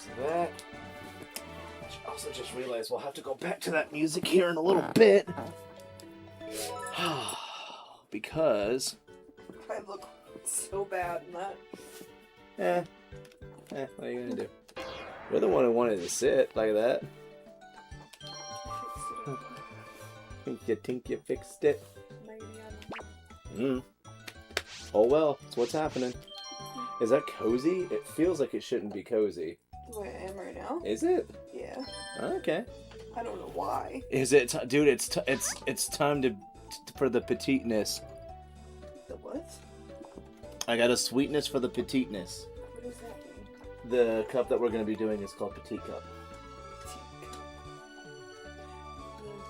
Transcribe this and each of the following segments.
There's that. I also just realized we'll have to go back to that music here in a little bit. Because... I look so bad in that. What are you gonna do? You're the one who wanted to sit like that. Think you fixed it? Oh well, that's what's happening. Is that cozy? It feels like it shouldn't be cozy. The way I am right now? Is it? Yeah. Okay. I don't know why. Is it, dude? It's time for the petiteness. The what? I got a sweetness for the petiteness. What does that mean? The cup that we're gonna be doing is called Petite Cup.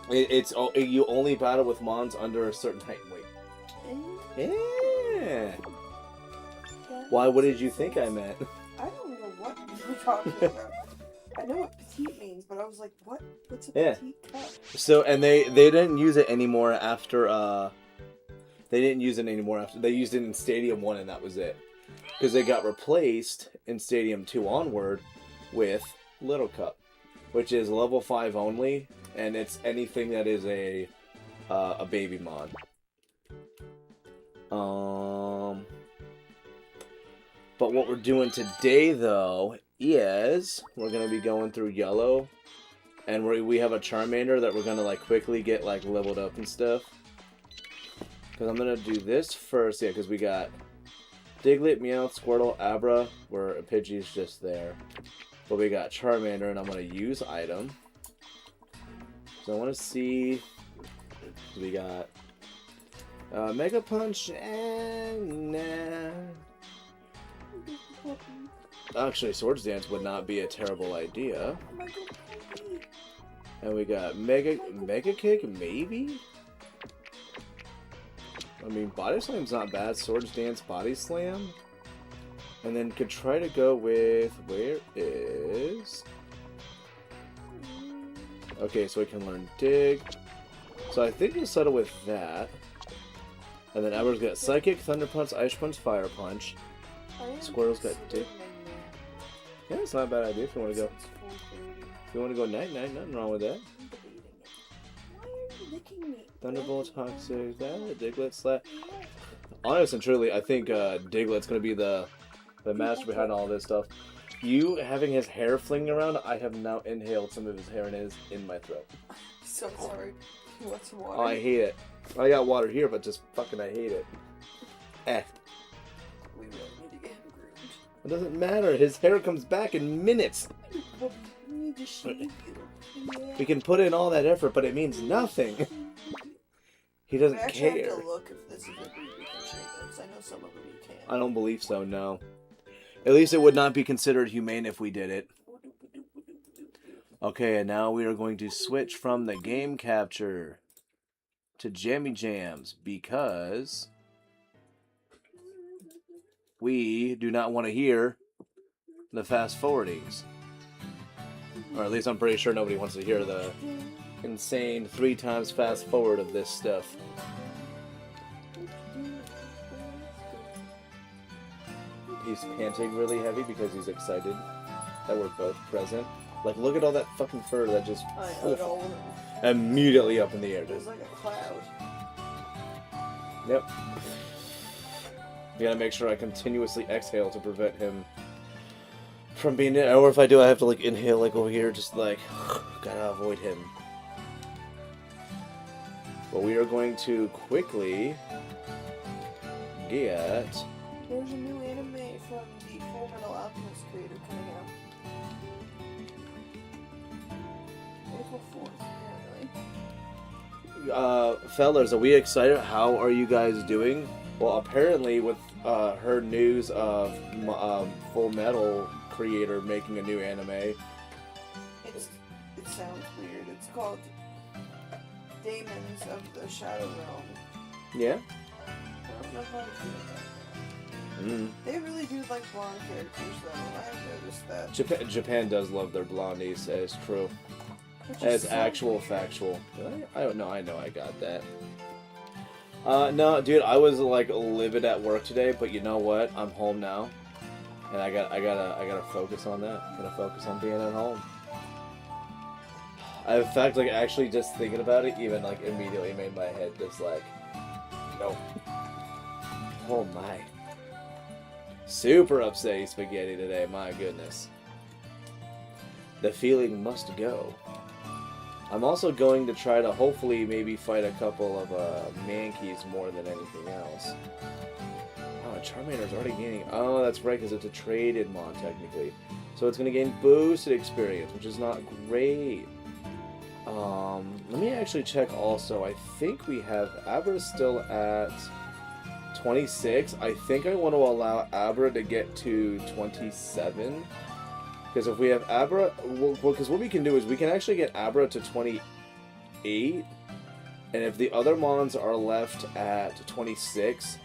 It's you only battle with Mons under a certain height and weight. Yeah. Why? What did you think I meant? I don't know what you're talking about. I know what petite means, but I was like, what? What's a petite cup? So, and they didn't use it anymore after they used it in Stadium 1 and that was it. Because they got replaced in Stadium 2 onward with Little Cup, which is level 5 only, and it's anything that is a baby mod. But what we're doing today, though, is we're gonna be going through yellow, and we have a Charmander that we're gonna like quickly get like leveled up and stuff. Because I'm gonna do this first, yeah. Because we got Diglett, Meowth, Squirtle, Abra, where a Pidgey's just there. But we got Charmander, and I'm gonna use item. So I want to see. We got Mega Punch and actually, Swords Dance would not be a terrible idea. And we got Mega Kick, maybe? I mean, Body Slam's not bad. Swords Dance, Body Slam. And then could try to go with... Where is... Okay, so we can learn Dig. So I think we'll settle with that. And then Abra's got Psychic, Thunder Punch, Ice Punch, Fire Punch. Squirrel's got Dig. Yeah, it's not a bad idea if you want to go. If you want to go night-night, nothing wrong with that. Why are you licking me? Thunderbolt, Toxic, that, Diglett, Slap. Honest and truly, I think Diglett's going to be the master behind all this stuff. You having his hair flinging around, I have now inhaled some of his hair and it is in my throat. So sorry. You want some water? Oh, I hate it. I got water here, but just fucking I hate it. We really need to get him groomed. It doesn't matter. His hair comes back in minutes. Well, we need to shave you. Yeah. We can put in all that effort, but it means nothing. He doesn't I care. actually have to look if this is a breed we can shave those. I know some of them you can. I don't believe so, no. At least it would not be considered humane if we did it. Okay, and now we are going to switch from the game capture to Jammy Jams because we do not want to hear the fast forwardings. Or at least I'm pretty sure nobody wants to hear the insane 3 times fast forward of this stuff. He's panting really heavy because he's excited that we're both present. Like, look at all that fucking fur that just immediately up in the air, dude. It's like a cloud. Yep. You gotta make sure I continuously exhale to prevent him from being in. Or if I do, I have to like inhale like over here, just like gotta avoid him. But we are going to quickly get. There's a new anime from the Full Metal Alchemist creator coming out. April 4th, apparently. Fellas, are we excited? How are you guys doing? Well, apparently with her news of Full Metal creator making a new anime. It sounds weird. It's called Daemons of the Shadow Realm. Yeah? I don't know how to do that. Mm. They really do like blonde characters, though. I have noticed that. Japan does love their blondies. It's true. Which It's is so actual weird. factual. I don't know. I know I got that. No, dude, I was like livid at work today, but you know what? I'm home now. And I gotta focus on that. I'm gonna focus on being at home. In fact, like, actually just thinking about it, even, like, immediately made my head just, like, nope. Oh, my. Super upsetty spaghetti today, my goodness. The feeling must go. I'm also going to try to hopefully maybe fight a couple of mankeys more than anything else. Oh, Charmander's already gaining... Oh, that's right, because it's a traded mon, technically. So it's going to gain boosted experience, which is not great. Let me actually check also. I think we have Abra still at 26. I think I want to allow Abra to get to 27. Because if we have Abra... Well, because what we can do is we can actually get Abra to 28. And if the other Mons are left at 26,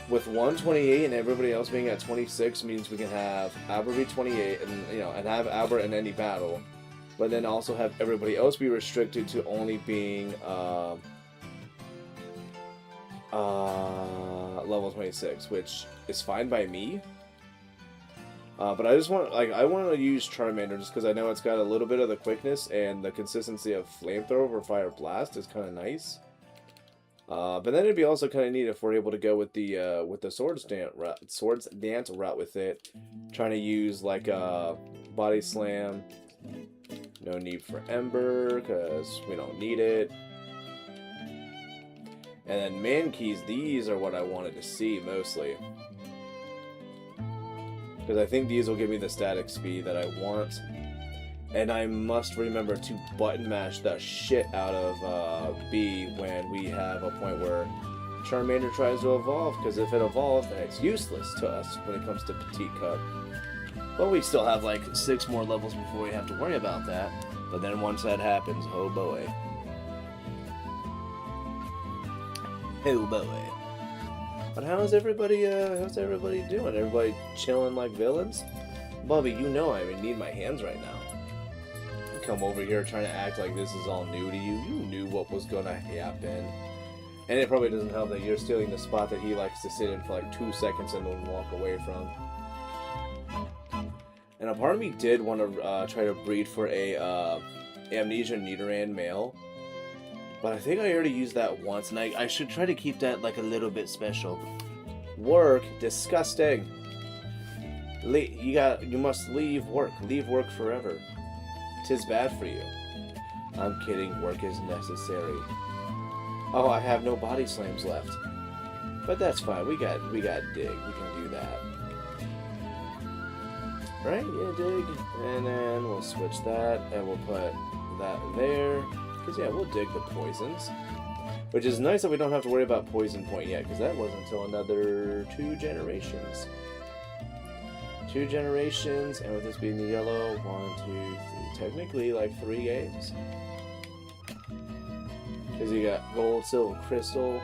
with 128 and everybody else being at 26 means we can have Abra be 28 and, you know, and have Abra in any battle. But then also have everybody else be restricted to only being level 26, which is fine by me. But I just want, like, I want to use Charmander just because I know it's got a little bit of the quickness and the consistency of Flamethrower or Fire Blast is kind of nice. But then it'd be also kind of neat if we're able to go with the Swords Dance route with it, trying to use like Body Slam. No need for Ember, because we don't need it. And then Man-Keys, these are what I wanted to see, mostly. Because I think these will give me the static speed that I want. And I must remember to button mash the shit out of B when we have a point where Charmander tries to evolve, because if it evolves, then it's useless to us when it comes to Petite Cup. But we still have like 6 more levels before we have to worry about that. But then once that happens, oh boy. Oh boy. But how's everybody doing? Everybody chilling like villains? Bubby, you know I need my hands right now. You come over here trying to act like this is all new to you. You knew what was gonna happen. And it probably doesn't help that you're stealing the spot that he likes to sit in for like 2 seconds and then walk away from. And a part of me did want to try to breed for a Amnesia Nidoran male. But I think I already used that once, and I should try to keep that like a little bit special. Work? Disgusting. You must leave work. Leave work forever. 'Tis bad for you. I'm kidding, work is necessary. Oh, I have no body slams left. But that's fine, we got dig, we can do that. Right, yeah, dig. And then we'll switch that, and we'll put that there. Because, yeah, we'll dig the poisons. Which is nice that we don't have to worry about Poison Point yet, because that wasn't until another 2 generations. 2 generations, and with this being the yellow, 1, 2, 3, technically like 3 games. Because you got gold, silver, crystal.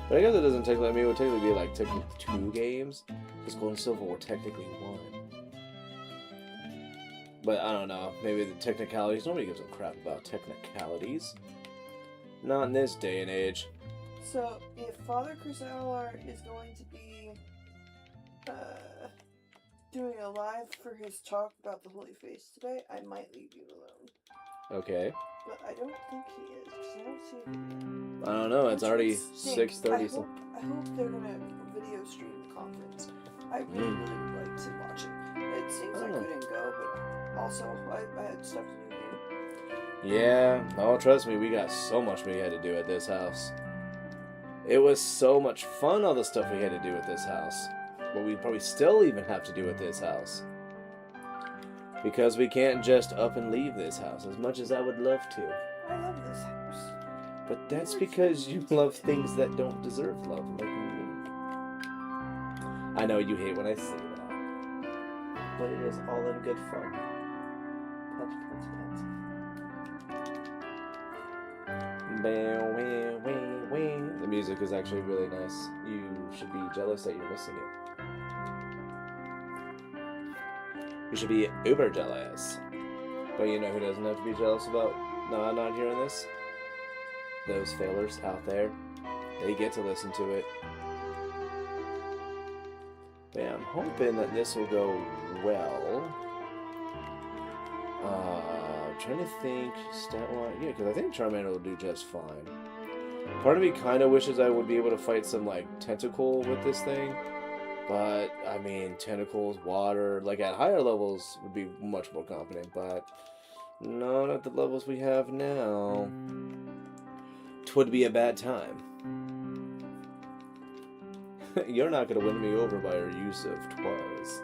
But I guess it doesn't technically, I mean, it would technically be like technically 2 games. Because gold and silver were technically 1. But I don't know, maybe the technicalities, nobody gives a crap about technicalities. Not in this day and age. So, if Father Chrysalar is going to be doing a live for his talk about the Holy Face today, I might leave you alone. Okay. But I don't think he is, because I don't see a video. I don't know, it's already 6:30. I hope they're going to video stream the conference. I really would like to watch it. It seems I couldn't go, but also I had stuff to do here. Yeah, oh trust me, we got so much we had to do at this house. It was so much fun, all the stuff we had to do at this house. But we probably still even have to do at this house. Because we can't just up and leave this house, as much as I would love to. I love this house. But that's because you love things that don't deserve love, like me. I know you hate when I say that. But it is all in good fun. Pet, pet, pet. The music is actually really nice. You should be jealous that you're missing it. You should be uber jealous. But you know who doesn't have to be jealous about not hearing this? Those failers out there. They get to listen to it. But yeah, I'm hoping that this will go well. Trying to think stat-wise. Yeah, because I think Charmander will do just fine. Part of me kind of wishes I would be able to fight some, like, tentacle with this thing. But, I mean, tentacles, water, like, at higher levels would be much more competent. But, not at the levels we have now. 'Twould be a bad time. You're not going to win me over by your use of 'twas.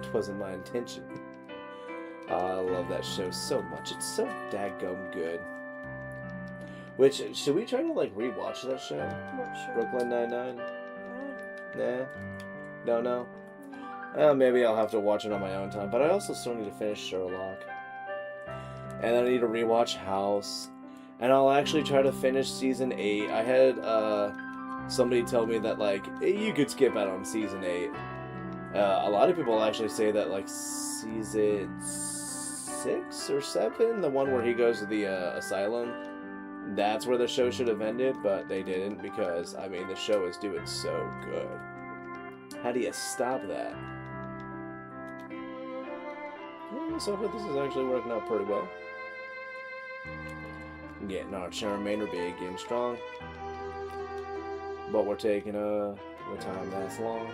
'Twasn't my intention. I love that show so much. It's so daggum good. Which, should we try to, like, rewatch that show? What show? Brooklyn Nine-Nine? Nah? No? Maybe I'll have to watch it on my own time. But I also still need to finish Sherlock. And I need to rewatch House. And I'll actually try to finish Season 8. I had, somebody tell me that, like, you could skip out on Season 8. A lot of people actually say that, like, Season 6 or 7, the one where he goes to the asylum, that's where the show should have ended, but they didn't because, I mean, the show is doing so good. How do you stop that? Yeah, so far this is actually working out pretty well. Getting our Charmander big, getting strong. But we're taking the time that's long.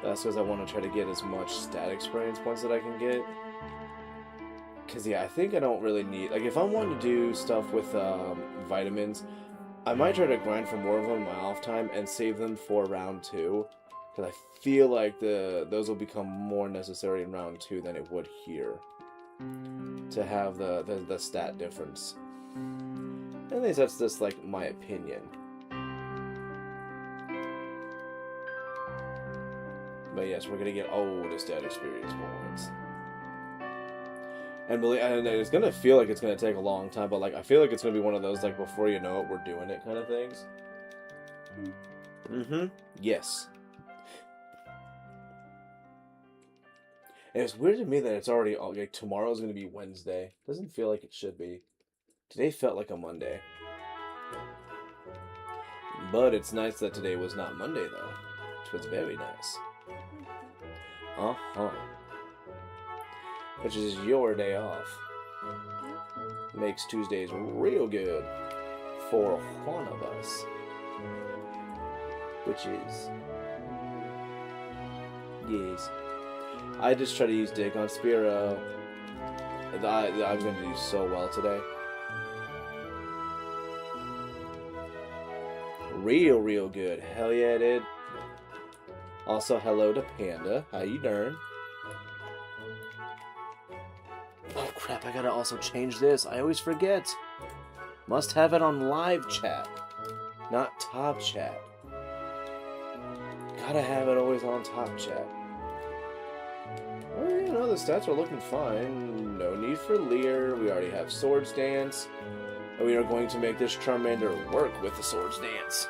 That's because I want to try to get as much stat experience points that I can get. Because, yeah, I think I don't really need... Like, if I'm wanting to do stuff with vitamins, I might try to grind for more of them in my off time and save them for round 2. Because I feel like those will become more necessary in round 2 than it would here. To have the stat difference. At least that's just, like, my opinion. But yes, we're gonna get all the stat experience points. And it's gonna feel like it's gonna take a long time, but like I feel like it's gonna be one of those like before you know it, we're doing it kind of things. Yes. And it's weird to me that it's already like tomorrow's gonna be Wednesday. Doesn't feel like it should be. Today felt like a Monday. But it's nice that today was not Monday though. It was very nice. Which is your day off. Makes Tuesdays real good for one of us. Which is... Yes. I just try to use Dig on Spearow. I'm going to do so well today. Real good. Hell yeah, dude. Also, hello to Panda. How you doing? Oh crap, I gotta also change this. I always forget. Must have it on live chat, not top chat. Gotta have it always on top chat. Well, you know, the stats are looking fine. No need for Leer. We already have Swords Dance. And we are going to make this Charmander work with the Swords Dance.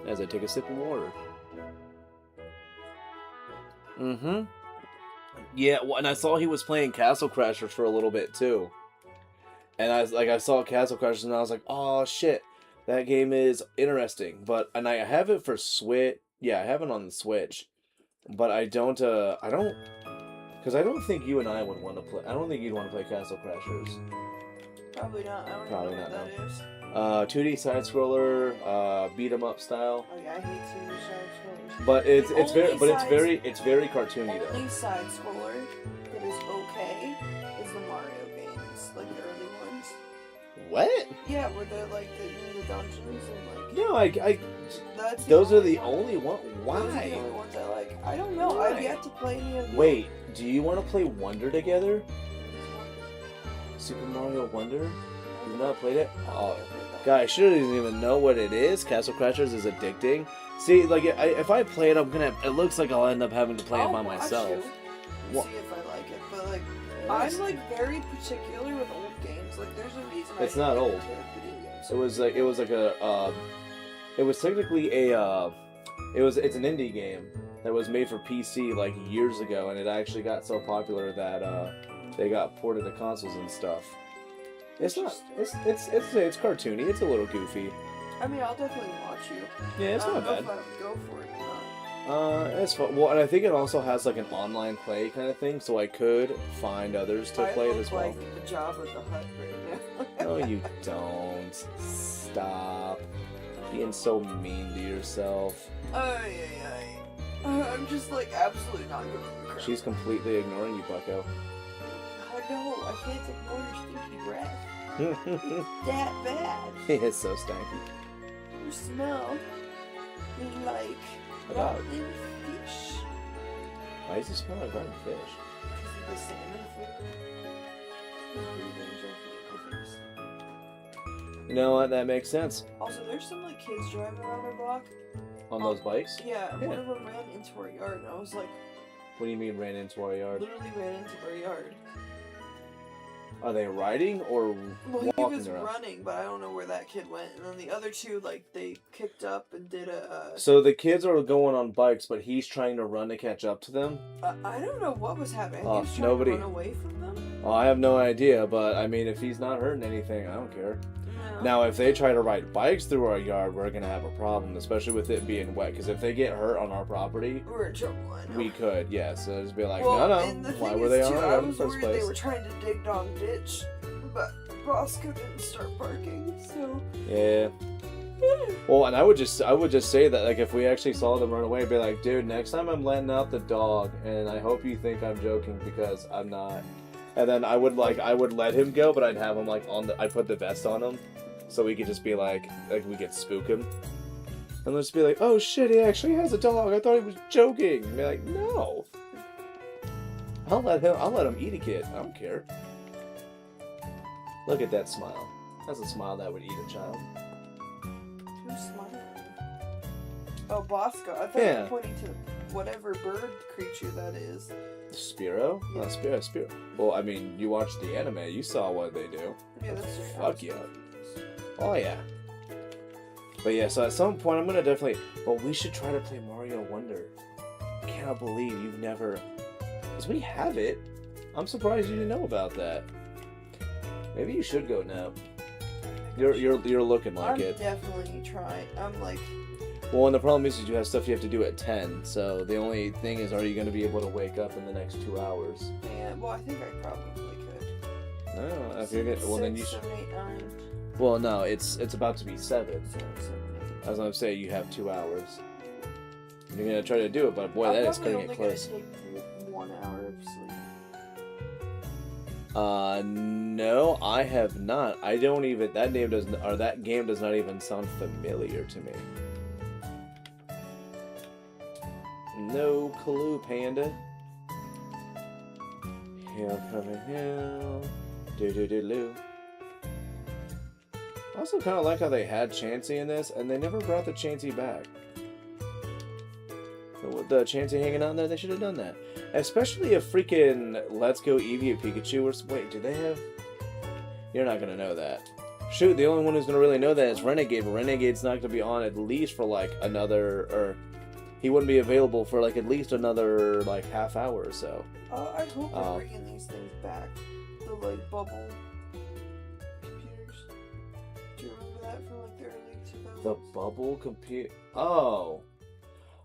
As I take a sip of water. Yeah, well, and I saw he was playing Castle Crashers for a little bit too. And I saw Castle Crashers and I was like, oh shit, that game is interesting. And I have it for Switch. Yeah, I have it on the Switch. But I don't, because I don't think you and I would want to play. I don't think you'd want to play Castle Crashers. Probably not. I don't Probably know not, what that is. 2D side scroller, beat 'em up style. Oh yeah, I hate 2D side scrollers. But it's very cartoony The though. only side scroller that is okay is the Mario games, like the early ones. What? Yeah, where they're like in the dungeons and like. No, That's those are the only one. Those are the Why? only ones I like. I don't know. Why? I've yet to play any of them. Wait, do you want to play Wonder together? Super Mario Wonder? You've not played it? Oh, guys, I shouldn't even know what it is. Castle Crashers is addicting. See, like, if I play it, it looks like I'll end up having to play it by myself. And see if I like it, but like, I'm like very particular with old games. Like, there's a reason. It's not old. It was technically it's an indie game that was made for PC like years ago, and it actually got so popular that they got ported to consoles and stuff. It's cartoony. It's a little goofy. I mean, I'll definitely watch you. Yeah, it's not bad. I don't know if I would go for it or not. It's fun. Well, and I think it also has like an online play kind of thing, so I could find others to play it as well. I look like the Jabba the Hutt right now. No, you don't. Stop being so mean to yourself. I'm just like absolutely not giving a crap. She's completely ignoring you, Bucko. I know. I can't ignore your stinky breath. It's that bad. It's so stanky. You smell like A dog. rotten fish. Why does it smell like rotten fish? Because of the salmon flavor. You know what? That makes sense. Also, there's some like kids driving around our block. On those bikes? Yeah, one of them ran into our yard, and I was like... What do you mean ran into our yard? Literally ran into our yard. Are they riding or walking he was around? running, but I don't know where that kid went. And then the other two, like, they kicked up and did a... So the kids are going on bikes, but he's trying to run to catch up to them? I don't know what was happening. He was trying to run away from them. Oh, I have no idea, but I mean, if he's not hurting anything, I don't care. Yeah. Now, if they try to ride bikes through our yard, we're going to have a problem, especially with it being wet, because if they get hurt on our property... We're in trouble, I know. We could, yeah, so just be like, well, no, why were they on our yard in the first place? They were trying to dig down ditch, but Bosco didn't start barking, so... Yeah. Well, and I would just say that, like, if we actually saw them run away, I'd be like, dude, next time I'm letting out the dog, and I hope you think I'm joking, because I'm not. And then I would let him go, but I'd have him, like, I'd put the vest on him, so we could just be like we could spook him. And let's be like, oh shit, he actually has a dog, I thought he was joking. And be like, no. I'll let him eat a kid, I don't care. Look at that smile. That's a smile that would eat a child. Who's smiling? Oh, Bosco. I thought you were pointing to whatever bird creature that is. Spiro? Yeah. No, Spiro. Well, I mean, you watched the anime. You saw what they do. Yeah, that's true. Fuck yeah. Oh, yeah. But yeah, so at some point, I'm going to definitely... But we should try to play Mario Wonder. I cannot believe you've never... Because we have it. I'm surprised you didn't know about that. Maybe you should go now. You're looking like it. I'm definitely trying. I'm like... Well, and the problem is you have stuff you have to do at 10, so the only thing is, are you going to be able to wake up in the next 2 hours? Yeah, well, I think I probably could. No, if you're getting... Well, then you should... 7, 8, 9. Well, no, it's about to be 7. 7, 8. As I'm saying, you have 2 hours. You're going to try to do it, but boy, that is cutting it close. I'm probably only going to take 1 hour of sleep. No, I have not. I don't even... That game does not even sound familiar to me. No clue, Panda. Hill coming hill. Do-do-do-loo. I also kind of like how they had Chansey in this, and they never brought the Chansey back. The Chansey hanging out there, they should have done that. Especially if freaking Let's Go Eevee and Pikachu were... Wait, do they have... You're not going to know that. Shoot, the only one who's going to really know that is Renegade, but Renegade's not going to be on at least for like another... Or he wouldn't be available for like at least another like half hour or so. I hope they're bringing these things back. The like bubble computers. Do you remember that from like the early 2000s? The bubble computer... Oh...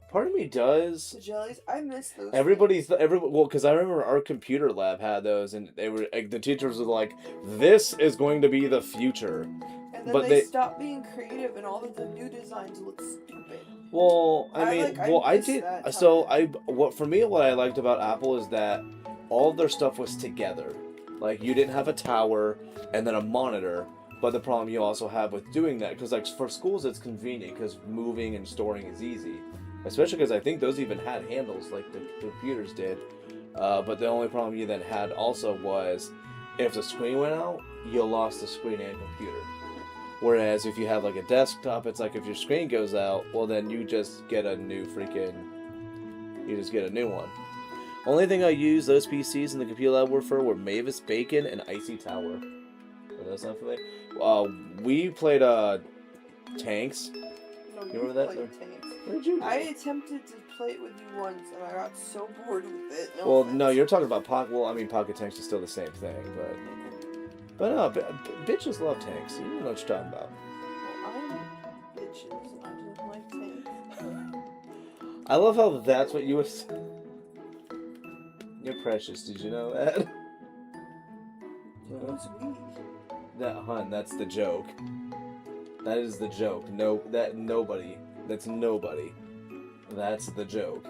Part of me does. The jellies, I miss those. Well, because I remember our computer lab had those, and they were like, the teachers were like, "This is going to be the future." And then but they stopped being creative, and all of the new designs look stupid. Well, I did. So for me, what I liked about Apple is that all of their stuff was together. Like you didn't have a tower and then a monitor. But the problem you also have with doing that, because like for schools, it's convenient because moving and storing is easy. Especially because I think those even had handles like the computers did. But the only problem you then had also was if the screen went out, you lost the screen and computer. Whereas if you have like a desktop, it's like if your screen goes out, well then you just get a new one. Only thing I used those PCs in the computer lab were Mavis Bacon and Icy Tower. That's not familiar. We played Tanks. No, you remember that? Tanks. Where'd you? I attempted to play it with you once, and I got so bored with it. No, you're talking about Pocket. Well, I mean, Pocket Tanks is still the same thing, but no, bitches love tanks. You know what you're talking about. Well, I'm stitches and I don't like tanks. I love how that's what you was. You're precious. Did you know that? Who's we? That's the joke. That is the joke. No, nobody. That's nobody. That's the joke.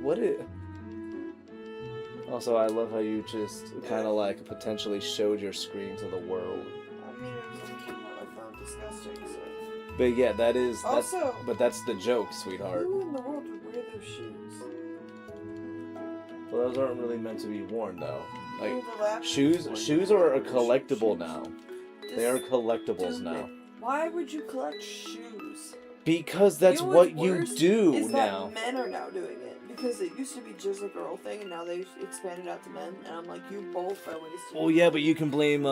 What it? Also, I love how you just kind of like potentially showed your screen to the world. I mean, it was a meme that I found disgusting, so. But yeah, that's Also, but that's the joke, sweetheart. who in the world would wear those shoes? Well, those aren't really meant to be worn though. Like Oh, the lap shoes are a collectible now. They are collectibles Stupid. now. Why would you collect shoes? Because that's You know what what's you worse do is now. that men are now doing it. Because it used to be just a girl thing, and now they've expanded out to men. And I'm like, you both are wasting. Oh yeah, but you can blame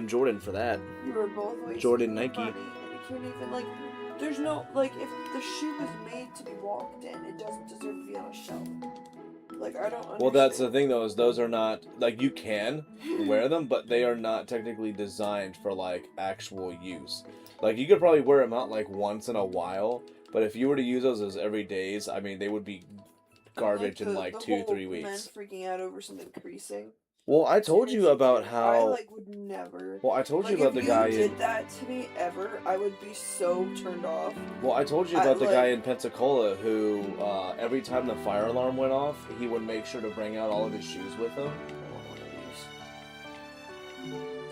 Jordan for that. You are both wasting Jordan money, Nike. and you can't even like. There's no like if the shoe was made to be walked in, it doesn't deserve to be on a shelf. Like I don't understand. Well, that's the thing though, is those are not like you can wear them, but they are not technically designed for like actual use. Like you could probably wear them out like once in a while, but if you were to use those as every days, I mean, they would be garbage in like 2-3 weeks. Men freaking out over something creasing. Well, I told you about how. I like would never. Well, I told you like, about the guy If you in. did that to me ever, I would be so turned off. Well, I told you about the guy in Pensacola who, every time the fire alarm went off, he would make sure to bring out all of his shoes with him. I don't want to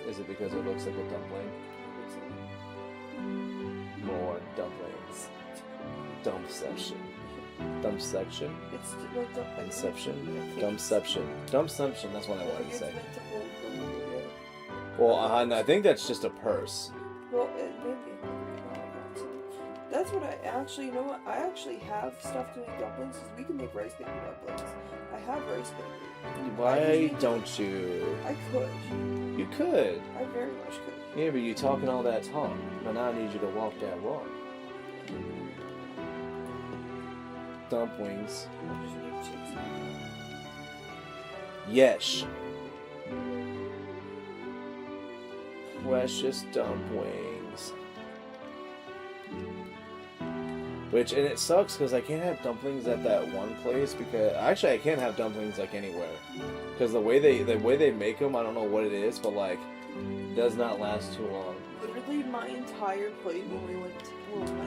use. Is it because it looks like a dumpling? More dumplings. Dumpception. Dumpsection? It's like the Inception? Dumpception. Dumpception, that's what I wanted to say. It's meant to hold them together. Well, I think that's just a purse. Well, it may be hungry and all that. So that's what I actually, you know what? I actually have stuff to make dumplings because we can make rice paper dumplings. I have rice paper. Why don't you? I could. You could. I very much could. Yeah, but you talking all that talk, but now I need you to walk that walk. Dumplings. I just need cheese. Yes. Precious dumplings. Which, and it sucks because I can't have dumplings at that one place because actually I can't have dumplings like anywhere because the way they make them, I don't know what it is, but like does not last too long. Literally, my entire plate when we went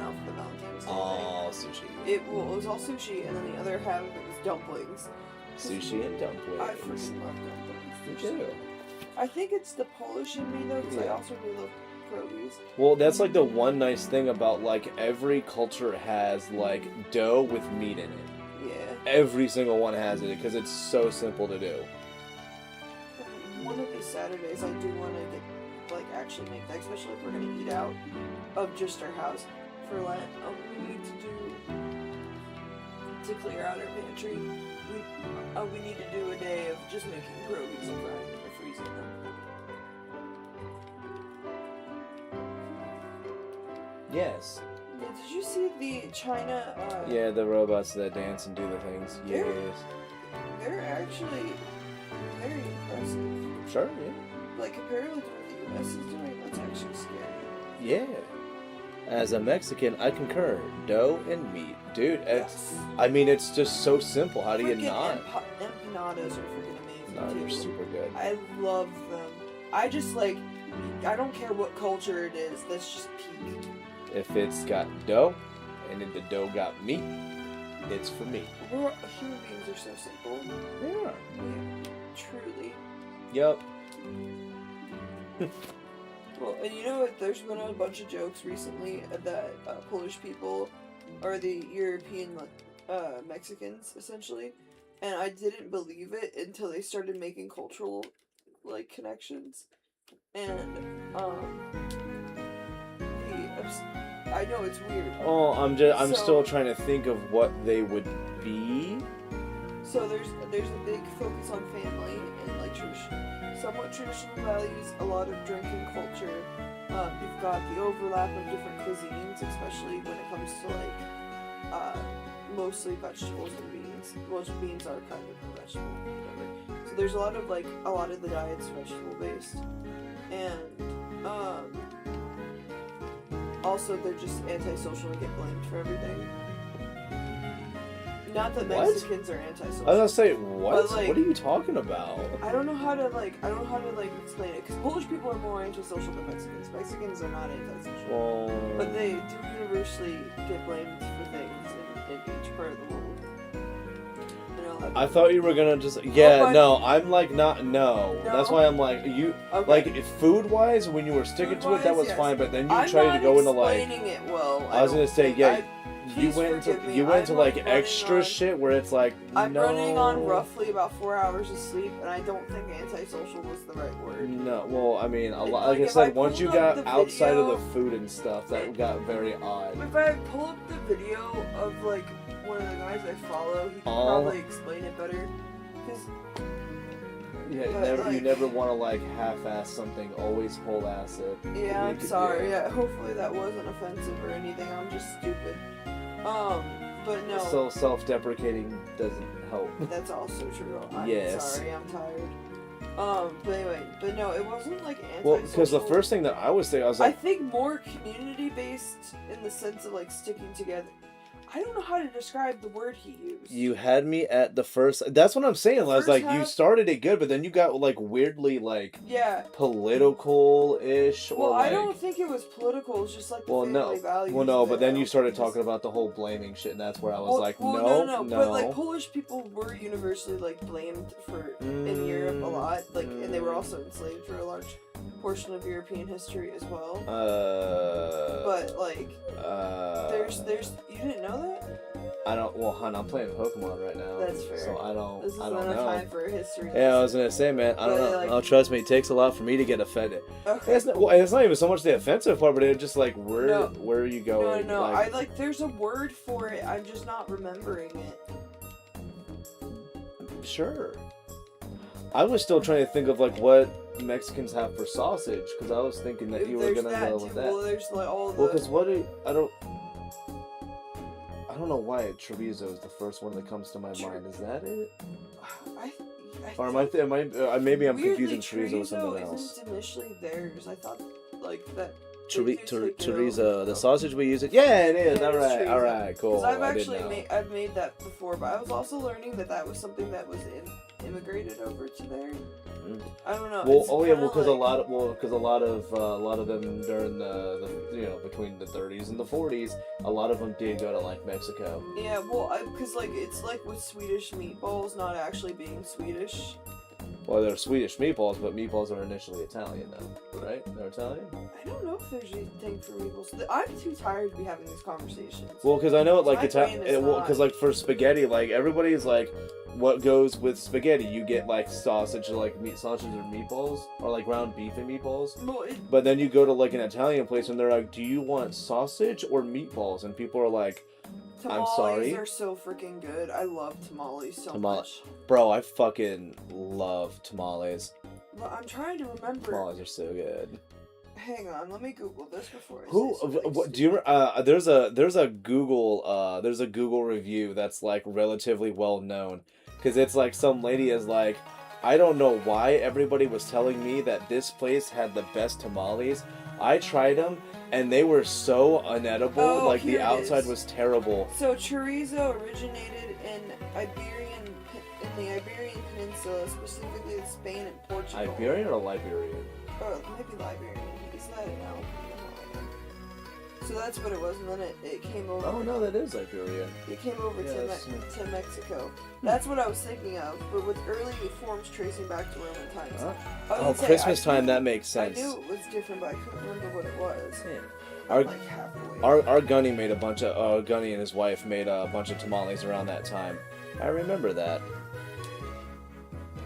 out for the Valentine's Day. All sushi. It was all sushi, and then the other half of it was dumplings. Sushi and dumplings. I freaking love dumplings. Me too. I think it's the Polish in me though, because I Yeah. also really love pierogies. Well, that's like the one nice thing about like every culture has like dough with meat in it. Yeah. Every single one has it because it's so simple to do. One of these Saturdays, I do want to get actually make that, especially if we're gonna eat out of just our house for Lent. We need to clear out our pantry. We need to do a day of just making pierogies and frying them or freezing them. Yes. Yeah, did you see the China? Yeah, the robots that dance and do the things. They're- Yes. They're actually very impressive. Sure. Yeah. Like compared with what the U.S. is doing, that's actually scary. Yeah. As a Mexican, I concur. Dough and meat, dude. Yes. I mean, it's just so simple. How do you Freaking not? Empanadas are freaking amazing No, they're too. super good. I love them. I just like. I don't care what culture it is. That's just peak. If it's got dough, and if the dough got meat, it's for me. Human beings are so simple. Yeah. Truly. Yep. Well, and you know what? There's been a bunch of jokes recently that Polish people are the European Mexicans, essentially. And I didn't believe it until they started making cultural, connections. And, I know it's weird. Oh, I'm still trying to think of what they would be. So there's a big focus on family and somewhat traditional values, a lot of drinking culture. You've got the overlap of different cuisines, especially when it comes to mostly vegetables and beans. Most beans are kind of a vegetable, whatever. So there's a lot of the diet's vegetable based, and also they're just antisocial and get blamed for everything. Not that What? Mexicans are antisocial. I was gonna say, what? But, like, what are you talking about? I don't know how to explain it, because Polish people are more antisocial than Mexicans. Mexicans are not antisocial. Well, But they do universally get blamed for things in each part of the world. I thought you were gonna just no. No? I'm like not no. That's why I'm like you Okay. like food wise when you were sticking to it that was Food-wise, yes. fine, but then you I'm tried not to go into like explaining it well. I was gonna say you Please went into forgive me, I'm, like like, extra running on- shit where it's like I'm no, running on roughly about 4 hours of sleep, and I don't think antisocial was the right word. No, well, I mean, If, like I if said, I once you pulled up got the outside of video- the food and stuff, that got very odd. If I pull up the video of like one of the guys I follow, he can Oh. probably explain it better. Cause Yeah, But, you like- never want to like half-ass something. Always whole-ass it. yeah, I'm Make it- sorry. Yeah, hopefully that wasn't offensive or anything. I'm just stupid. But no. So self-deprecating doesn't help. That's also true. I'm Yes. sorry, I'm tired. But anyway, but no, it wasn't like antisocial. Well, because the first thing that I was thinking, I was I like, think more community based in the sense of like sticking together. I don't know how to describe the word he used. you had me at the first. That's what I'm saying. I was First like, you half- started it good, but then you got like weirdly like Yeah. political-ish. Well, or, like, I don't think it was political. It was just like the Well, family no. values. Well, no, that but then I you don't started think is- talking about the whole blaming shit, and that's where I was Well, like, well, no. But like Polish people were universally like blamed for in Europe a lot, like, and they were also enslaved for a large portion of European history as well. But like, there's you didn't know that? I don't. Well, hon, I'm playing Pokemon right now. That's fair. So I don't. This is I not don't a know. time for a history. Yeah, I was gonna say, man. I don't But, know. like- Oh, trust me, it takes a lot for me to get offended. Okay. It's not. Well, it's not even so much the offensive part, but it's just like where No. where are you going? No, Like, I like. There's a word for it. I'm just not remembering it. Sure. I was still trying to think of like what Mexicans have for sausage because I was thinking that you were There's gonna that go too. with that. Well, there's like all the. Well, because I don't know why chorizo is the first one that comes to my mind. Is that it? I Or maybe I'm weirdly, confusing chorizo with something else. Isn't initially theirs. I thought like that. Chorizo, the sausage we use it. Yeah, it is. Yeah, it's chorizo. All right, cool. Because I've I didn't actually know. I've made that before, but I was also learning that was something that was immigrated over to there. Mm. I don't know. Well, It's because kinda a lot of them during the between the 30s and the 40s, a lot of them did go to like Mexico. Yeah, well, because like it's like with Swedish meatballs not actually being Swedish. Well, they're Swedish meatballs, but meatballs are initially Italian, though, right? They're Italian. I don't know if there's anything for meatballs. I'm too tired to be having these conversations. Well, because I know it like My brain is because not. like for spaghetti, like everybody's like, what goes with spaghetti? You get like sausage, like meat sausage or meatballs, or like ground beef and meatballs. Well, But then you go to like an Italian place and they're like, do you want sausage or meatballs? And people are like, tamales I'm sorry. are so freaking good. I love tamales so much. Bro, I fucking love tamales. But I'm trying to remember. Tamales are so good. Hang on, let me Google this before I Who? say something What do you? There's a Google review that's like relatively well known, because it's like some lady is like, I don't know why everybody was telling me that this place had the best tamales. I tried them and they were so unedible. Oh, like the here it outside is. was terrible. So chorizo originated in the Iberian Peninsula, specifically in Spain and Portugal. Iberian or Liberian? Oh, maybe Liberian. Is that it now? So that's what it was, and then it came over. Oh no, that is Iberian. It came over Yes. to Mexico. That's what I was thinking of, but with early forms tracing back to Roman times. I Oh, would say Christmas I time, knew- that makes sense. I knew it was different, but I couldn't remember what it was. Our Like half awake. our Gunny made a bunch of Gunny and his wife made a bunch of tamales around that time. I remember that.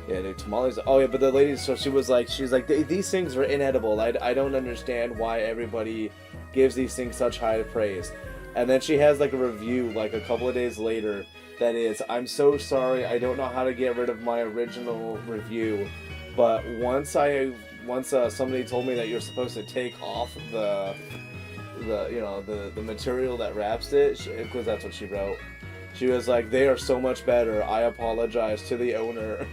Yeah, the tamales. Oh yeah, but the lady. So she's like, these things are inedible. I don't understand why everybody gives these things such high praise. And then she has like a review like a couple of days later that is, I'm so sorry. I don't know how to get rid of my original review, but once somebody told me that you're supposed to take off the material that wraps it, because that's what she wrote. She was like, they are so much better. I apologize to the owner.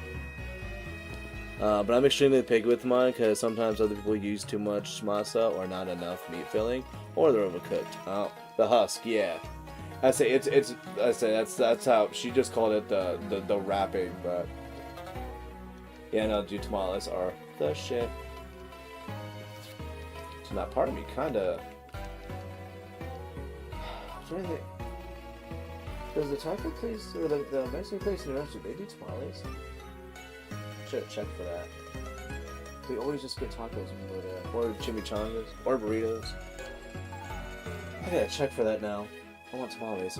But I'm extremely picky with mine because sometimes other people use too much masa or not enough meat filling. Or they're overcooked. Oh, the husk, yeah. I say that's how she just called it the wrapping, but yeah, no, dude, tamales are the shit. So that part of me kinda. Does the taco place or the Mexican place in New York, do they do tamales? Should check for that. We always just get tacos when we go there, or chimichangas, or burritos. I gotta check for that now. I want tamales.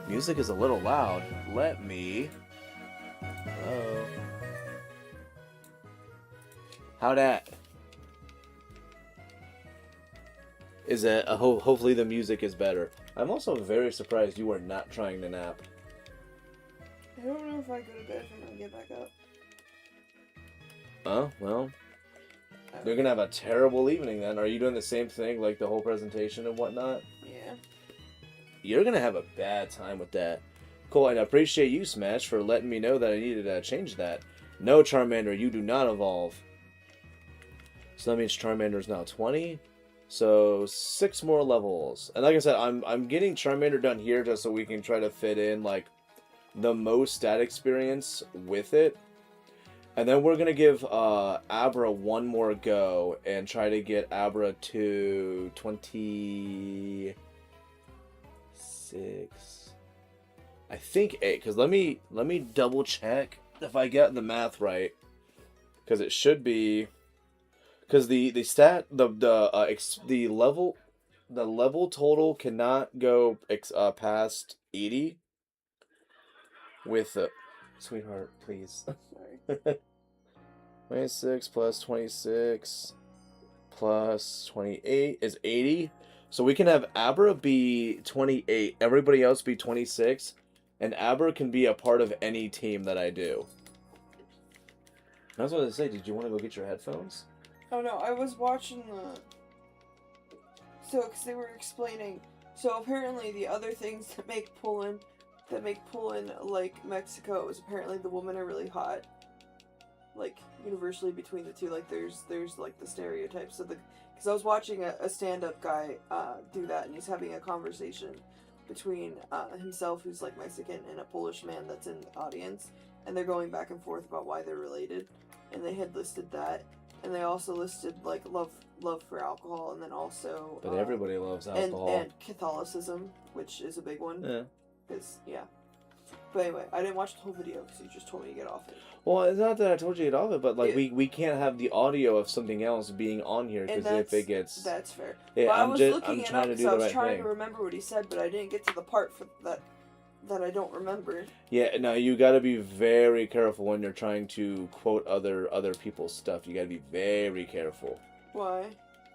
Music is a little loud. Let me. Hello. How that? Is that hopefully the music is better. I'm also very surprised you are not trying to nap. I don't know if I go to bed if I'm gonna get back up. Oh, well. You're gonna have a terrible evening then. Are you doing the same thing, like the whole presentation and whatnot? Yeah. You're gonna have a bad time with that. Cool, and I appreciate you, Smash, for letting me know that I needed to change that. No, Charmander, you do not evolve. So that means Charmander's now 20. So 6 more levels. And like I said, I'm getting Charmander done here just so we can try to fit in like the most stat experience with it. And then we're gonna give Abra one more go and try to get Abra to 26. I think 8. Because let me double check if I get the math right. Because it should be. Because the level total cannot go past 80. With the sweetheart, please. Sorry. 26 plus 26 plus 28 is 80. So we can have Abra be 28, everybody else be 26, and Abra can be a part of any team that I do. I was going to say, did you want to go get your headphones? Oh no, I was watching the... So, because they were explaining... So apparently the other things that make Poland like Mexico is apparently the women are really hot. Like, universally between the two, like there's like the stereotypes of the... Because I was watching a stand-up guy do that, and he's having a conversation between himself, who's like Mexican, and a Polish man that's in the audience, and they're going back and forth about why they're related, and they had listed that, and they also listed like love for alcohol, and then also... But everybody loves alcohol. And Catholicism, which is a big one. Yeah. Yeah. But anyway, I didn't watch the whole video because you just told me to get off it. Well, it's not that I told you to get off it, but like Yeah. we can't have the audio of something else being on here because if it gets... That's fair. Yeah, but I'm looking trying to do the I was right trying thing. to remember what he said, but I didn't get to the part for that I don't remember. Yeah, no, you got to be very careful when you're trying to quote other people's stuff. You got to be very careful. Why?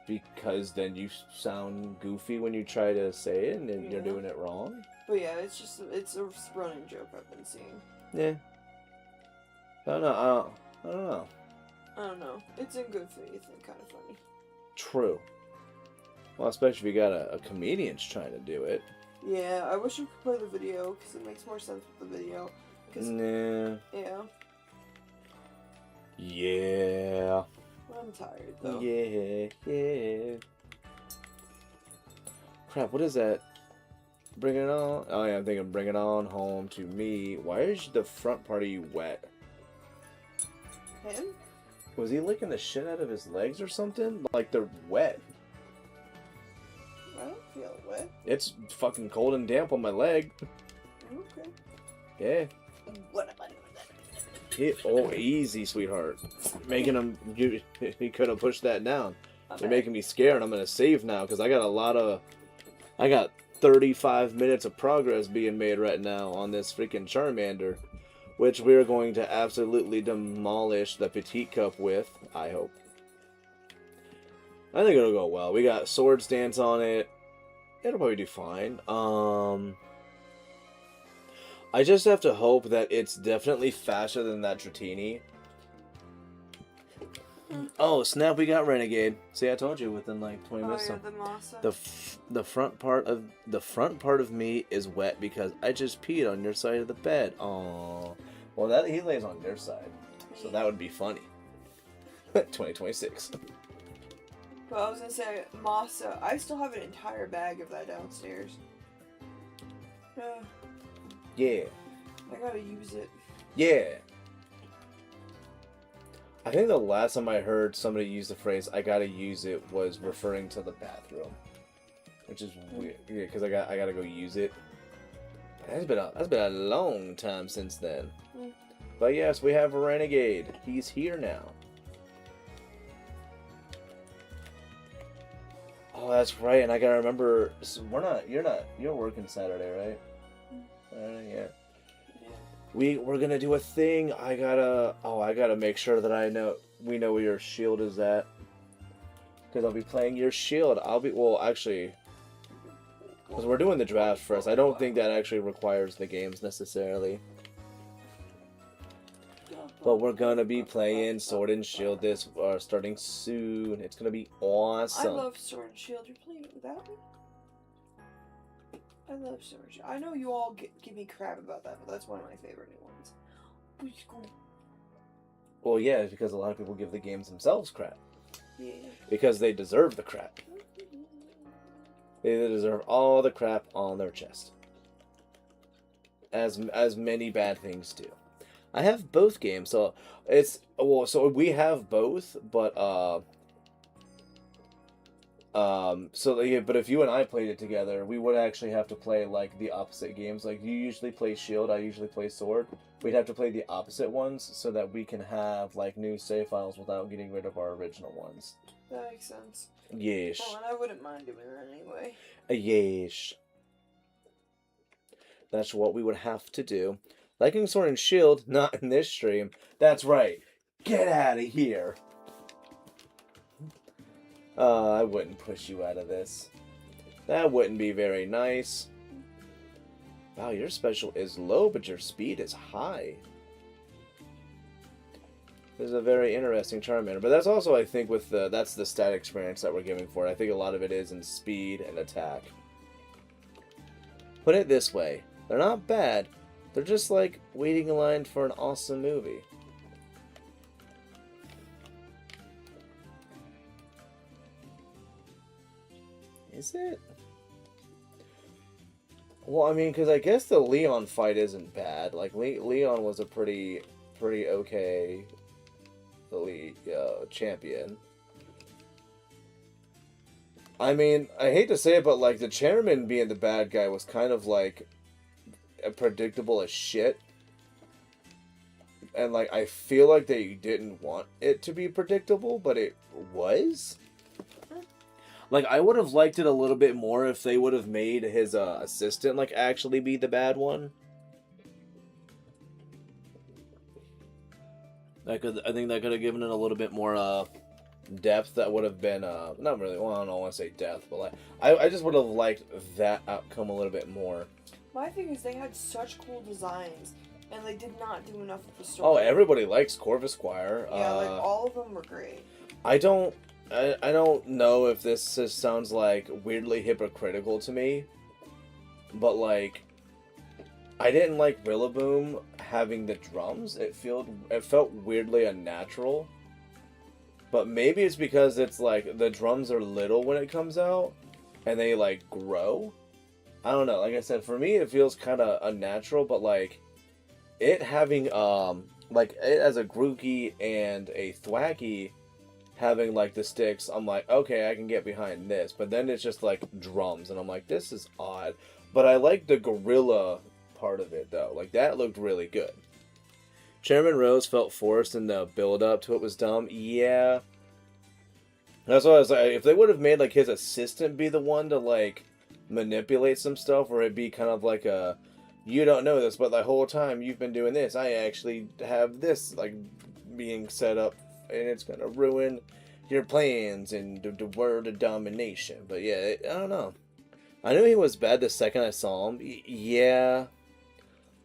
Because then you sound goofy when you try to say it, and then you're doing it wrong. But yeah, it's a running joke I've been seeing. Yeah. I don't know. I don't know. It's in good faith and kind of funny. True. Well, especially if you got a comedian's trying to do it. Yeah, I wish you could play the video because it makes more sense with the video. Nah. Yeah. Yeah. I'm tired though. Yeah. Crap, what is that? Bring it on. Oh yeah, I'm thinking bring it on home to me. Why is the front part of you wet? Him? Was he licking the shit out of his legs or something? Like they're wet. I don't feel wet. It's fucking cold and damp on my leg. Okay. Yeah. What am I doing with that? Oh, easy, sweetheart. Making him... You could have pushed that down. You're making me scared. I'm gonna save now because I got 35 minutes of progress being made right now on this freaking Charmander, which we're going to absolutely demolish the Petite Cup with, I hope. I think it'll go well. We got Sword Stance on it. It'll probably do fine. I just have to hope that it's definitely faster than that Dratini. Oh, snap, we got Renegade. See, I told you within like 20 minutes. Yeah, the Massa. The front part of me is wet because I just peed on your side of the bed. Oh, well, he lays on your side, so that would be funny. 2026. But I was gonna say, masa. I still have an entire bag of that downstairs. Yeah. I gotta use it. Yeah. I think the last time I heard somebody use the phrase "I gotta use it" was referring to the bathroom, which is weird. Yeah, because I gotta go use it. That's been a long time since then. But yes, we have a renegade. He's here now. Oh, that's right. And I gotta remember. So you're working Saturday, right? Yeah. We're gonna do a thing. I gotta make sure that we know where your shield is at. Because I'll be playing your shield. Actually, because we're doing the draft first. I don't think that actually requires the games necessarily. But we're gonna be playing Sword and Shield starting soon. It's gonna be awesome. I love Sword and Shield. You're playing it without me? I love Sword and Shield. I know you all give me crap about that, but that's one of my favorite new ones. Well, yeah, it's because a lot of people give the games themselves crap. Yeah. Because they deserve the crap. They deserve all the crap on their chest. As many bad things do. I have both games, so so we have both, but but if you and I played it together, we would actually have to play like the opposite games. Like you usually play Shield, I usually play Sword. We'd have to play the opposite ones so that we can have like new save files without getting rid of our original ones. That makes sense. Yes. Well, and I wouldn't mind doing that anyway. Yes. That's what we would have to do. Liking Sword and Shield, not in this stream. That's right. Get out of here. I wouldn't push you out of this. That wouldn't be very nice. Wow, your special is low, but your speed is high. This is a very interesting Charmander. But that's also, I think, that's the stat experience that we're giving for it. I think a lot of it is in speed and attack. Put it this way. They're not bad. They're just like waiting in line for an awesome movie. Is it? Well, I mean, because I guess the Leon fight isn't bad. Like, Leon was a pretty okay elite champion. I mean, I hate to say it, but like the chairman being the bad guy was kind of like predictable as shit. And like I feel like they didn't want it to be predictable, but it was. Like I would have liked it a little bit more if they would have made his assistant like actually be the bad one. I think that could have given it a little bit more depth. That would have been not really. Well, I don't want to say depth, but like I just would have liked that outcome a little bit more. My thing is they had such cool designs, and they did not do enough of the story. Oh, everybody likes Corvus Squire. Yeah, like all of them were great. I don't know if this just sounds like weirdly hypocritical to me, but like I didn't like Rillaboom having the drums. It felt weirdly unnatural. But maybe it's because it's like the drums are little when it comes out and they like grow. I don't know. Like I said, for me it feels kind of unnatural, but like it having like it as a Grookey and a Thwackey having like the sticks, I'm like, okay, I can get behind this. But then it's just like drums and I'm like, this is odd. But I like the gorilla part of it though. Like that looked really good. Chairman Rose felt forced and the build up to it was dumb. Yeah. That's what I was like. If they would have made like his assistant be the one to like manipulate some stuff, or it'd be kind of like a, you don't know this, but the whole time you've been doing this, I actually have this like being set up, and it's gonna ruin your plans and the word of domination. But yeah, I don't know. I knew he was bad the second I saw him. Yeah.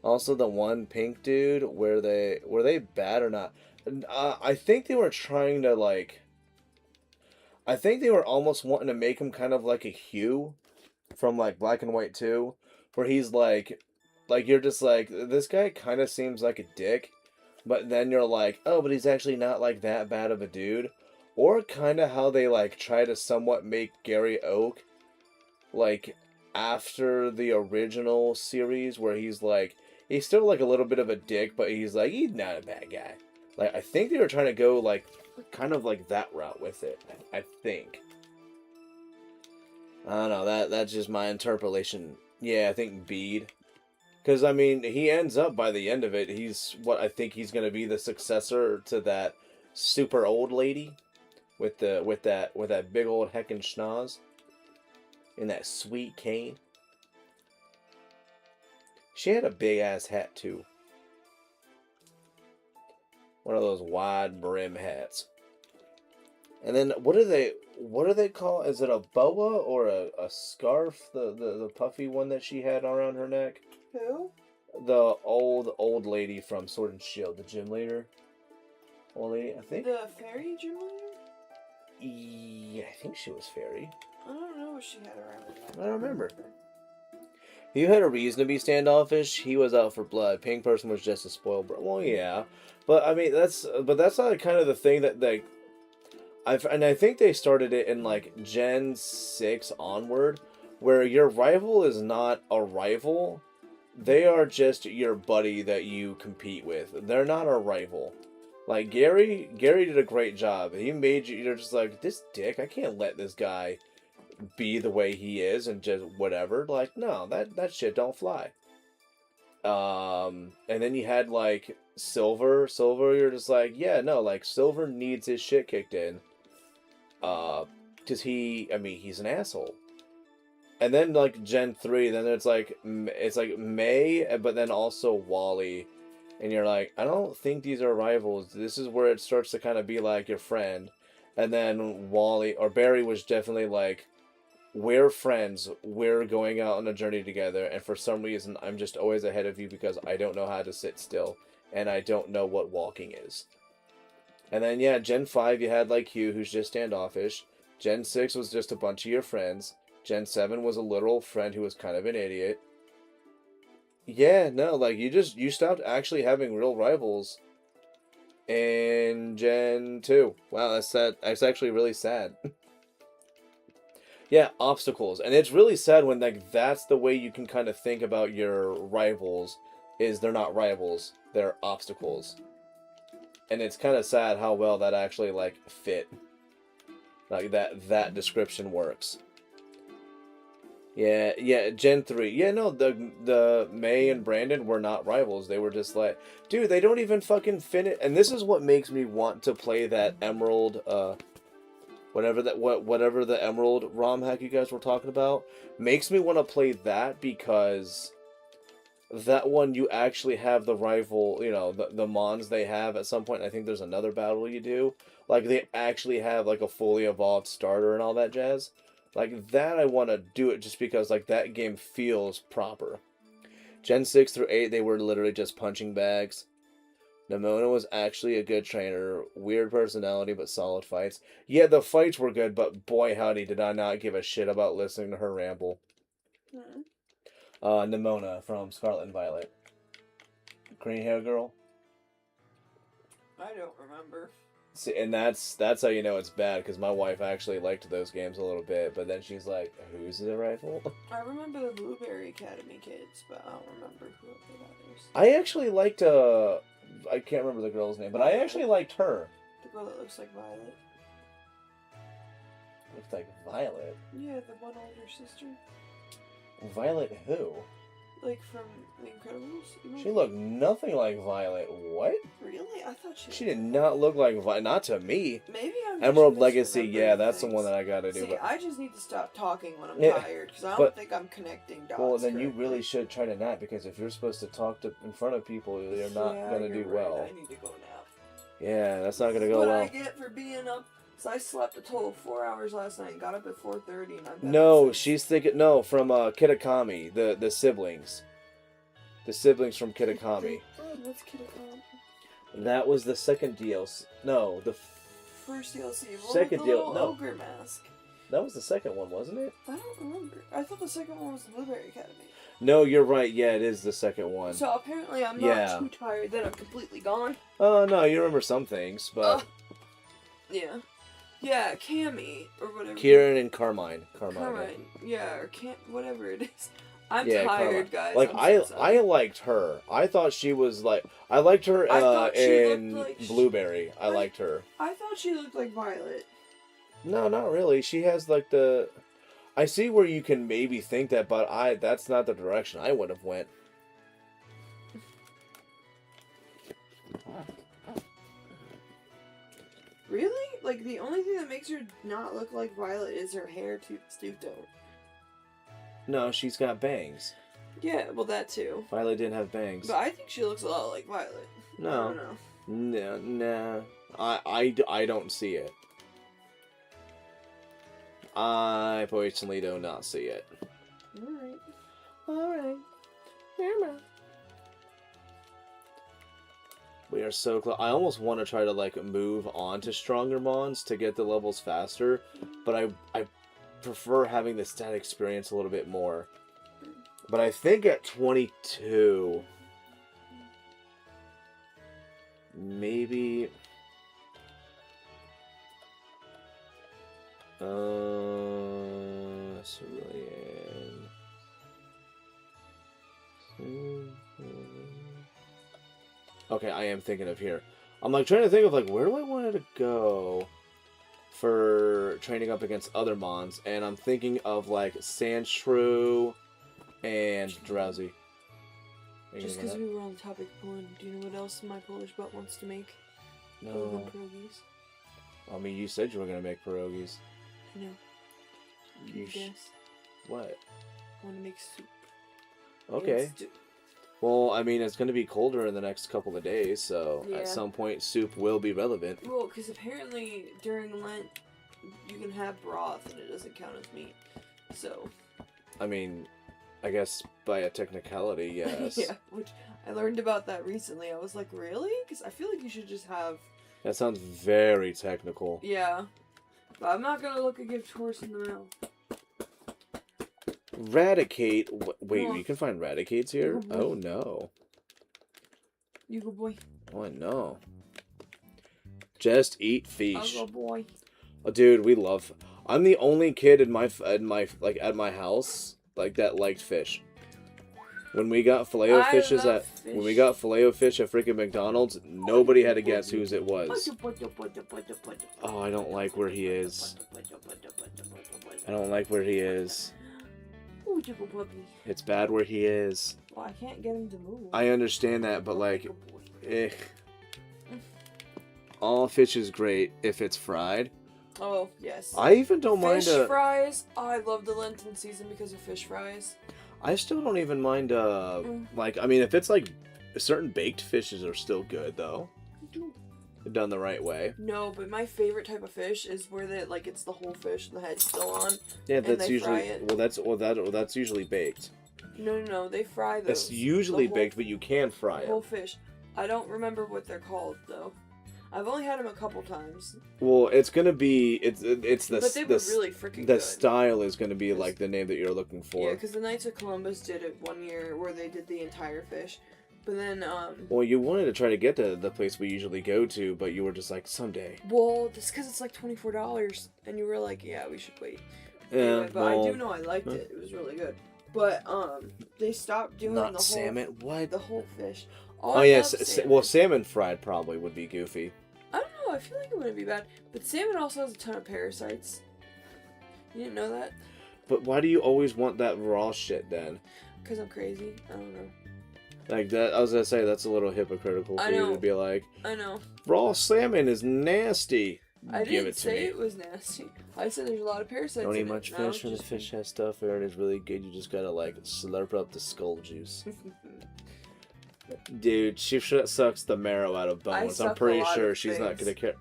Also, the one pink dude, were they bad or not? I think they were trying to like. I think they were almost wanting to make him kind of like a Hugh from like Black and White 2, where he's like you're just like, this guy kind of seems like a dick, but then you're like, oh, but he's actually not like that bad of a dude. or kind of how they like try to somewhat make Gary Oak like after the original series, where he's still like a little bit of a dick, but he's not a bad guy. Like, I think they were trying to go like kind of like that route with it. I think. I don't know. That's just my interpolation. Yeah, I think Bede. Because, I mean, he ends up, by the end of it, I think he's going to be the successor to that super old lady with that big old heckin' schnoz and that sweet cane. She had a big-ass hat, too. One of those wide brim hats. And then, what do they call? Is it a boa or a scarf? The puffy one that she had around her neck? Who? The old lady from Sword and Shield, the gym leader. Old lady, I think. The fairy gym leader? Yeah, I think she was fairy. I don't know what she had around her neck. I don't remember. You had a reason to be standoffish. He was out for blood. Pink person was just a spoiled bro. Well, yeah, but I mean that's not kind of the thing that I think they started it in like Gen 6 onward, where your rival is not a rival. They are just your buddy that you compete with. They're not a rival. Like, Gary did a great job. He made you're just like, this dick, I can't let this guy be the way he is and just whatever. Like, no, that shit don't fly. And then you had, like, Silver. Silver, you're just like, yeah, no, like, Silver needs his shit kicked in. Because he's an asshole. And then, like, Gen 3, then it's like May, but then also Wally. And you're like, I don't think these are rivals. This is where it starts to kind of be like your friend. And then Barry was definitely like, we're friends. We're going out on a journey together. And for some reason, I'm just always ahead of you because I don't know how to sit still. And I don't know what walking is. And then, yeah, Gen 5, you had, like, Hugh, who's just standoffish. Gen 6 was just a bunch of your friends. Gen 7 was a literal friend who was kind of an idiot. Yeah, no, like, you stopped actually having real rivals in Gen 2. Wow, that's sad. That's actually really sad. Yeah, obstacles. And it's really sad when, like, that's the way you can kind of think about your rivals, is they're not rivals, they're obstacles. And it's kind of sad how well that actually, like, fit. Like, that description works. Yeah, Gen 3. Yeah, no, the May and Brandon were not rivals. They were just like, dude, they don't even fucking finish. And this is what makes me want to play that Emerald, whatever the Emerald ROM hack you guys were talking about. Makes me want to play that because that one you actually have the rival, you know, the Mons they have at some point. I think there's another battle you do. Like, they actually have, like, a fully evolved starter and all that jazz. Like, that I want to do it just because, like, that game feels proper. Gen 6 through 8, they were literally just punching bags. Nimona was actually a good trainer. Weird personality, but solid fights. Yeah, the fights were good, but boy howdy did I not give a shit about listening to her ramble. Nimona from Scarlet and Violet. Green hair girl. I don't remember. See, and that's how you know it's bad, because my wife actually liked those games a little bit, but then she's like, who's the rival? I remember the Blueberry Academy kids, but I don't remember who that is. I actually liked, I can't remember the girl's name, but I actually liked her. The girl that looks like Violet. Looks like Violet? Yeah, the one older sister. Violet who? Like from The Incredibles? She looked nothing like Violet. What? Really? I thought she did not look like Violet. Not to me. Maybe I'm Emerald Legacy, yeah, that's the one that I gotta do. See, but I just need to stop talking when I'm tired, because I don't but- think I'm connecting dots. Well, then you correctly. really should try to not, because if you're supposed to talk in front of people, you're not gonna do you're well. right. I need to go now. Yeah, that's not gonna go What well. I get for being up? So I slept a total of 4 hours last night and got up at 4:30, and I'm No, she's thinking from Kitakami, the siblings. The siblings from Kitakami. What's Kitakami? That was the second DLC. No, the First DLC. Well, second the deal. little No, ogre mask. that was the second one, wasn't it? I don't remember. I thought the second one was the Blueberry Academy. No, you're right. Yeah, it is the second one. So apparently I'm not too tired that I'm completely gone. Oh no, you remember some things, but Yeah. Yeah, Cammy or whatever. Kieran and Carmine. Carmine. Yeah, or whatever it is. I'm Yeah, tired, guys. Like I'm so I liked her. I thought she was like I liked her I thought she in looked like Blueberry. I liked her. I thought she looked like Violet. No, not really. She has like the. I see where you can maybe think that, but that's not the direction I would have went. Really? Like, the only thing that makes her not look like Violet is her hair too tone. No, she's got bangs. Yeah, well, that too. Violet didn't have bangs. But I think she looks a lot like Violet. No. I don't know. No, nah. I don't see it. I personally do not see it. Alright. We are so close. I almost want to try to like move on to stronger Mons to get the levels faster, but I prefer having the stat experience a little bit more. But I think at 22, maybe. Cerulean. Okay, I am thinking of here. I'm like trying to think of like where do I want it to go for training up against other Mons, and I'm thinking of like Sandshrew and Drowsy. Just because we were on the topic of Poland, do you know what else my Polish butt wants to make? No. Pierogies. I mean, you said you were gonna make pierogies. I know. Can you guess? What? I want to make soup. Okay. Well, I mean, it's going to be colder in the next couple of days, so at some point soup will be relevant. Well, because apparently during Lent, you can have broth and it doesn't count as meat. So. I mean, I guess by a technicality, yes. Yeah, which I learned about that recently. I was like, really? Because I feel like you should just have... That sounds very technical. Yeah. But I'm not going to look a gift horse in the mouth. Radicate. Wait, you can find Radicates here? Oh, oh, no. You go, boy. Oh, no. Just eat fish. I'll go, boy. Oh, dude, we love... I'm the only kid in my at my house that liked fish. When we got Filet-O-Fish when we got Filet-O-Fish at freaking McDonald's, nobody had to guess whose it was. Oh, I don't like where he is. I don't like where he is. It's bad where he is. Well, I can't get him to move. I understand that, but like, all fish is great if it's fried. Oh, yes. I even don't mind fish fries. Oh, I love the Lenten season because of fish fries. I still don't even mind, like, I mean, if it's, like, certain baked fishes are still good, though. Done the right way. No, but my favorite type of fish is where it's the whole fish and the head's still on. Yeah, that's usually, that's usually baked. No, they fry those. It's usually baked, but you can fry it. The whole fish. I don't remember what they're called, though. I've only had them a couple times. Well, it's gonna be it's the but they were really freaking good. The style is gonna be like the name that you're looking for. Yeah, because the Knights of Columbus did it one year where they did the entire fish, but then Well, you wanted to try to get to the place we usually go to, but you were just like someday. Well, just because it's like $24, and you were like, yeah, we should wait. Yeah, anyway, but I do know I liked it. It was really good. But they stopped doing the whole salmon. What? The whole fish. Oh yes, well, salmon fried probably would be goofy. I don't know. I feel like it wouldn't be bad. But salmon also has a ton of parasites. You didn't know that? But why do you always want that raw shit then? Because I'm crazy. I don't know. Like that, I was gonna say that's a little hypocritical for you to be like. I know. Raw salmon is nasty. I didn't say it was nasty. I said there's a lot of parasites. Don't eat much fish when the fish has stuff in it. It's really good. You just gotta like slurp up the skull juice. Dude, she sucks the marrow out of bones. I'm pretty sure she's not gonna care.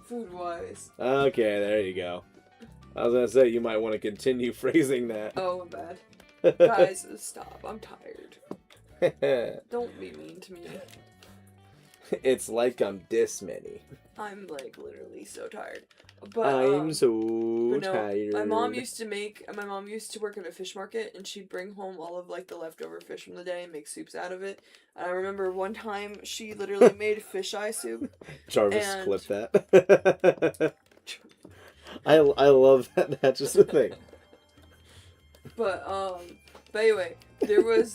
Food-wise. Okay, there you go. I was gonna say you might want to continue phrasing that. Oh, bad. Guys, stop. I'm tired. Don't be mean to me. It's like I'm this many. I'm like literally so tired. But I'm so no, tired. my mom used to work at a fish market, and she'd bring home all of like the leftover fish from the day and make soups out of it. And I remember one time she literally made fisheye soup. Jarvis and... clipped that. I love that. That's just the thing. But anyway, there was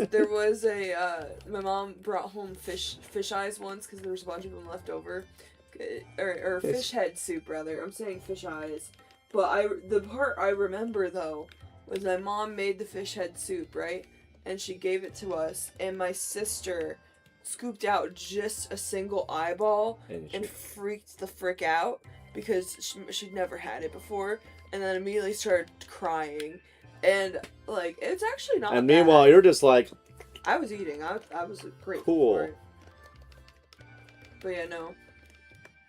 a my mom brought home fish eyes once because there was a bunch of them left over, or fish head soup rather. I'm saying fish eyes, but the part I remember though was my mom made the fish head soup, right, and she gave it to us, and my sister scooped out just a single eyeball and freaked the frick out because she'd never had it before, and then immediately started crying. And, like, it's actually not And meanwhile, you're just like... I was eating. I was grateful cool. for it. But yeah, no.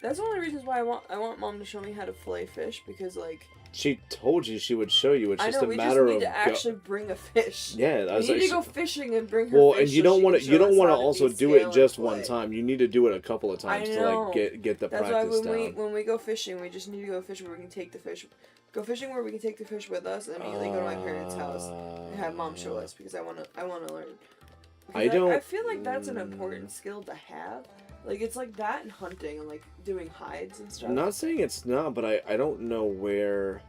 That's one of the reasons why I want Mom to show me how to fillet fish, because, like... She told you she would show you. It's just a matter of... I know, we just need to actually bring a fish. Yeah, I was we need like... to go fishing and bring her well, fish. And you so don't want to. You don't want to also do it just play. one time. You need to do it a couple of times to like get the That's practice why down. when we go fishing, we just need to go fishing where we can take the fish. Go fishing where we can take the fish with us, and immediately go to my parents' house and have Mom show us, because I want to learn. I feel like that's an important skill to have. Like, it's like that and hunting and like doing hides and stuff. I'm not saying it's not, but I don't know where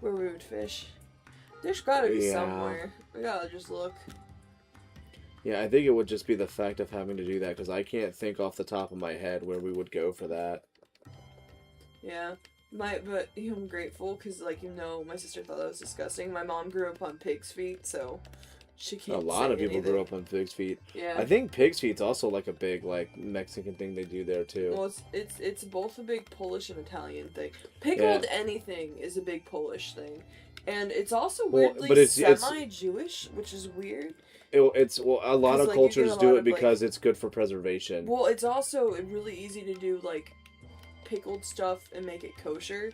we would fish. There's gotta be somewhere. We gotta just look. Yeah, I think it would just be the fact of having to do that, because I can't think off the top of my head where we would go for that. Yeah. But I'm grateful, because, like, my sister thought that was disgusting. My mom grew up on pig's feet, so she can't A lot of people anything. grew up on pig's feet. Yeah. I think pig's feet's also, like, a big, like, Mexican thing they do there, too. Well, it's both a big Polish and Italian thing. Pickled anything is a big Polish thing. And it's also weirdly semi-Jewish, which is weird. A lot of cultures do it because it's good for preservation. Well, it's also really easy to do, like, pickled stuff and make it kosher.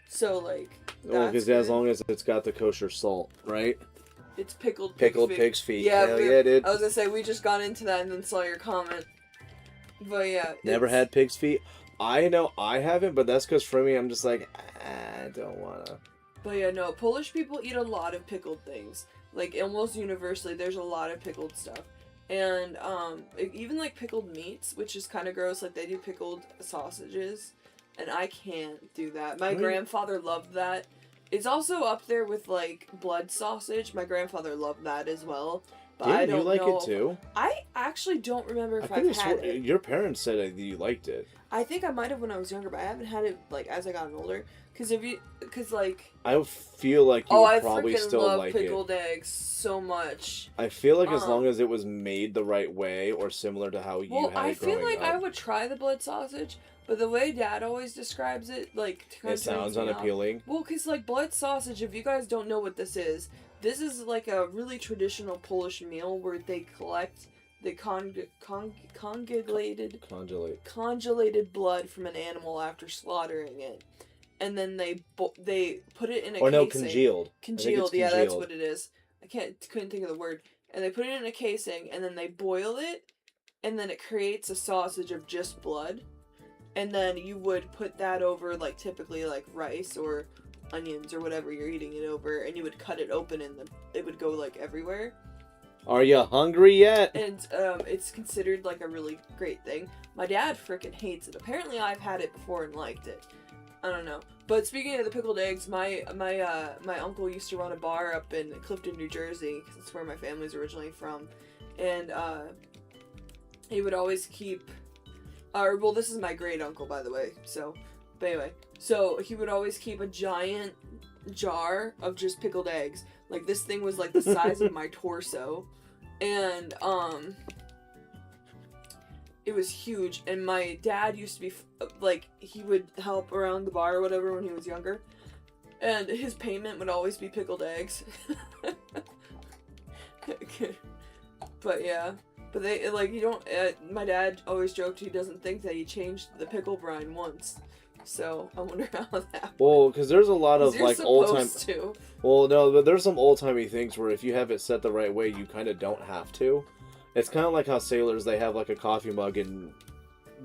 So, like, because as long as it's got the kosher salt, right? It's pickled pig's feet. Yeah, hell yeah, dude. I was gonna say, we just got into that and then saw your comment. But yeah. Never had pig's feet? I know I haven't, but that's because for me, I'm just like, I don't wanna. But yeah, no, Polish people eat a lot of pickled things. Like, almost universally, there's a lot of pickled stuff. And, even, like, pickled meats, which is kind of gross. Like, they do pickled sausages. And I can't do that. My grandfather loved that. It's also up there with, like, blood sausage. My grandfather loved that as well. But I don't know. You like it, too? I actually don't remember if I've had it. Your parents said that you liked it. I think I might have when I was younger, but I haven't had it, like, as I got older. Because, like... I feel like you would probably still like it. I freaking love pickled eggs so much. I feel like as long as it was made the right way or similar to how you had it growing up. Well, I feel like I would try the blood sausage, but the way Dad always describes it, like... It sounds unappealing. Well, because, like, blood sausage, if you guys don't know what this is like a really traditional Polish meal where they collect the congelated blood from an animal after slaughtering it. And then they put it in a casing. Congealed. Congealed, yeah, that's what it is. Couldn't think of the word. And they put it in a casing, and then they boil it, and then it creates a sausage of just blood. And then you would put that over, like, typically, like, rice or onions or whatever you're eating it over, and you would cut it open, and it would go, like, everywhere. Are you hungry yet? And it's considered, like, a really great thing. My dad frickin' hates it. Apparently I've had it before and liked it. I don't know. But speaking of the pickled eggs, my uncle used to run a bar up in Clifton, New Jersey, because that's where my family's originally from. And he would always keep... well, this is my great uncle, by the way. But anyway. So he would always keep a giant jar of just pickled eggs. Like, this thing was like the size of my torso. And, it was huge, and my dad used to be, like, he would help around the bar or whatever when he was younger, and his payment would always be pickled eggs. But yeah, but they, like, you don't, my dad always joked he doesn't think that he changed the pickle brine once, so I wonder how that works. Well, because there's a lot of, like, old-time... Well, no, but there's some old-timey things where if you have it set the right way, you kind of don't have to. It's kind of like how sailors, they have, like, a coffee mug and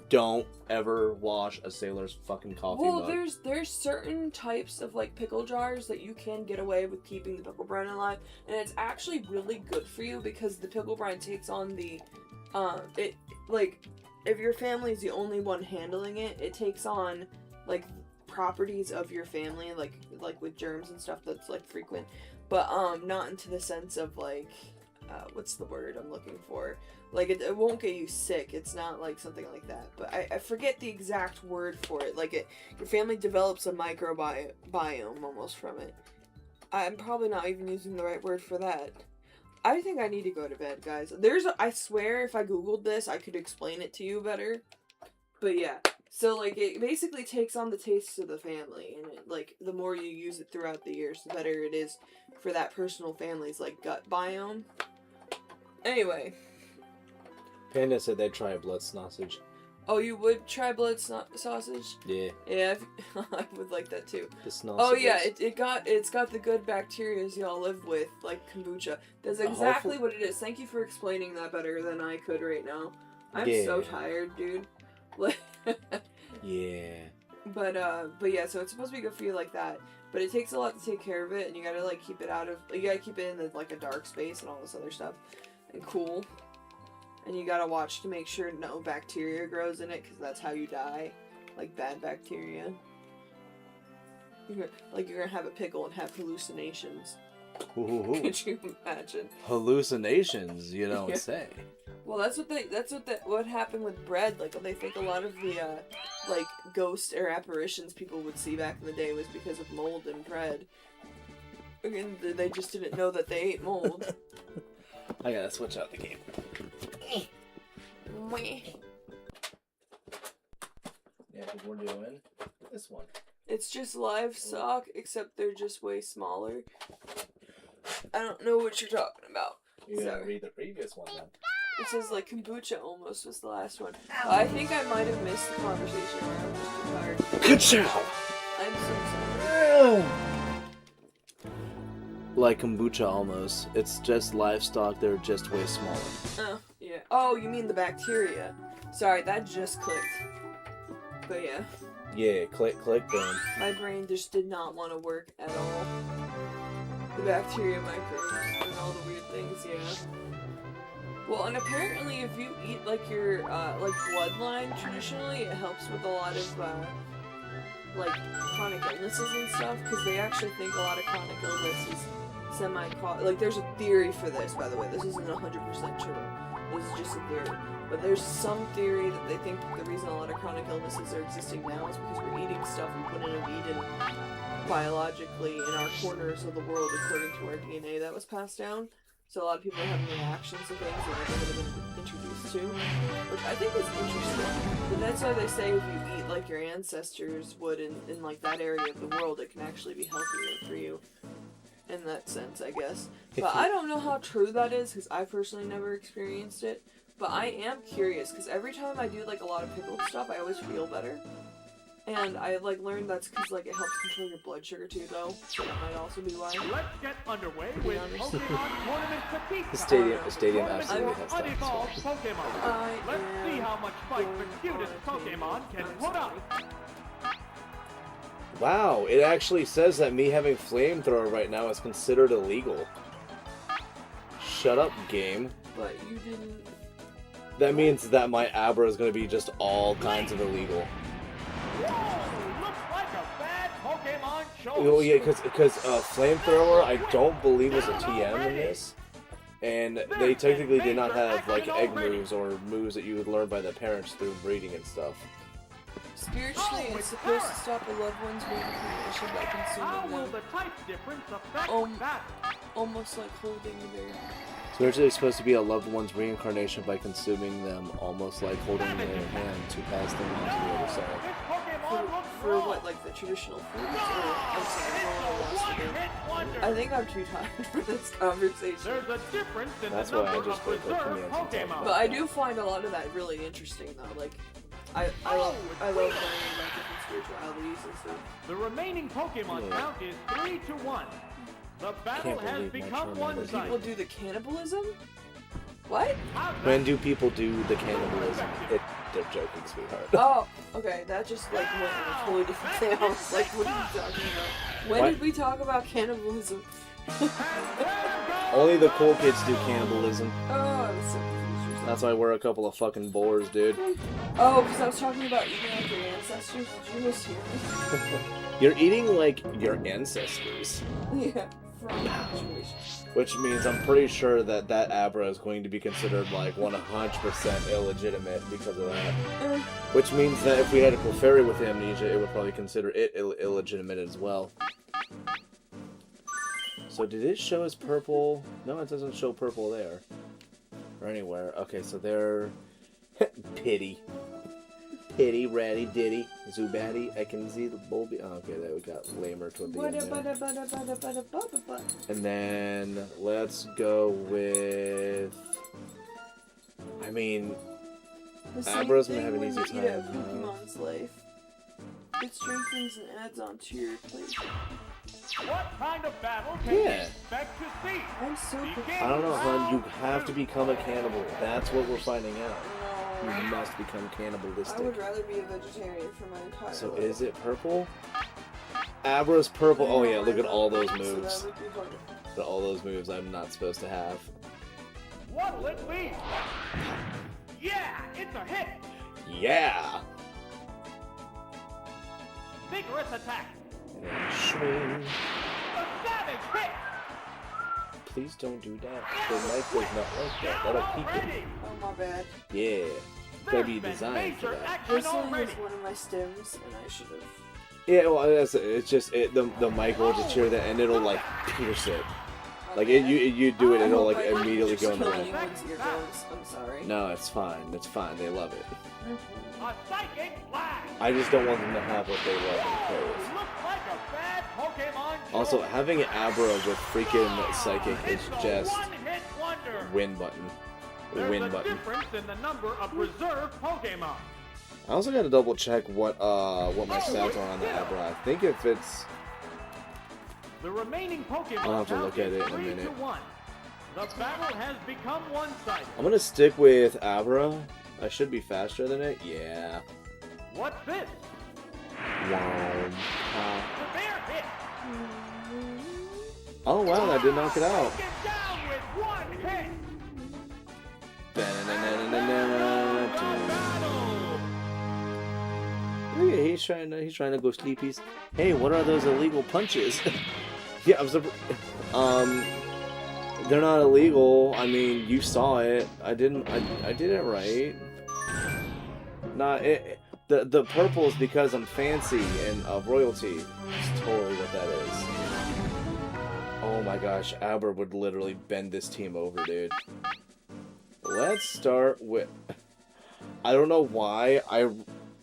don't ever wash a sailor's fucking coffee mug. Well, there's certain types of like pickle jars that you can get away with keeping the pickle brine alive, and it's actually really good for you because the pickle brine takes on the, it like, if your family's the only one handling it, it takes on like properties of your family, like with germs and stuff that's like frequent, but not into the sense of like, what's the word I'm looking for? Like, it won't get you sick. It's not, like, something like that. But I forget the exact word for it. Like, your family develops a microbiome almost from it. I'm probably not even using the right word for that. I think I need to go to bed, guys. I swear, if I Googled this, I could explain it to you better. But, yeah. So, like, it basically takes on the tastes of the family. And, like, the more you use it throughout the years, the better it is for that personal family's, like, gut biome. Anyway. Panda said they'd try a blood sausage. Oh, you would try blood sausage? Yeah. Yeah, I would like that too. The oh yeah, it's got the good bacteria y'all live with, like kombucha. That's exactly what it is. Thank you for explaining that better than I could right now. I'm so tired, dude. Like. Yeah. But yeah, so it's supposed to be good for you like that. But it takes a lot to take care of it, and you gotta like keep it you gotta keep it in like a dark space and all this other stuff, and cool. And you gotta watch to make sure no bacteria grows in it, because that's how you die. Like, bad bacteria. You're gonna have a pickle and have hallucinations. Ooh. Could you imagine? Hallucinations, you don't say. Well, what happened with bread. Like, they think a lot of the, like, ghosts or apparitions people would see back in the day was because of mold in bread. And they just didn't know that they ate mold. I gotta switch out the game. Yeah, because we're doing this one. It's just livestock, except they're just way smaller. I don't know what you're talking about. You're gonna read the previous one then. It says like kombucha almost was the last one. I think I might have missed the conversation where I'm just too tired. Good job! I'm so sorry. Like kombucha almost. It's just livestock, they're just way smaller. Oh, yeah. Oh, you mean the bacteria. Sorry, that just clicked. But yeah. Yeah, click, boom. My brain just did not want to work at all. The bacteria, microbes, and all the weird things, yeah. Well, and apparently if you eat, like, your, like, bloodline, traditionally, it helps with a lot of, like, chronic illnesses and stuff, because they actually think a lot of chronic illness is like, there's a theory for this, by the way. This isn't 100% true. This is just a theory. But there's some theory that they think the reason a lot of chronic illnesses are existing now is because we're eating stuff we couldn't have eaten biologically in our corners of the world according to our DNA that was passed down. So a lot of people are having reactions to things that they never been introduced to, which I think is interesting. But that's why they say if you eat like your ancestors would in like that area of the world, it can actually be healthier for you. In that sense, I guess. But I don't know how true that is, because I personally never experienced it. But I am curious, because every time I do, like, a lot of pickled stuff, I always feel better. And I, like, learned that's because, like, it helps control your blood sugar, too, though. So that might also be why. Let's get underway with Pokemon Tournament Petite. The stadium absolutely has that as well. Pokemon. Let's see how much fight the cutest Pokemon can put up. Wow, it actually says that me having flamethrower right now is considered illegal. Shut up, game. But you didn't... That means that my Abra is going to be just all kinds of illegal. Whoa, looks like a bad Pokemon choice. Oh yeah, because flamethrower I don't believe was a TM in this, and they technically did not have like egg moves or moves that you would learn by the parents through breeding and stuff. Spiritually, it's supposed to stop a loved one's reincarnation by consuming them. The type difference affect that? Almost like holding their... Spiritually, it's supposed to be a loved one's reincarnation by consuming them, almost like holding their hand to pass them on to the other side. For what, like the traditional foods? I think I'm too tired for this conversation. There's a difference in That's the why I number just of put the reserve Pokemon. But I do find a lot of that really interesting, though. Like, I love learning about different spiritualities and stuff. The remaining Pokemon count is 3-1. The battle has become one-sided. People do the cannibalism? What? When do people do the cannibalism? It they're joking, sweetheart. Oh, okay. That just like went in a totally different thing. I was like, what are you talking about? When What? did we talk about cannibalism? Only the cool kids do cannibalism. Oh, I was so confused. That's why we're a couple of fucking bores, dude. Oh, because I was talking about eating like your ancestors. Did you mishear me? You're eating like your ancestors. Yeah, from that situation. Which means I'm pretty sure that that Abra is going to be considered like 100% illegitimate because of that. Which means that if we had a Clefairy with amnesia, it would probably consider it illegitimate as well. So did it show as purple? No, it doesn't show purple there. Or anywhere. Okay, so they're... Pity. Pity, ratty, ditty, Zubatty, I can see the bulby. Oh, okay, there we got lamer toward the end there. And then let's go with. I mean, Abra's gonna have an easy time. Eat a Pokemon's life. It strengthens and adds on to your plate. What kind of battle can we expect to see? I'm so confused. I don't know, hon. You have to become a cannibal. That's what we're finding out. You must become cannibalistic. I would rather be a vegetarian for my entire life. So is it purple? Abra's purple. Oh yeah, look at all those moves. So that would be hard. Look at all those moves I'm not supposed to have. What'll it be? Yeah, it's a hit. Yeah! Vigorous attack. And swing. A savage hit. Please don't do that. The knife does not like that. That'll keep it. Oh, my bad. Yeah. Gotta be designed for that. This one was one of my stems, and I should have. Yeah, well, it's just the mic will just hear that, and it'll like pierce it. Like you do it, and it'll like immediately go in the ring. I'm sorry. No, it's fine. It's fine. They love it. A psychic blast. I just don't want them to have what they love and crave. Looks like a bad Pokemon. Also, having an Abra with freaking Psychic is just one-hit wonder. win button. There's Win a button. difference in the number of reserve Pokemon. I also gotta double check what my stats are on the Abra. I think if it's The remaining Pokemon I'll have to look at it in a 3 minute. to 1. The battle has become one-sided. I'm gonna stick with Abra. I should be faster than it. Yeah. What's this? Wow. Severe hit. Oh wow, that did knock it out. Taken down with one hit. Look at, he's trying to go sleepies. Hey, what are those illegal punches? Yeah, I'm surprised. They're not illegal. I mean, you saw it. I did it right. The purple is because I'm fancy and of royalty. That's totally what that is. Oh my gosh, Abra would literally bend this team over, dude. Let's start with. I don't know why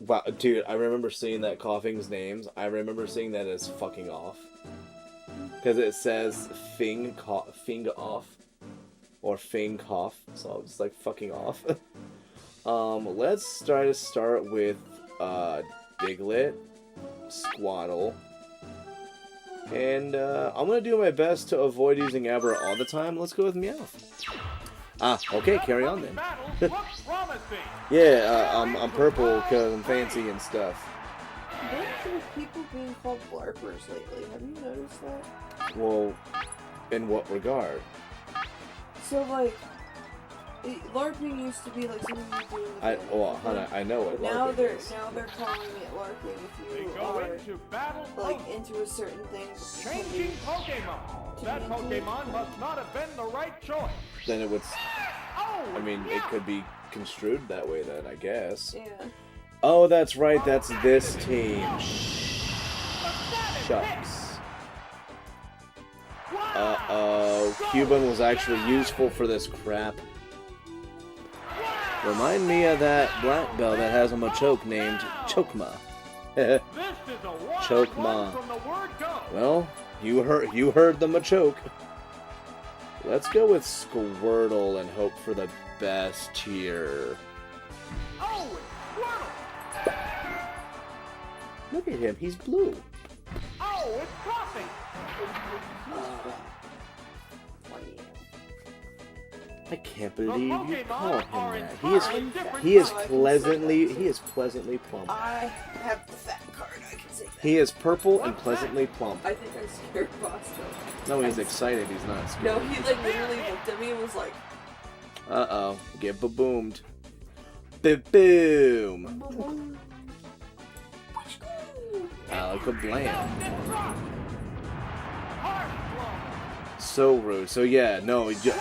Wow, dude, I remember seeing that Coughing's names. I remember seeing that as fucking off. Because it says Fing off. Or Fing cough. So I was like fucking off. Let's try to start with Diglett, Squaddle. And I'm gonna do my best to avoid using Abra all the time. Let's go with Meowth. Ah, okay, carry on then. Yeah, I'm purple because I'm fancy and stuff. There have been people being called blarpers lately. Have you noticed that? Well, in what regard? So, like, LARPing used to be like something you do in the family. I know what now LARPing they're is. now they're calling it LARPing if you Go are into battle like into a certain thing. changing Pokemon. That Pokemon must not have been the right choice. Then it would. Oh, I mean, it could be construed that way then, I guess. Yeah. Oh, that's right. That's this team. Shucks. Uh-oh. Cuban was actually useful for this crap. Remind me of that black belt that has a Machoke named Chokma. Chokma. Well, you heard the Machoke. Let's go with Squirtle and hope for the best here. Oh, it's Squirtle. Look at him, he's blue. Oh, it's Coughing. I can't believe you call him that. He is pleasantly plump. I have the fat card, I can say that. He is purple and pleasantly plump. I think I scared Bosco. No, he's excited. He's not scared. No, he like literally looked at me and was like, Uh-oh. Get ba-boomed. Ba-boom. Alaka-blam. So rude. So yeah, no, you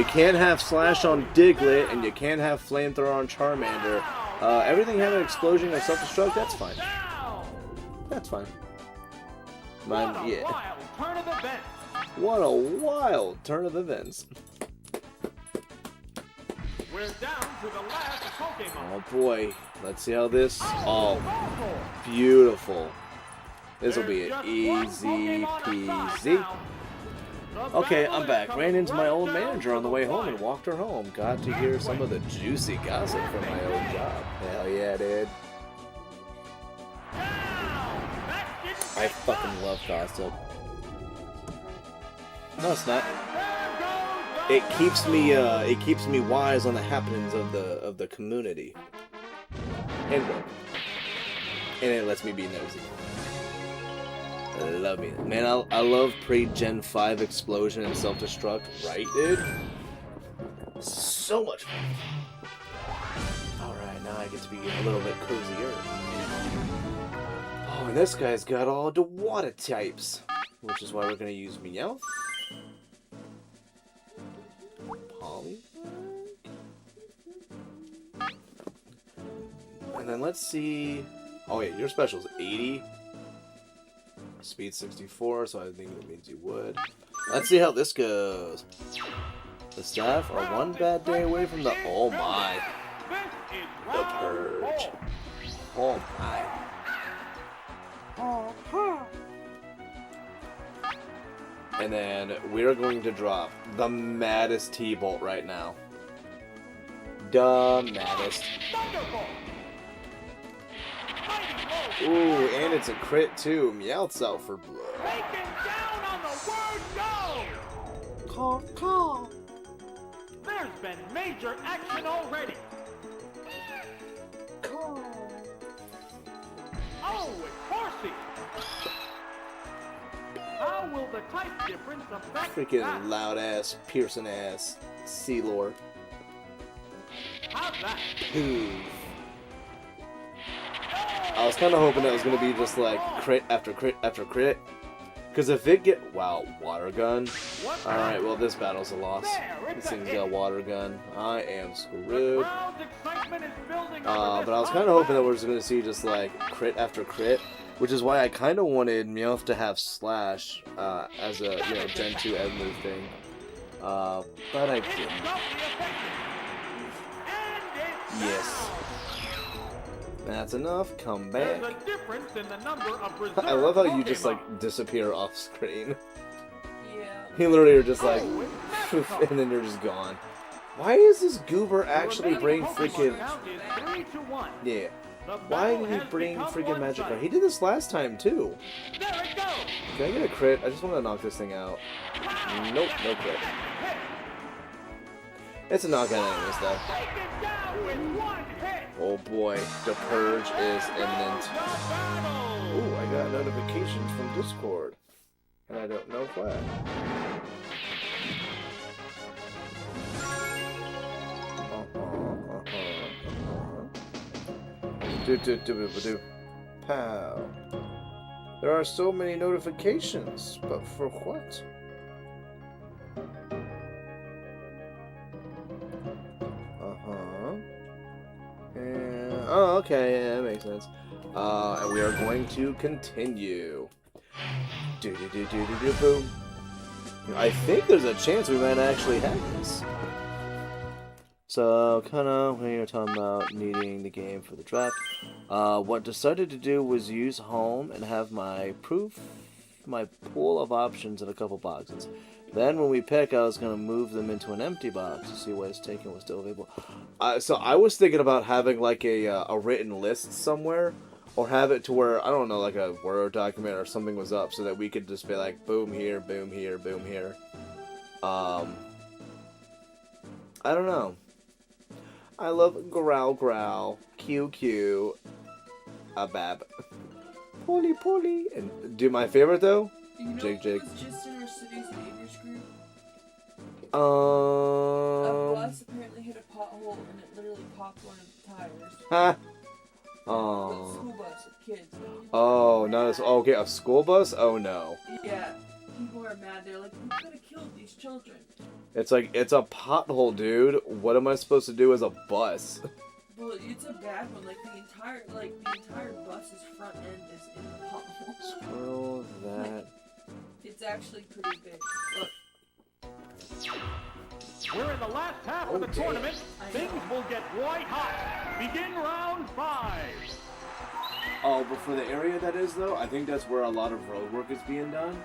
can't have Slash on Diglett, and you can't have Flamethrower on Charmander. Everything had an explosion or self-destruct, that's fine. That's fine. Mine, yeah. What a wild turn of events. We're down to the last Pokemon. Oh boy, let's see how this. Oh, beautiful. This will be an easy peasy. Okay, I'm back. Ran into my old manager on the way home and walked her home. Got to hear some of the juicy gossip from my old job. Hell yeah, dude. I fucking love gossip. No, it's not. It keeps me wise on the happenings of the community, and it lets me be nosy. I love it, man. I love pre-Gen 5 explosion and self-destruct, right, dude? So much fun. All right, now I get to be a little bit cozier. Oh, and this guy's got all the water types, which is why we're gonna use Meowth. And then let's see. Oh yeah, your special's 80. Speed 64, so I think that means you would. Let's see how this goes. The staff are one bad day away from the. Oh my. The purge. Oh my. And then we're going to drop the maddest T-Bolt right now. The maddest. Ooh, and it's a crit too. Meowth's out for blood. Taken down on the word go. Caw. There's been major action already. Oh, it's Horsey. How will the type difference affect that? Freaking loud ass, piercing ass, Sealor. How's that? Ooh. I was kind of hoping that was going to be just like crit after crit after crit. Because if it get... Wow, water gun. Alright, well this battle's a loss. This thing's got water gun. I am screwed. But I was kind of hoping that we're just going to see just like crit after crit. Which is why I kind of wanted Meowth to have Slash as a, you know, Gen 2 egg move thing. But I didn't. Yes. That's enough. Come back. I love how you just like disappear off screen. yeah. You literally are just like, and then you're just gone. Why is this goober actually bring freaking? Yeah. Why did he bring freaking Magikarp? He did this last time too. Can I get a crit? I just want to knock this thing out. Nope, no crit. It's a knockout anyways though. Oh boy, the purge is imminent. Ooh, I got notifications from Discord. And I don't know why. Pow. There are so many notifications, but for what? Oh, okay, yeah, that makes sense. And we are going to continue. Boom. I think there's a chance we might actually have this. So, kind of, when you're talking about needing the game for the draft, what I decided to do was use home and have my pool of options in a couple boxes. Then when we pick, I was going to move them into an empty box to see what is taken, what's still available. So I was thinking about having like a written list somewhere, or have it to where, I don't know, like a Word document or something was up, so that we could just be like, boom here, boom here, boom here. I don't know. I love growl growl, QQ, abab, polly polly, and do my favorite though. You know Jake, Jake. who was just in our city's neighbors group? A Um. bus apparently hit a pothole and it literally popped one of the tires. Ha. A Oh. school bus with kids. Oh, not a. Okay, a school bus. Oh no. Yeah, people are mad. They're like, we could have killed these children. It's like it's a pothole, dude. What am I supposed to do as a bus? Well, it's a bad one. Like the entire bus's front end is in the pothole. Scroll that. It's actually pretty big. Look. We're in the last half of the tournament. Things will get white hot. Begin round 5. Oh, but for the area that is though, I think that's where a lot of road work is being done.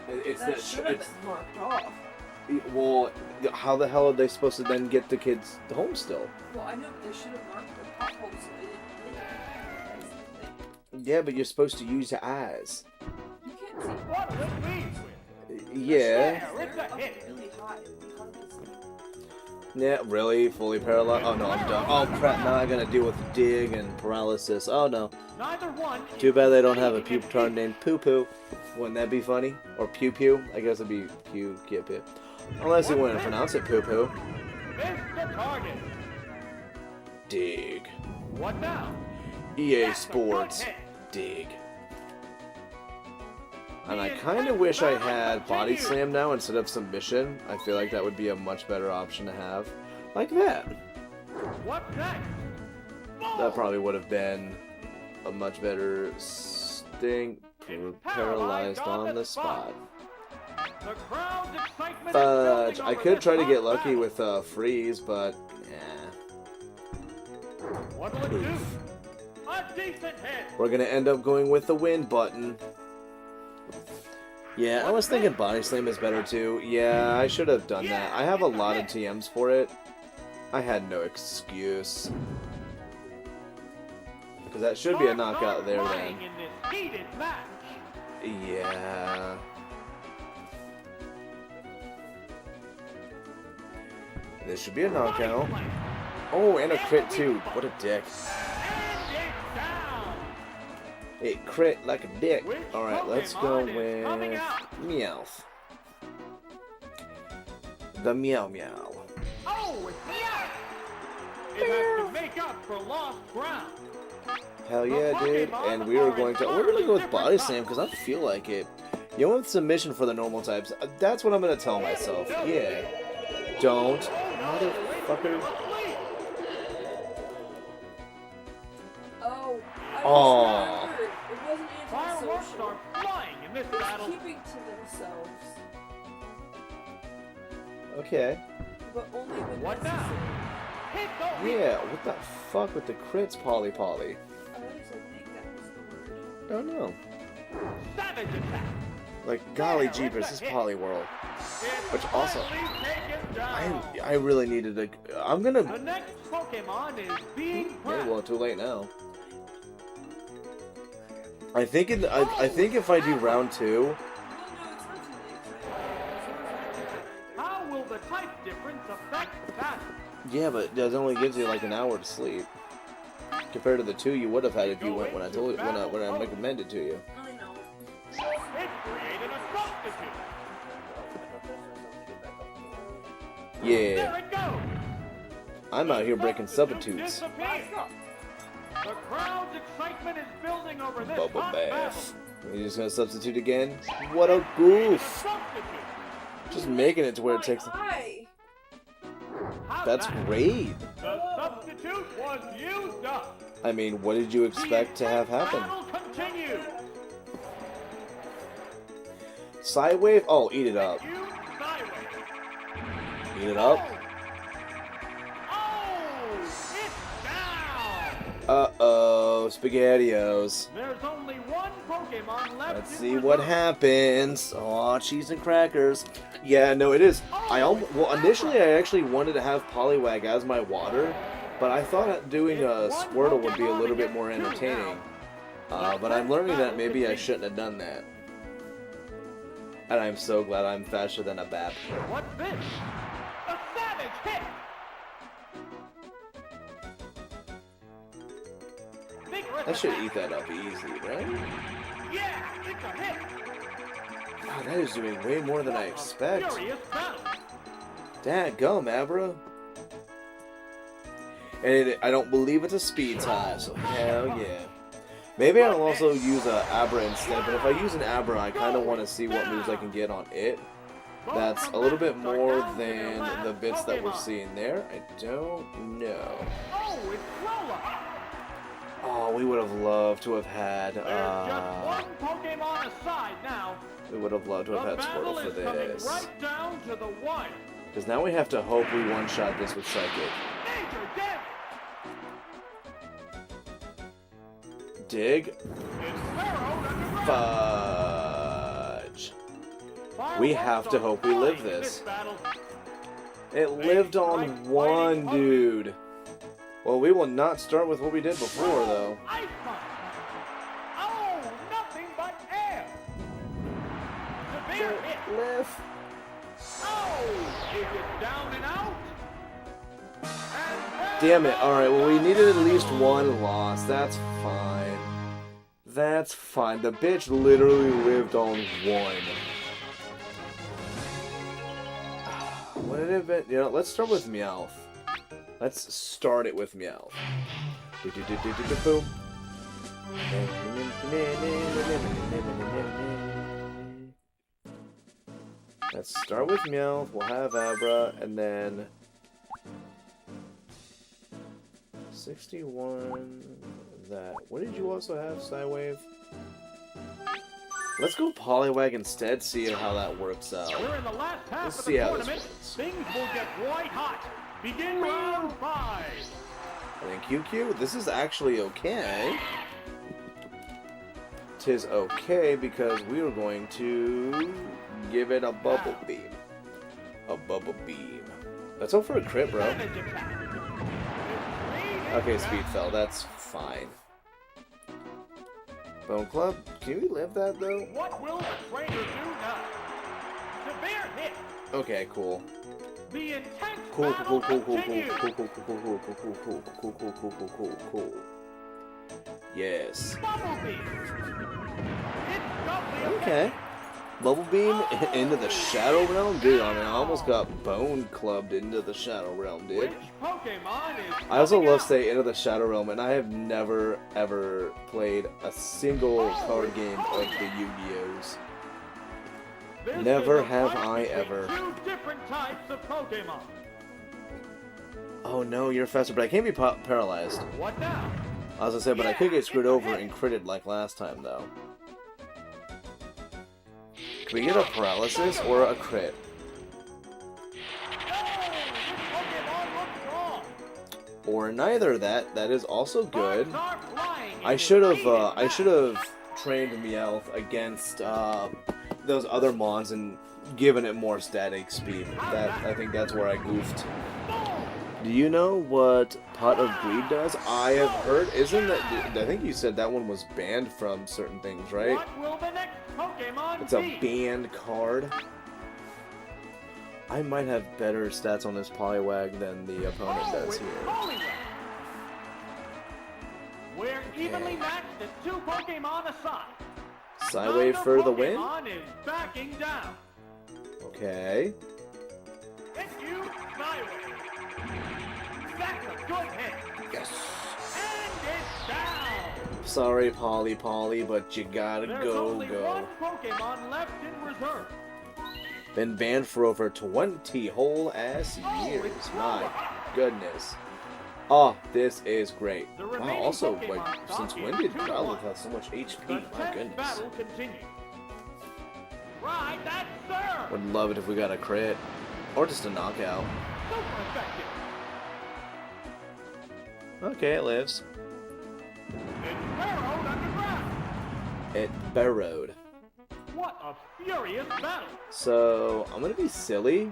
It's That should have been marked off. Well, how the hell are they supposed to then get the kids home still? Well, I know, but they should have marked the potholes so they didn't hit it. Yeah, but you're supposed to use your eyes. You can't see. What will these with? Yeah. There, it's a hit. Really hot. It'd be hard to see. Yeah, really? Fully paralyzed? Oh no, I'm done. Oh crap, now I gotta deal with dig and paralysis. Oh no. Neither one. Too bad they don't have a pup retard named Poo Poo. Wouldn't that be funny? Or Pew Pew? I guess it'd be Pew Kip Pip. Unless you want to pronounce it Poo Poo. Missed the target. Dig. What now? EA That's a Sports. good hit. Dig. And I kind of wish I had Body Slam now instead of Submission. I feel like that would be a much better option to have. Like that. What next? That probably would have been a much better sting. Paralyzed on the spot. The crowd's excitement is Fudge. building I over could this try to hot get lucky battle. with freeze, but What'll it do? A decent hit. we're gonna end up going with the wind button. Yeah, I was thinking Body Slam is better too. Yeah, I should have done that. I have a lot of TMs for it. I had no excuse. Because that should be a knockout there then. In this heated match. Yeah. This should be a knockout. Oh, and a crit too. What a dick. And it's down. It crit like a dick. Which Alright, let's go Pokemon is coming with out? Meowth. The Meow Meow. Oh, it's Meow. It has to make up for lost ground. Hell yeah, dude. And we're gonna go with Body Slam because I feel like it. You want submission for the normal types. That's what I'm gonna tell myself. Yeah. Don't. Motherfucker. Oh. Aw. I was not hurt. It wasn't Fireworks antisocial. are flying in this They're battle. keeping to themselves. Okay. But only when What now? necessary. Hit the Yeah, what the fuck with the crits, Polly Polly? I think that was the word. I don't know. savage attack. Like, golly jeepers, this Poly World. It's Which also, finally taken down. I really needed to. I'm The gonna. next Pokemon is being Yeah, prepped. well, too late now. I think I think if I do round 2, No, it's not too late. How will the type difference affect that? yeah, but that only gives you like an hour to sleep compared to the 2 you would have had if you went when I told when I recommended to you. I know. It created a substitute. Yeah, There it goes. I'm out here breaking Substitute substitutes. disappeared. The crowd's excitement is building over this Bubble hot bath. battle. You're just gonna substitute again? What a Created a goof! substitute. Just making it to where it takes. Why? How's That's that? great. The substitute was used up. I mean, what did you expect to have happen? Battle continues. Sidewave? Oh, eat it up. Huge Skyway. Eat it up. Oh, it's down. Uh-oh, SpaghettiOs. There's only one Pokemon left. Let's in see reserve. what happens. Oh, cheese and crackers. Yeah, no, it is. Well, initially I actually wanted to have Poliwag as my water, but I thought doing a Squirtle would be a little bit more entertaining. But I'm learning that maybe I shouldn't have done that. And I'm so glad I'm faster than a Bap. What's this? A savage hit. That should eat that up easy, right? Yeah, it's a hit. Wow, that is doing way more than I expect. Furious battle. Dadgum, Abra. And I don't believe it's a speed tie, so hell yeah. Maybe I'll also use a Abra instead, but if I use an Abra, I kind of want to see what moves I can get on it. That's a little bit more than the bits that we're seeing there. I don't know. Oh, it's Rolla. Oh, we would have loved to have had, There's just one Pokemon aside now. we would have loved to have The had battle Squirtle for is coming this. right down to the wire. Because now we have to hope we one-shot this with Psychic. Major damage. Dig. It's burrowed underground. Fudge. We have to Fireworks hope are we live flying in this. battle. It lived on one dude. Well, we will not start with what we did before, though. Ice punch. Oh, nothing but air. Severe hit. Lift. Oh, is it down and out? And Damn it. Alright, well, we needed at least one loss. That's fine. That's fine. The bitch literally lived on one. What did it been? You know, let's start with Meowth. Let's start it with Meowth. Boom. Let's start with Meowth. We'll have Abra, and then 61. That. What did you also have, Psywave? Let's go Poliwag instead. See how that works out. we're in the last half Let's of see the how this tournament. works. Things will get white hot. Begin round 5. Thank you, Q. This is actually okay. Tis okay because we are going to give it a bubble beam. A bubble beam. Let's hope for a crit, bro. Manage attack. Okay, Speed fell. That's fine. Bone Club? Can we live that, though? What will the trainer do now? Severe hit. Okay, cool. The intense Cool, battle cool, cool, cool, cool, continues. cool, cool, cool, cool, cool, cool, cool, cool, cool, cool, cool, cool, cool. Yes. Bumblebee. It's doubly Okay. Bubble Beam into the Shadow Realm? Dude, I mean, I almost got Bone Clubbed into the Shadow Realm, dude. Which Pokemon is I also coming love out? saying into the Shadow Realm, and I have never, ever played a single card game of the Yu-Gi-Ohs. This Never is a have fight I between ever. Two different types of Pokemon. Oh no, you're faster, but I can't be paralyzed. What now? I was gonna say, but I could get screwed over and critted like last time, though. Can we get a paralysis or a crit? Or neither. That is also good. I should have trained Meowth against those other Mons and given it more static speed. I think that's where I goofed. Do you know what Pot of Greed does? I have heard. Isn't that? I think you said that one was banned from certain things, right? What will the next Pokemon It's a be? banned card. I might have better stats on this Poliwag than the opponent does it's here. Poliwag. We're evenly matched at 2 Pokemon aside. Psywave Neither for the win? Pokemon is backing down. Okay. Thank you, Psywave. That's a good hit. Yes. And it's down. Sorry, Polly, but you gotta There's go. only one Pokemon left in reserve. Been banned for over 20 whole ass years. My goodness. Oh, this is great. The Wow, remaining also, Pokemon like, stock since is when did 2-1. Growlithe have so much HP? The My tense goodness. battle continues. Right, that's sir. Would love it if we got a crit. Or just a knockout. Super effective. Okay, it lives. It's burrowed underground. It burrowed. What a furious battle. So, I'm gonna be silly.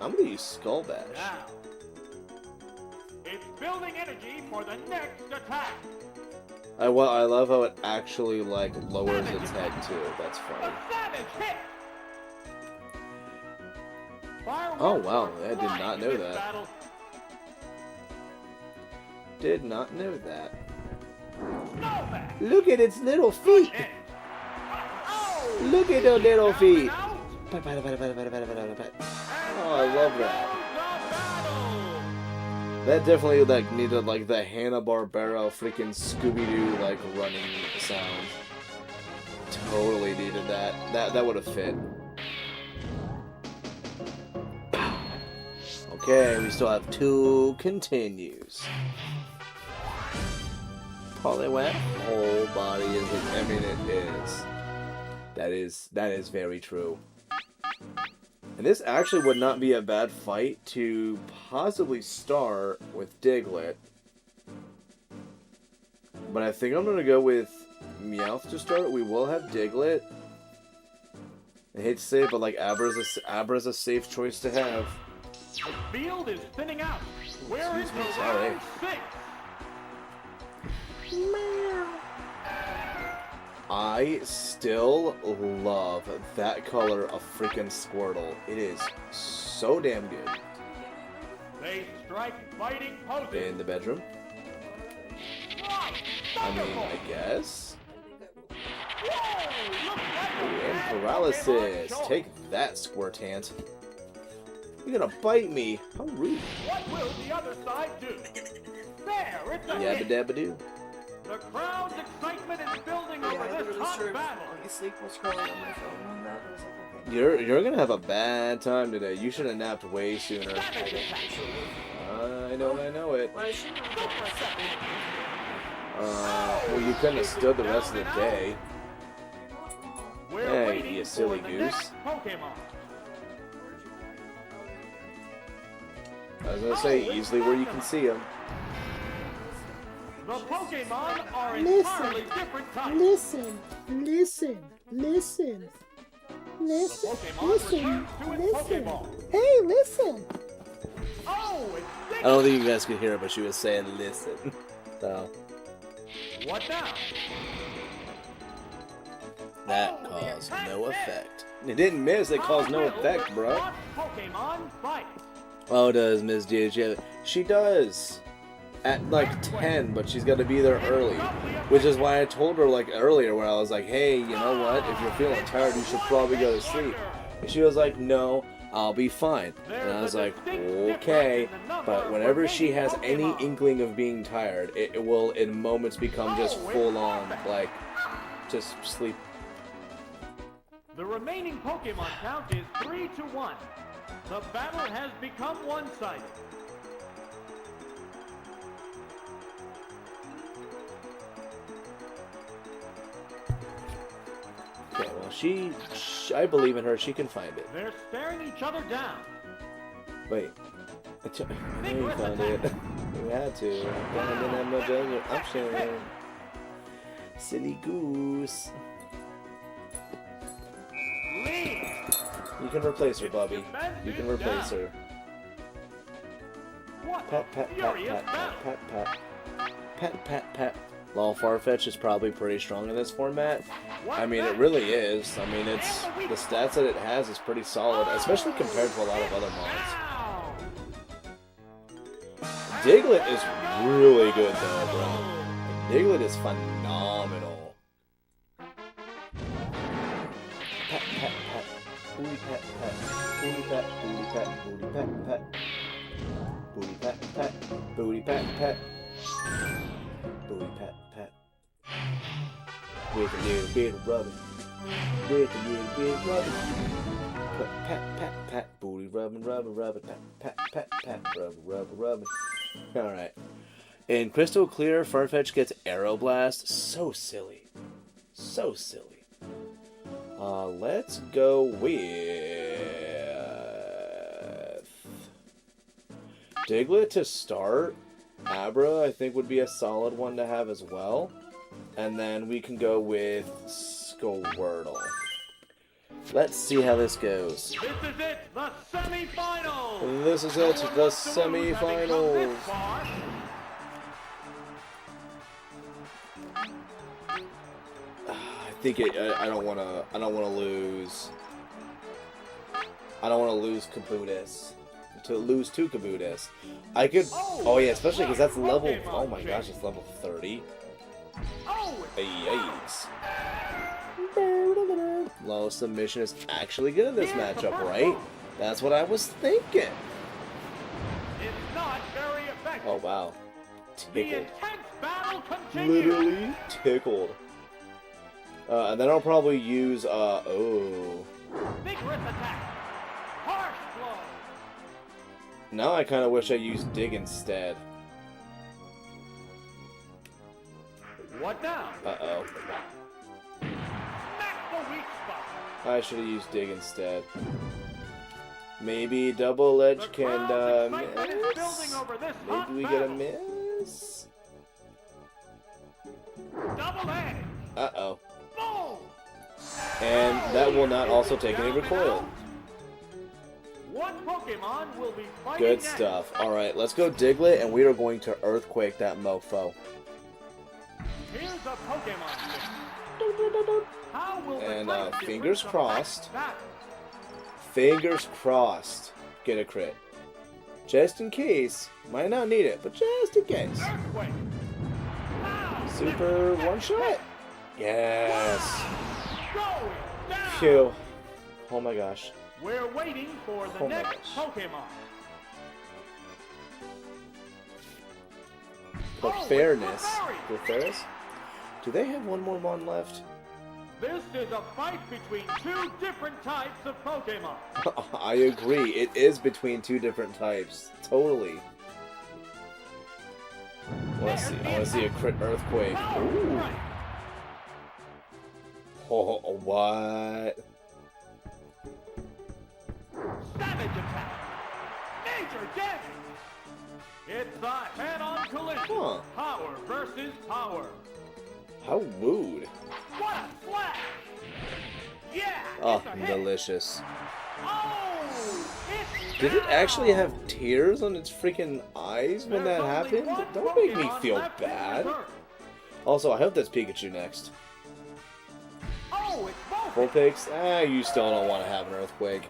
I'm gonna use Skull Bash. Now, it's building energy for the next attack. I love how it actually, like, lowers its head, too. That's A funny. savage hit. Fireworks Oh, wow, are I did flying not in know this that. battle. Did not know that. No, Look at its little feet. Look at those little feet. Oh, I love that. That definitely like needed like the Hanna-Barbera freaking Scooby-Doo like running sound. Totally needed that. That would have fit. Okay, we still have 2 continues. Poliwag, whole body is. I mean, it is. That is very true. And this actually would not be a bad fight to possibly start with Diglett. But I think I'm gonna go with Meowth to start. We will have Diglett. I hate to say it, but like Abra's a safe choice to have. The field is thinning out. Where is the Sorry. round 6? I still love that color of freaking Squirtle. It is so damn good. They strike fighting poses. In the bedroom? Right. I mean, I guess. Whoa, looks like Ooh, a and bad paralysis. Pokemon Take that, Squirtant. You're gonna bite me. How rude. What will the other side do? There, it's a Yabba hit. dabba doo. The crowd's excitement is building Yeah, over I this literally hot started battle. falling asleep while scrolling on my phone on that. I was like, okay. You're gonna have a bad time today. You should have napped way sooner. Savage attack. I know it. Well, I shouldn't have done myself. Well, you couldn't have stood the rest of the day. We're Hey, waiting you silly for the goose. next Pokemon. I was gonna say, easily where you can see them. The Pokemon are entirely different types. Listen. The Pokemon returns to its Pokeball. Hey, listen. Oh, it's I don't think you guys could hear it, but she was saying, listen. So, What now? that caused no effect. It didn't miss, it caused no effect, bro. Pokemon fight. Oh, does Ms. DH? She does. At like 10, but she's got to be there early. Which is why I told her like earlier where I was like, hey, you know what? If you're feeling tired, you should probably go to sleep. And she was like, no, I'll be fine. And I was like, okay. But whenever she has any inkling of being tired, it will in moments become just full on, like, just sleep. The remaining Pokemon count is 3-1. The battle has become one-sided. Okay, well, I believe in her. She can find it. They're staring each other down. Wait. I know you found it. You had to. I didn't have much other option. Silly goose. Lead. You can replace her, Bubby. You can replace her. What Pat, a pat, pat, furious pat, battle. pat, pat, pat. Pat, pat, pat. Lol, Farfetch is probably pretty strong in this format. I mean, it really is. I mean, it's the stats that it has is pretty solid, especially compared to a lot of other mods. Ow. Diglett is really good, though, bro. Diglett is phenomenal. Pat, pat, pat. Booty pat, pat. Booty pat, booty pat, booty pat, pat. Booty pat, pat. Booty pat, pat. Booty pat, pat. With a little bit of rubbing. With a little bit of rubbing. Pat, pat, pat. Booty rubbing, rubbing, rubbing. Pat, pat, pat, pat. Rubbing, rubbing, rubbing. Alright. In Crystal Clear, Farfetch gets Aeroblast. So silly. So silly. Let's go with Diglett to start. Abra, I think, would be a solid one to have as well. And then we can go with Squirtle. Let's see how this goes. This is it, the semifinals. This is it, the semifinals. I think I don't want to lose. I don't want to lose Kabutops. To lose to Kabutops. I could. Oh yeah, especially because that's level. Oh my gosh, it's level 30. Oh, Yikes. Low submission is actually good in this matchup, right? That's what I was thinking. It's not very effective. Oh, wow. The Tickled. intense battle continues. Literally tickled. And then I'll probably use, oh. Vigorous attack. Harsh blow. Now I kind of wish I used dig instead. What now? Uh-oh. Smack the weak spot. I should have used dig instead. Maybe double edge The can, crowd's excitement is miss? building over this hot Maybe we get a battle. miss? Double edge. Uh-oh. Boom. And that will not also take any Down and recoil. out. What Pokemon will be fighting Good next? stuff. Alright, let's go Diglett, and we are going to Earthquake that mofo. Here's a Pokemon thing. How will the And, type fingers difference crossed. affect battle? Fingers crossed. Get a crit. Just in case. Might not need it, but just in case. Earthquake. Now, Super one shot. Yes. going down. Phew. Oh my gosh. We're waiting for the Oh my next gosh. Pokemon. For Oh, fairness. it's For fairness? Do they have one more Mon left? This is a fight between two different types of Pokemon. I agree. It is between two different types. Totally. Let's see. I want to see a crit Earthquake. Ooh. Right. Oh, what? Savage attack. Major damage. It's a head-on collision. Huh. Power versus power. How rude. What a flash! Yeah! Oh, it's a hit. delicious. Oh! It's Did it down. actually have tears on its freaking eyes when that There's only happened? one Don't make me Pokemon feel left in bad. reserve. Also, I hope that's Pikachu next. Oh, it's both. Vulpix? You still don't want to have an Earthquake.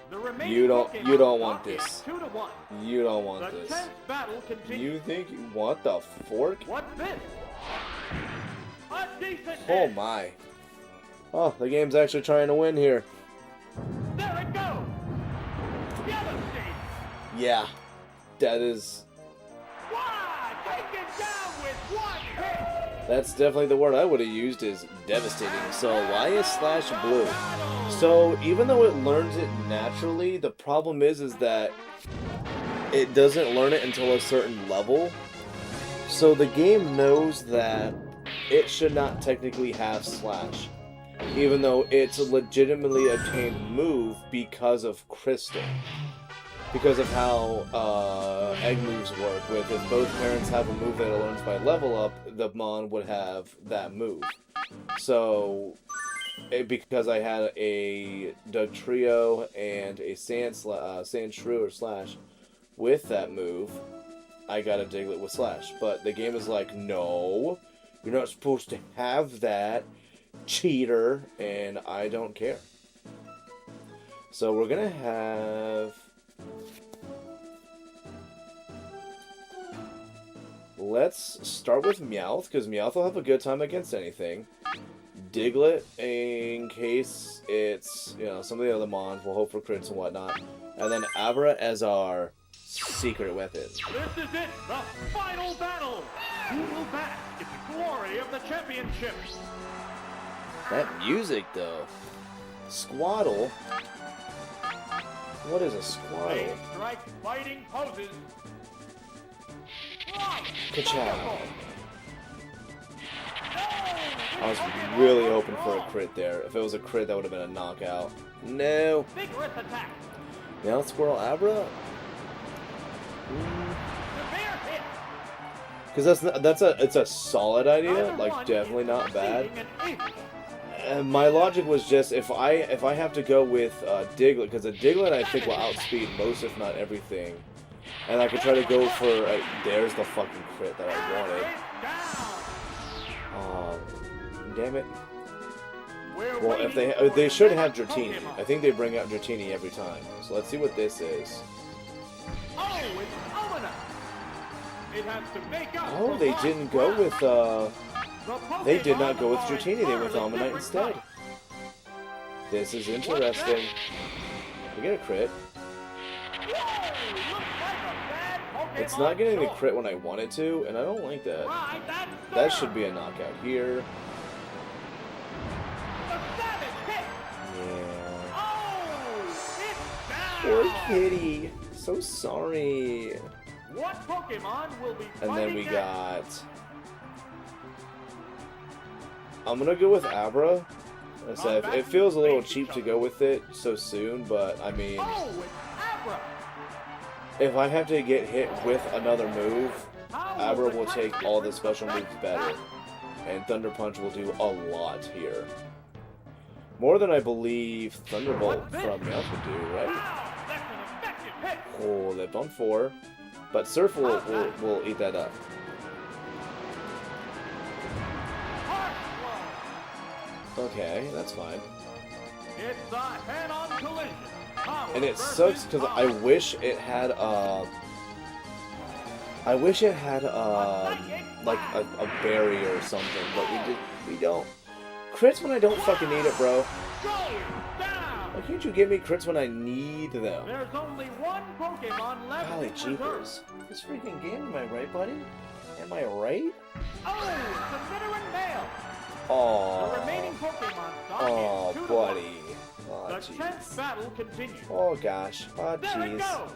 The remaining You don't Pokemon want stock is this. 2-1. You don't want The this. tense battle continues. You think you want the fork? What's this? A decent Oh hit. my. Oh, the game's actually trying to win here. There it goes. Devastating. Yeah. That is... Wow! Taken down with one hit. That's definitely the word I would have used is devastating. So, why is Slash blue? So, even though it learns it naturally, the problem is that it doesn't learn it until a certain level. So the game knows that it should not technically have Slash, even though it's a legitimately obtained move because of Crystal. Because of how egg moves work, with if both parents have a move that it learns by level up, the Mon would have that move. So, because I had a Dugtrio and a Sandshrew or Slash with that move, I got a Diglett with Slash. But the game is like, no, you're not supposed to have that, cheater, and I don't care. So we're gonna have... Let's start with Meowth, because Meowth will have a good time against anything. Diglett, in case it's, you know, some of the other Mons, we'll hope for crits and whatnot. And then Abra as our secret weapon. This is it, the final battle. Who will bask in the glory of the championship? That music, though. Squaddle? What is a Squaddle? Lane strike fighting poses. Right. Ka-chow. No! I was really hoping for a crit there. If it was a crit, that would have been a knockout. No. Vigorous attack. Meowth, Squirrel, Abra? Severe hit. Because it's a solid idea, Neither like one definitely is not bad. receiving an inch. And my logic was just if I have to go with Diglett, because a Diglett I think will outspeed most, if not everything, and I could try to go for there's the fucking crit that I wanted. Down. Damn it. We're Well, if waiting they for should the have next Dratini. Pokemon. I think they bring out Dratini every time. So let's see what this is. Oh, it's Omina. It has to make up Oh, for they lost didn't go ground. with They did not go with Dratini, they went Omanyte instead. This is interesting. We get a crit. It's not getting the crit when I want it to, and I don't like that. That should be a knockout here. Yeah. Poor kitty. So sorry. What Pokemon will be and then we got... I'm gonna go with Abra. It feels a little cheap to go with it so soon, but I mean... If I have to get hit with another move, Abra will take all the special moves better. And Thunder Punch will do a lot here. More than I believe Thunderbolt from Meowth would do, right? Oh, that bump 4. But Surf will eat that up. Okay, that's fine. It's a head-on collision. And it sucks because I wish it had like a berry or something, but we don't. Crits when I don't fucking need it, bro. Why can't you give me crits when I need them? There's only one Pokemon left. Golly jeepers. This freaking game, am I right, buddy? Am I right? Oh, it's a veteran male. Oh. The remaining Pokemon stock is 2 to 1. Buddy. Oh, the jeez. tense battle continues. Oh gosh. Oh There it jeez. goes.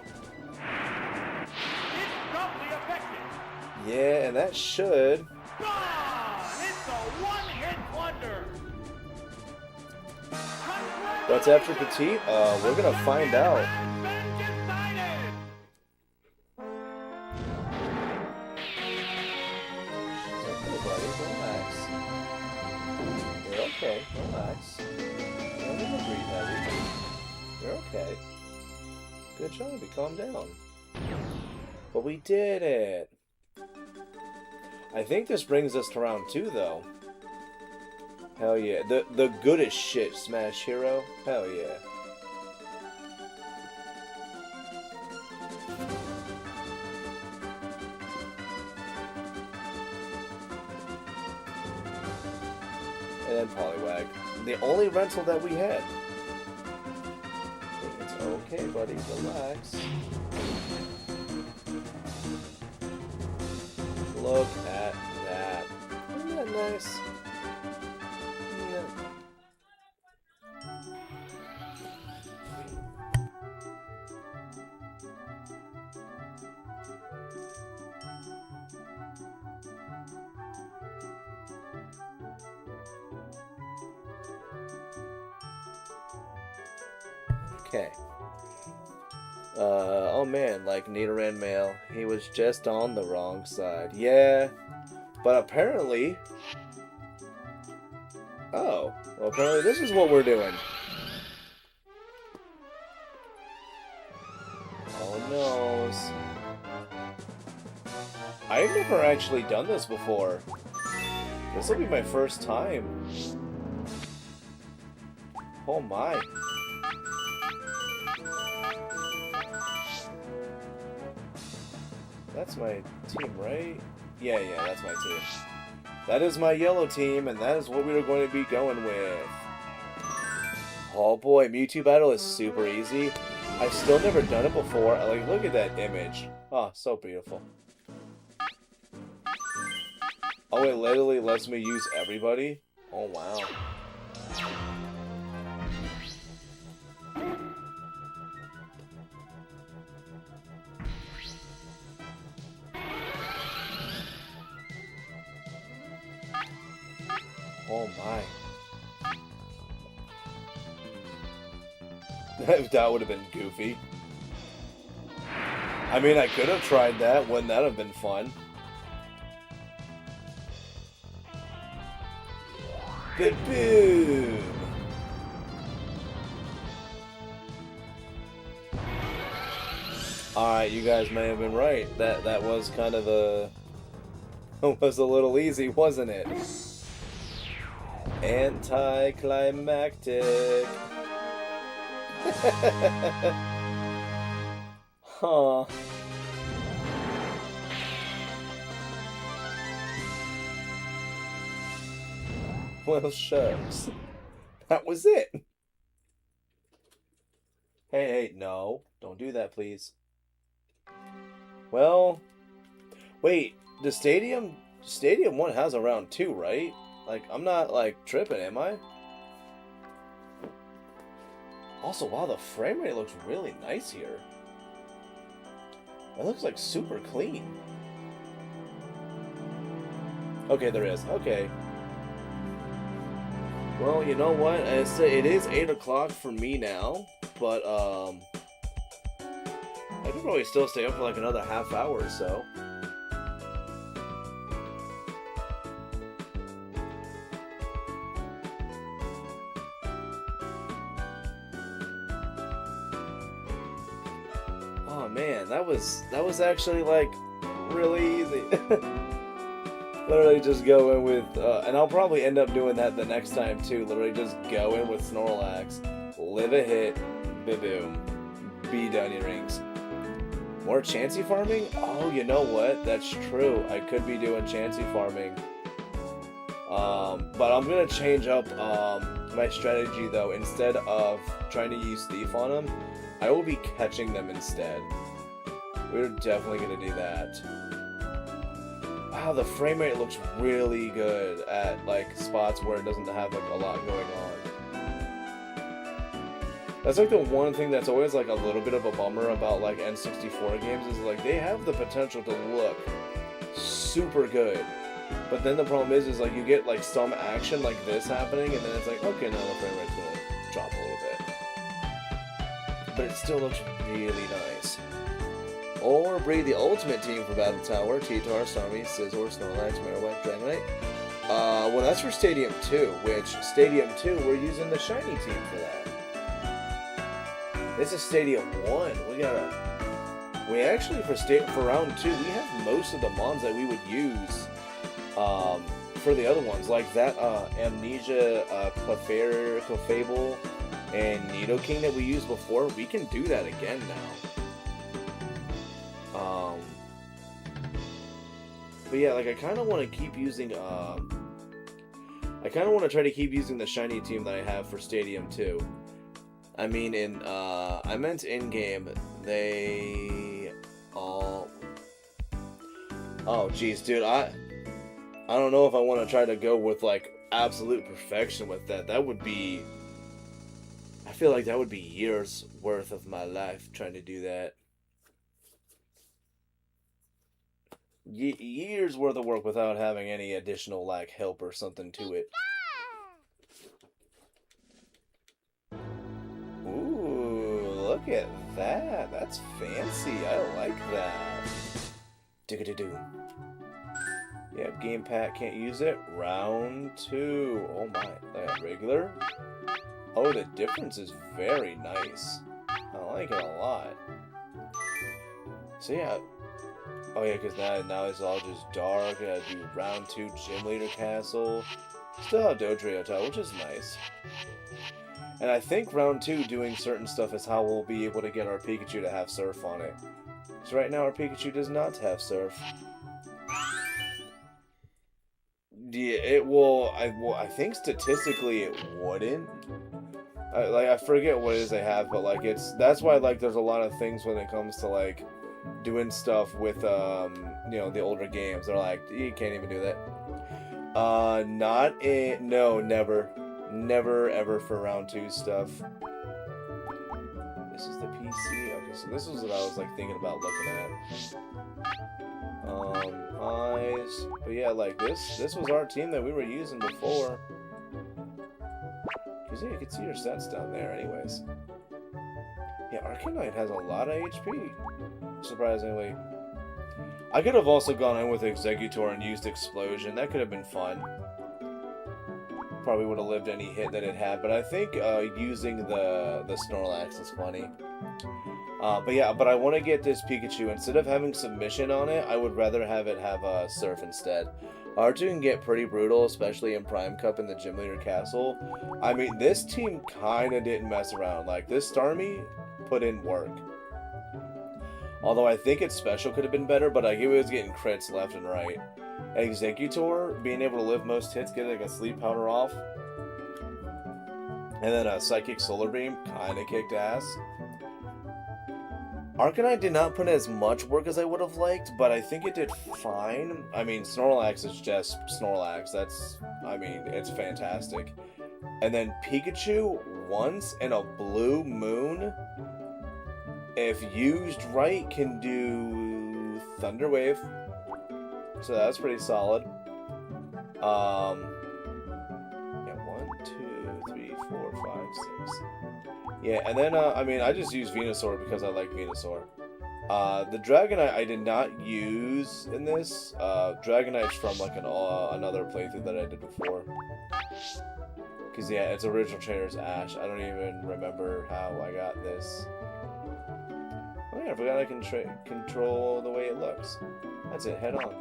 It's doubly effective. Yeah, and that should. Gone! It's a one-hit wonder. What's after Petite? We're gonna find out. Okay, buddy, relax. You're okay, relax. Don't even breathe heavy. You're okay. Good job, we calmed down. But we did it! I think this brings us to round 2, though. Hell yeah. The goodest shit, Smash Hero. Hell yeah. And then Poliwag. The only rental that we had. It's okay, buddy. Relax. Look at that. Isn't that nice? Okay. Oh man, like Nidoran male, he was just on the wrong side. Yeah, but apparently... Oh, well apparently this is what we're doing. Oh noes. I've never actually done this before. This will be my first time. Oh my. That's my team, right? Yeah, that's my team. That is my yellow team, and that is what we are going to be going with. Oh boy, Mewtwo battle is super easy. I've still never done it before. Like, look at that image. Oh, so beautiful. Oh, it literally lets me use everybody? Oh, wow. Oh my. That would have been goofy. I mean, I could have tried that. Wouldn't that have been fun? Boom! Alright, you guys may have been right. That was kind of a... was a little easy, wasn't it? Anticlimactic. Huh. Well, shucks. That was it. Hey, no. Don't do that, please. Well, wait. The Stadium 1 has a round 2, right? Like, I'm not, like, tripping, am I? Also, wow, the frame rate looks really nice here. It looks, like, super clean. Okay, there is. Okay. Well, you know what? It is 8 o'clock for me now, but, I could probably still stay up for, like, another half hour or so. Oh man, that was actually like really easy. Literally just go in with, and I'll probably end up doing that the next time too. Literally just go in with Snorlax, live a hit, boom, be done your rings. More Chansey farming? Oh, you know what? That's true. I could be doing Chansey farming. But I'm gonna change up my strategy though. Instead of trying to use Thief on them, I will be catching them instead. We're definitely gonna do that. Wow, the frame rate looks really good at like spots where it doesn't have like a lot going on. That's like the one thing that's always like a little bit of a bummer about like N64 games is like they have the potential to look super good. But then the problem is like you get like some action like this happening and then it's like, okay, now the frame rate's gonna drop a little bit. But it still looks really nice. Or breed the ultimate team for Battle Tower, T-Tar, Starmie, Scizor, Snorlax, Marowak, Dragonite. Well, that's for Stadium 2, which Stadium 2, we're using the shiny team for that. This is Stadium 1. We actually, for round 2, we have most of the mons that we would use for the other ones. Like that Amnesia, Clefable, and Nidoking that we used before. We can do that again now. But yeah, like I kind of want to keep using, I kind of want to try to keep using the shiny team that I have for Stadium 2. I mean, I meant in-game, they all... Oh, jeez, dude, I don't know if I want to try to go with, like, absolute perfection with that. That would be... I feel like that would be years worth of my life trying to do that. Years worth of work without having any additional, like, help or something to it. Ooh, look at that. That's fancy. I like that. Digga-da-doo. Yeah, game pack can't use it. Round 2. Oh my. Regular? Oh, the difference is very nice. I like it a lot. So yeah. Oh yeah, because now it's all just dark. I do round 2 Gym Leader Castle. Still have Dodrio, which is nice. And I think round 2 doing certain stuff is how we'll be able to get our Pikachu to have Surf on it. So right now our Pikachu does not have Surf. Yeah, it will. I think statistically it wouldn't. I forget what it is they have, but like that's why like there's a lot of things when it comes to like doing stuff with you know, the older games. They're like, you can't even do that. No, never ever for round 2 stuff. This is the PC. Okay, so this is what I was like thinking about looking at. Eyes. But yeah, like this was our team that we were using before. Cause yeah, you can see your stats down there anyways. Yeah, Arcanine has a lot of HP. Surprisingly. I could have also gone in with Exeggutor and used Explosion. That could have been fun. Probably would have lived any hit that it had, but I think using the Snorlax is funny. But yeah, but I want to get this Pikachu. Instead of having Submission on it, I would rather have it have Surf instead. R2 can get pretty brutal, especially in Prime Cup in the Gym Leader Castle. I mean, this team kind of didn't mess around. Like, this Starmie put in work. Although I think its special could have been better, but like, it was getting crits left and right. Executor, being able to live most hits, get like a sleep powder off. And then a Psychic Solar Beam, kinda kicked ass. Arcanine did not put in as much work as I would have liked, but I think it did fine. I mean, Snorlax is just Snorlax. It's fantastic. And then Pikachu, once in a blue moon, if used right, can do Thunder Wave. So that's pretty solid. Yeah, 1, 2, 3, 4, 5, 6. Yeah, and then, I just use Venusaur because I like Venusaur. The Dragonite I did not use in this. Dragonite's from, like, another playthrough that I did before. Because, yeah, its original trainer's Ash. I don't even remember how I got this. Oh, yeah, I forgot I can control the way it looks. That's it, head on.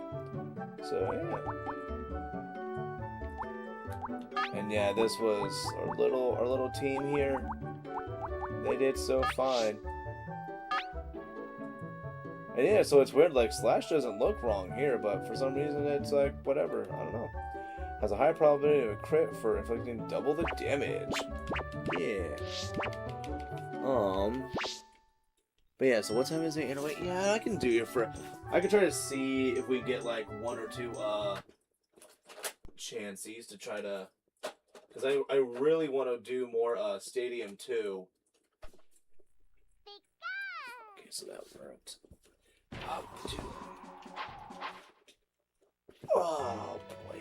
So, yeah. And, yeah, this was our little team here. They did so fine. And yeah, so it's weird, like, Slash doesn't look wrong here, but for some reason it's like, whatever, I don't know. Has a high probability of a crit for inflicting double the damage. Yeah. But yeah, so what time is it? Anyway, yeah, I can do it for... I can try to see if we get, like, 1 or 2, chances to try to... Because I really want to do more, Stadium 2. Okay, so that worked. Oh, boy.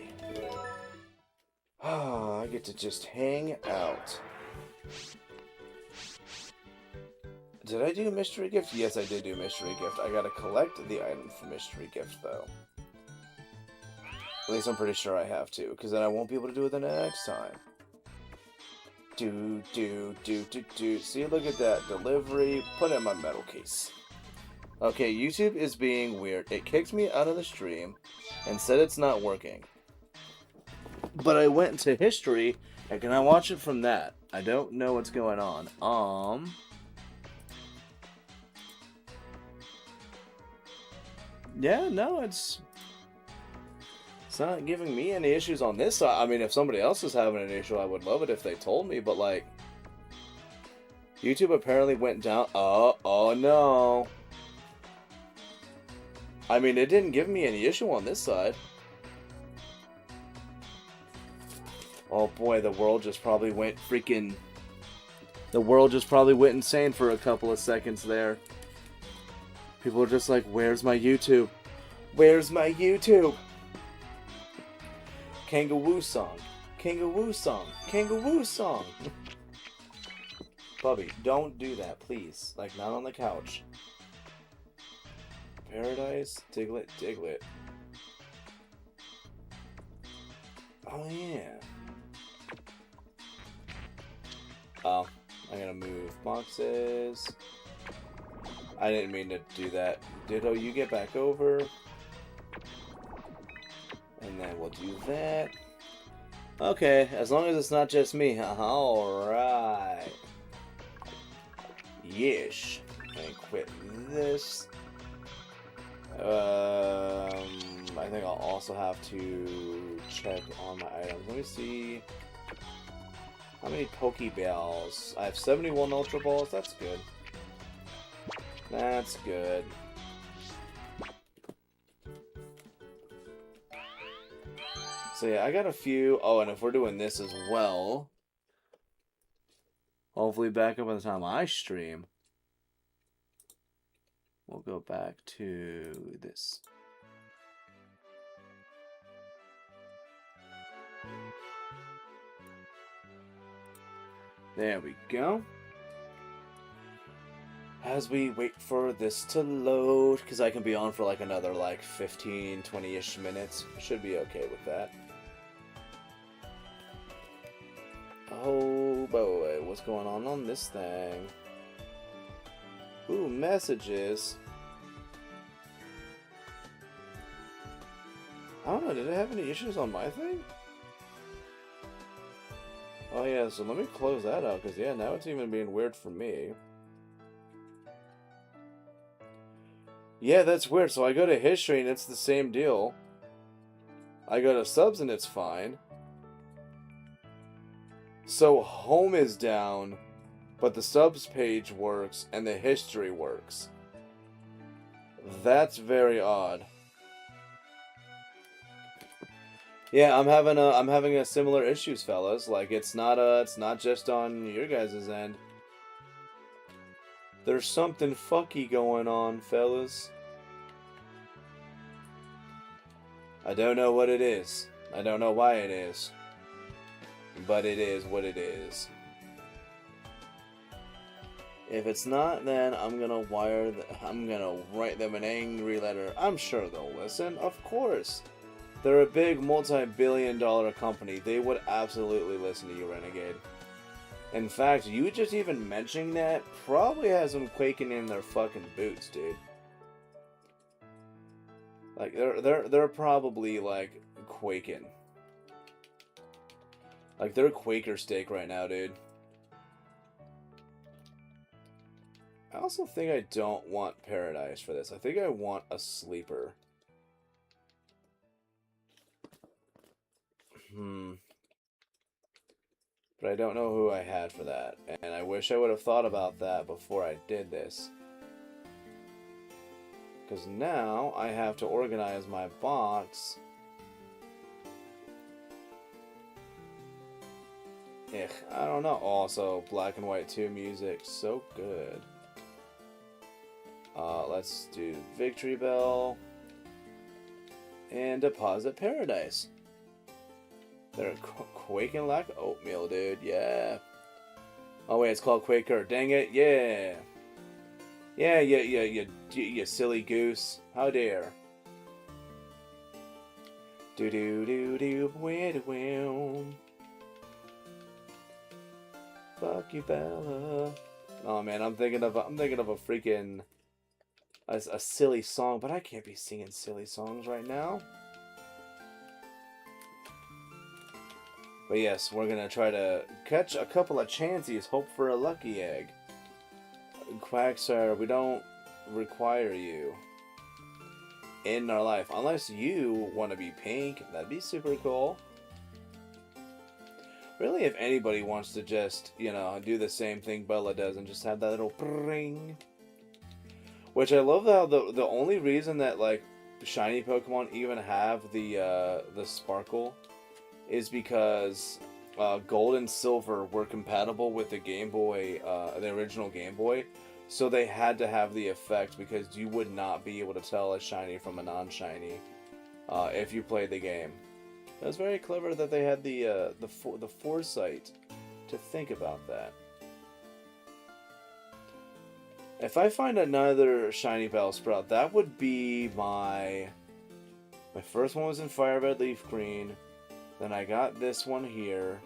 Oh, I get to just hang out. Did I do Mystery Gift? Yes, I did do Mystery Gift. I gotta collect the item for Mystery Gift, though. At least I'm pretty sure I have to, because then I won't be able to do it the next time. See, look at that. Delivery. Put it in my metal case. Okay, YouTube is being weird. It kicked me out of the stream and said it's not working. But I went into history, and can I watch it from that? I don't know what's going on. Yeah, no, it's not giving me any issues on this side. I mean, if somebody else is having an issue, I would love it if they told me, but, like, YouTube apparently went down. Oh no. I mean, it didn't give me any issue on this side. Oh boy, the world just probably went insane for a couple of seconds there. People are just like, where's my YouTube? Where's my YouTube? Kangaroo song. Kangaroo song. Kangaroo song. Bubby, don't do that, please. Like, not on the couch. Paradise? Diglett, Diglett. Oh, yeah. Oh, I'm gonna move boxes. I didn't mean to do that. Ditto, you get back over. And then we'll do that. Okay, as long as it's not just me. Alright. Yeesh. And quit this. I think I'll also have to check on my items. Let me see. How many Pokeballs? I have 71 Ultra Balls. That's good. That's good. So yeah, I got a few. Oh, and if we're doing this as well, hopefully back up by the time I stream, we'll go back to this. There we go. As we wait for this to load, because I can be on for like another like 15, 20-ish minutes. Should be okay with that. Oh boy, what's going on this thing? Ooh, messages. I don't know, did it have any issues on my thing? Oh yeah, so let me close that out, because yeah, now it's even being weird for me. Yeah, that's weird. So I go to history and it's the same deal. I go to subs and it's fine. So home is down, but the subs page works and the history works. That's very odd. Yeah, I'm having a similar issues, fellas. Like it's not just on your guys' end. There's something fucky going on, fellas. I don't know what it is. I don't know why it is. But it is what it is. If it's not, then I'm gonna write them an angry letter. I'm sure they'll listen, of course. They're a big multi-billion-dollar company. They would absolutely listen to you, Renegade. In fact, you just even mentioning that probably has them quaking in their fucking boots, dude. Like they're probably like quaking. Like they're Quaker steak right now, dude. I also think I don't want Paradise for this. I think I want a sleeper. But I don't know who I had for that. And I wish I would have thought about that before I did this. Because now I have to organize my box. I don't know. Also, Black and White 2 music. So good. Let's do Victory Bell. And Deposit Paradise. They're quaking like oatmeal, dude. Yeah. Oh, wait, it's called Quaker. Dang it. Yeah. Yeah, you silly goose. How dare. Do-do-do-do-do-do. Fuck you, Bella. Oh, man, I'm thinking of a freaking... A silly song, but I can't be singing silly songs right now. But yes, we're gonna try to catch a couple of chances, hope for a lucky egg. Quagsire, we don't require you in our life. Unless you want to be pink, that'd be super cool. Really, if anybody wants to just, you know, do the same thing Bella does and just have that little ring. Which I love how the only reason that, like, shiny Pokemon even have the sparkle is because Gold and Silver were compatible with the Game Boy, the original Game Boy, so they had to have the effect because you would not be able to tell a shiny from a non-shiny if you played the game. It was very clever that they had the foresight to think about that. If I find another shiny Bellsprout, that would be my first one was in Fire Red Leaf Green. Then I got this one here.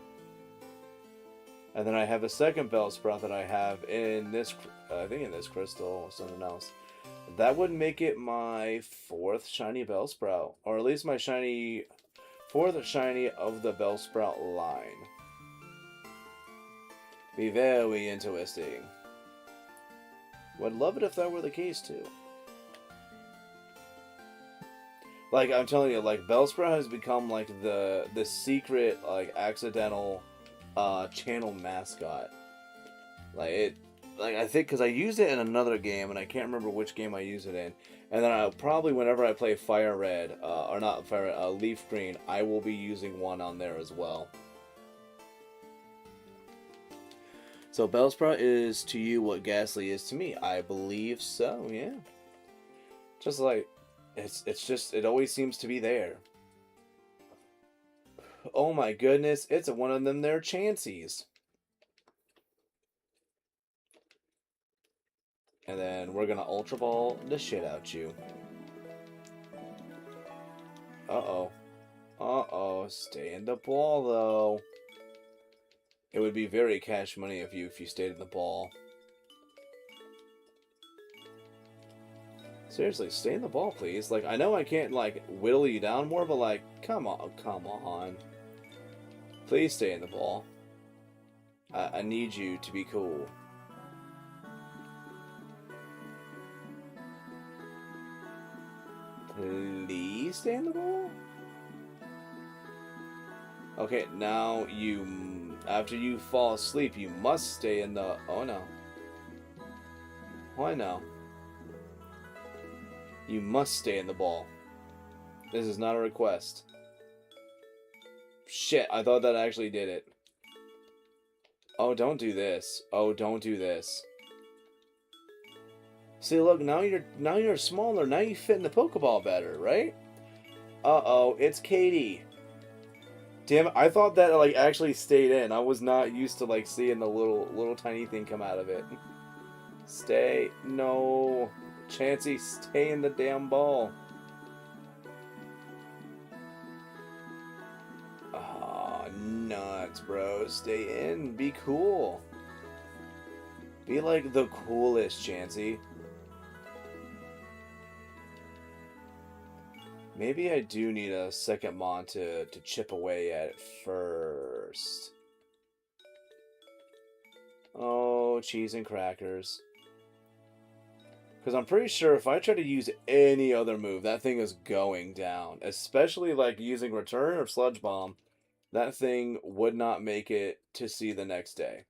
And then I have a second Bellsprout that I have in this, I think in this crystal or something else. That would make it my fourth shiny Bellsprout. Or at least my fourth shiny of the Bellsprout line. Be very interesting. Would love it if that were the case too. Like, I'm telling you, like, Bellsprout has become, like, the secret, like, accidental, channel mascot. Like, I think, because I used it in another game, and I can't remember which game I used it in. And then I'll probably, whenever I play Fire Red, or not Fire Red, Leaf Green, I will be using one on there as well. So, Bellsprout is to you what Ghastly is to me. I believe so, yeah. Just like... It's just, it always seems to be there. Oh my goodness, it's one of them there Chanseys. And then we're gonna Ultra Ball the shit out you. Uh-oh. Uh-oh, stay in the ball though. It would be very cash money if you stayed in the ball. Seriously, stay in the ball, please. Like, I know I can't, like, whittle you down more, but, like, come on. Please stay in the ball. I need you to be cool. Please stay in the ball? Okay, now after you fall asleep, you must stay in the... Oh no. Why no? You must stay in the ball. This is not a request. Shit, I thought that actually did it. Oh, don't do this. Oh, don't do this. See, look, now you're smaller. Now you fit in the Pokeball better, right? Uh-oh, it's Katie. Damn it, I thought that like actually stayed in. I was not used to like seeing the little tiny thing come out of it. Stay. No. Chansey, stay in the damn ball. Aw, nuts, bro. Stay in. Be cool. Be like the coolest, Chansey. Maybe I do need a second Mon to chip away at it first. Oh, cheese and crackers. Because I'm pretty sure if I try to use any other move, that thing is going down. Especially like using Return or Sludge Bomb. That thing would not make it to see the next day.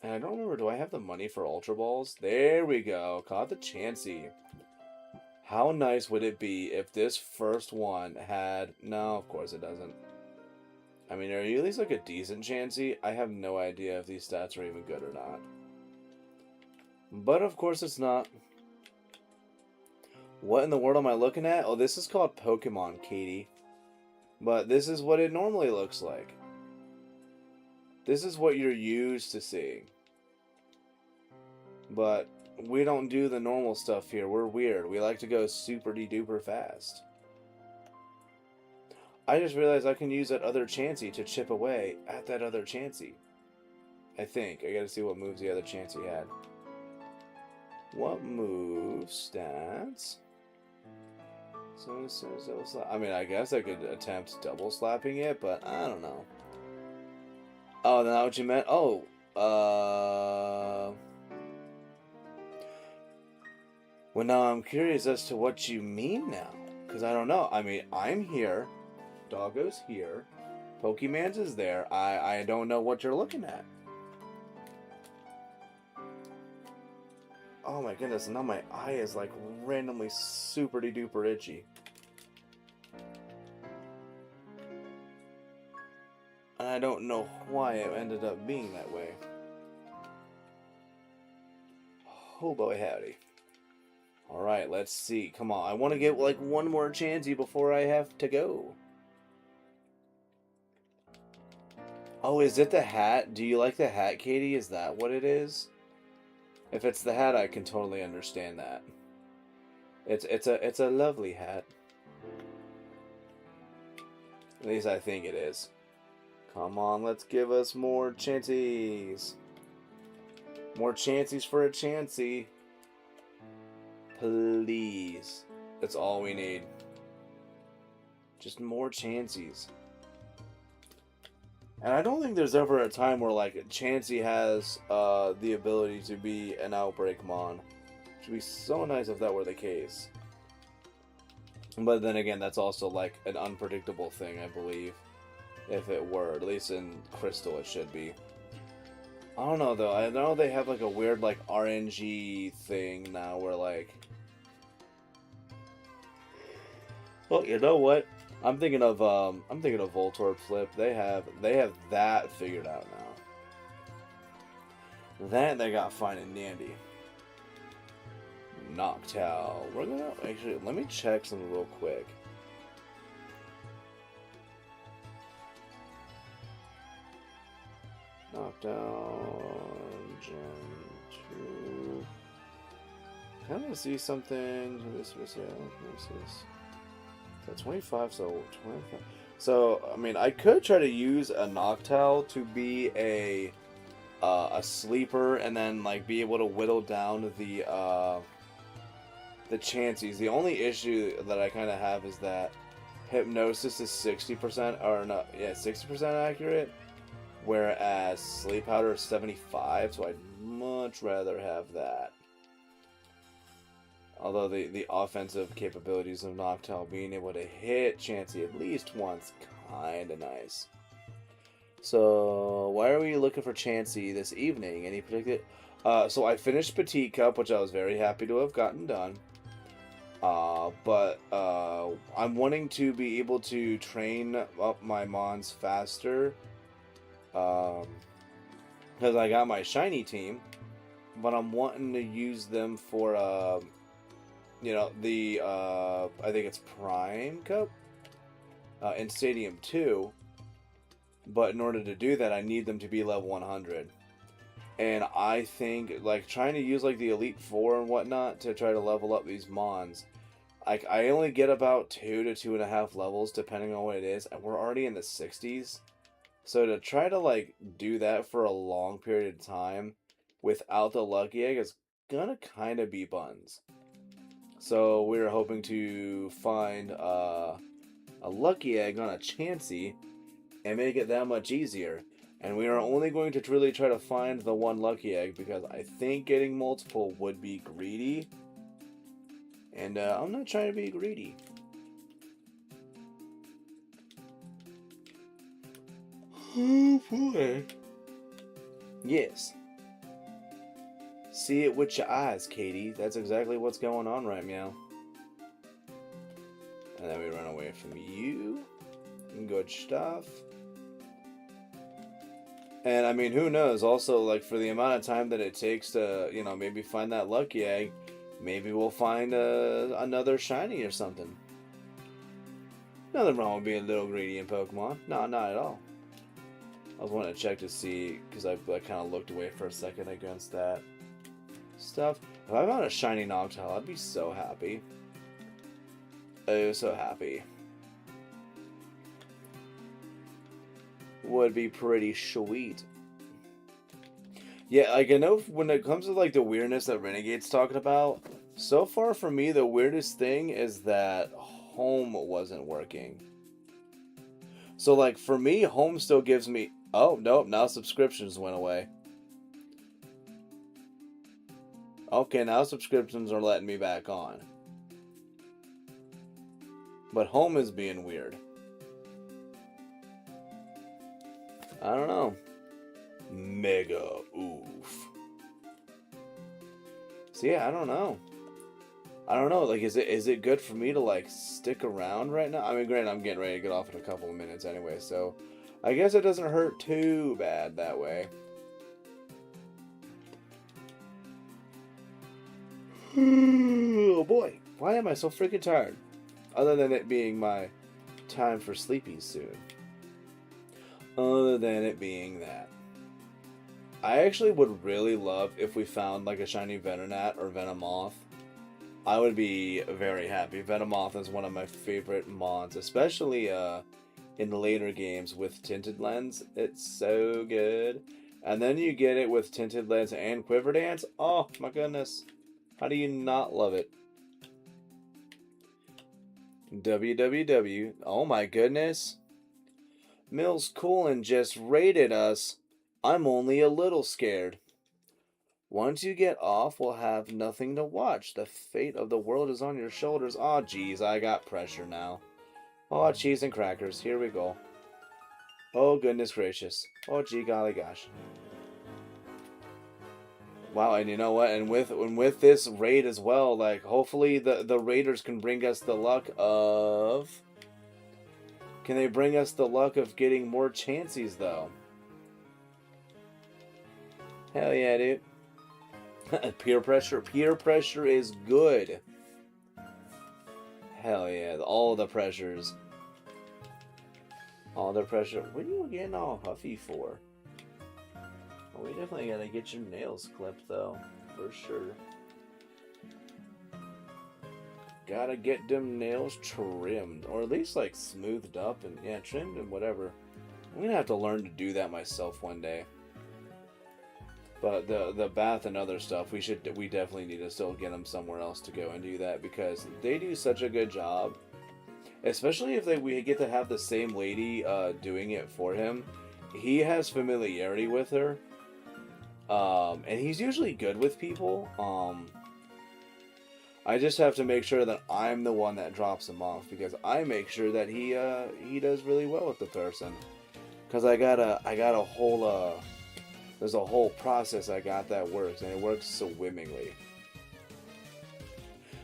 And I don't remember, do I have the money for Ultra Balls? There we go. Caught the Chansey. How nice would it be if this first one had... No, of course it doesn't. I mean, are you at least like a decent Chansey? I have no idea if these stats are even good or not. But of course it's not. What in the world am I looking at? Oh, this is called Pokemon, Katie. But this is what it normally looks like. This is what you're used to seeing. But we don't do the normal stuff here. We're weird. We like to go super-de-duper fast. I just realized I can use that other Chansey to chip away at that other Chansey. I think. I gotta see what moves the other Chansey had. What move stats? So, I mean, I guess I could attempt double slapping it, but I don't know. Oh, that's what you meant? Oh, well, now I'm curious as to what you mean now. Because I don't know. I mean, I'm here. Doggo's here. Pokemon's is there. I don't know what you're looking at. Oh my goodness, now my eye is like randomly super-de-duper itchy. And I don't know why it ended up being that way. Oh boy howdy. Alright, let's see. Come on, I want to get like one more Chansey before I have to go. Oh, is it the hat? Do you like the hat, Katie? Is that what it is? If it's the hat, I can totally understand that. It's a lovely hat. At least I think it is. Come on, let's give us more Chanseys. More Chanseys for a Chansey. Please. That's all we need. Just more Chanseys. And I don't think there's ever a time where, like, Chansey has the ability to be an Outbreak Mon. It would be so nice if that were the case. But then again, that's also, like, an unpredictable thing, I believe. If it were. At least in Crystal it should be. I don't know, though. I know they have, like, a weird, like, RNG thing now where, like... Well, you know what? I'm thinking of Voltorb Flip. They have that figured out now. That they got fine and dandy. Noctowl. We're gonna actually let me check something real quick. Noctowl Gen 2. Kind of see something. This was So 25, so 25. So, I mean, I could try to use a Noctowl to be a sleeper and then, like, be able to whittle down the Chanseys. The only issue that I kind of have is that Hypnosis is 60%, or no, yeah, 60% accurate, whereas Sleep Powder is 75, so I'd much rather have that. Although the offensive capabilities of Noctowl being able to hit Chansey at least once, kinda nice. So, why are we looking for Chansey this evening? Any particular... so I finished Petite Cup, which I was very happy to have gotten done. But I'm wanting to be able to train up my Mons faster. Because I got my shiny team. But I'm wanting to use them for, you know, the, I think it's Prime Cup? In Stadium 2. But in order to do that, I need them to be level 100. And I think, like, trying to use, like, the Elite Four and whatnot to try to level up these Mons, I only get about 2 to 2.5 levels, depending on what it is, and we're already in the 60s. So to try to, like, do that for a long period of time without the Lucky Egg is gonna kind of be buns. So we're hoping to find a Lucky Egg on a Chansey and make it that much easier. And we are only going to really try to find the one Lucky Egg because I think getting multiple would be greedy. And I'm not trying to be greedy. Oh boy. Yes. See it with your eyes, Katie. That's exactly what's going on right now. And then we run away from you. Good stuff. And I mean, who knows? Also, like, for the amount of time that it takes to, you know, maybe find that Lucky Egg, maybe we'll find another shiny or something. Nothing wrong with being a little greedy in Pokemon. No, not at all. I was wanting to check to see, because I kind of looked away for a second against that stuff. If I found a shiny Noctowl, I'd be so happy. Oh, so happy. Would be pretty sweet. Yeah, like, I know when it comes to, like, the weirdness that Renegade's talking about, so far for me, the weirdest thing is that Home wasn't working. So, like, for me, Home still gives me... Oh, nope, now subscriptions went away. Okay, now subscriptions are letting me back on. But Home is being weird. I don't know. Mega oof. So yeah, I don't know. I don't know. Like, is it good for me to, like, stick around right now? I mean, granted, I'm getting ready to get off in a couple of minutes anyway, so I guess it doesn't hurt too bad that way. Oh boy, why am I so freaking tired? Other than it being my time for sleepy soon. Other than it being that. I actually would really love if we found, like, a shiny Venonat or Venomoth. I would be very happy. Venomoth is one of my favorite Mons, especially in later games with Tinted Lens. It's so good. And then you get it with Tinted Lens and Quiver Dance. Oh my goodness. How do you not love it? www. Oh my goodness. Mills Coolin just raided us. I'm only a little scared. Once you get off, we'll have nothing to watch. The fate of the world is on your shoulders. Aw, geez, I got pressure now. Aw, cheese and crackers. Here we go. Oh, goodness gracious. Oh, gee, golly gosh. Wow, and you know what? And with this raid as well, like, hopefully the raiders can bring us the luck of... Can they bring us the luck of getting more Chanseys, though? Hell yeah, dude. Peer pressure. Peer pressure is good. Hell yeah. All the pressures. All the pressure. What are you getting all huffy for? Well, we definitely gotta get your nails clipped, though. For sure. Gotta get them nails trimmed. Or at least, like, smoothed up and, yeah, trimmed and whatever. I'm gonna have to learn to do that myself one day. But the bath and other stuff, we definitely need to still get them somewhere else to go and do that, because they do such a good job. Especially if we get to have the same lady doing it for him. He has familiarity with her. And he's usually good with people. I just have to make sure that I'm the one that drops him off, because I make sure that he does really well with the person. Cause I got a whole there's a whole process I got that works, and it works swimmingly.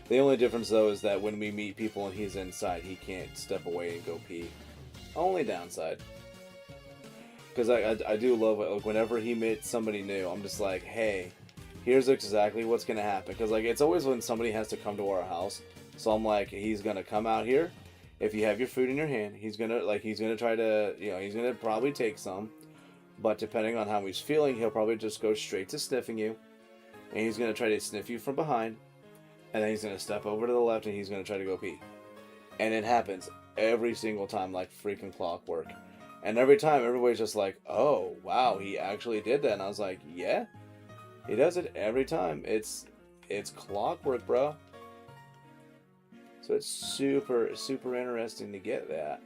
The only difference though is that when we meet people and he's inside, he can't step away and go pee. Only downside. Because I do love it. Like, whenever he meets somebody new, I'm just like, hey, here's exactly what's gonna happen. Because like it's always when somebody has to come to our house, so I'm like, he's gonna come out here. If you have your food in your hand, he's gonna try to, he's gonna probably take some. But depending on how he's feeling, he'll probably just go straight to sniffing you, and he's gonna try to sniff you from behind, and then he's gonna step over to the left and he's gonna try to go pee. And it happens every single time, like freaking clockwork. And every time, everybody's just like, oh, wow, he actually did that. And I was like, yeah, he does it every time. It's clockwork, bro. So it's super, super interesting to get that.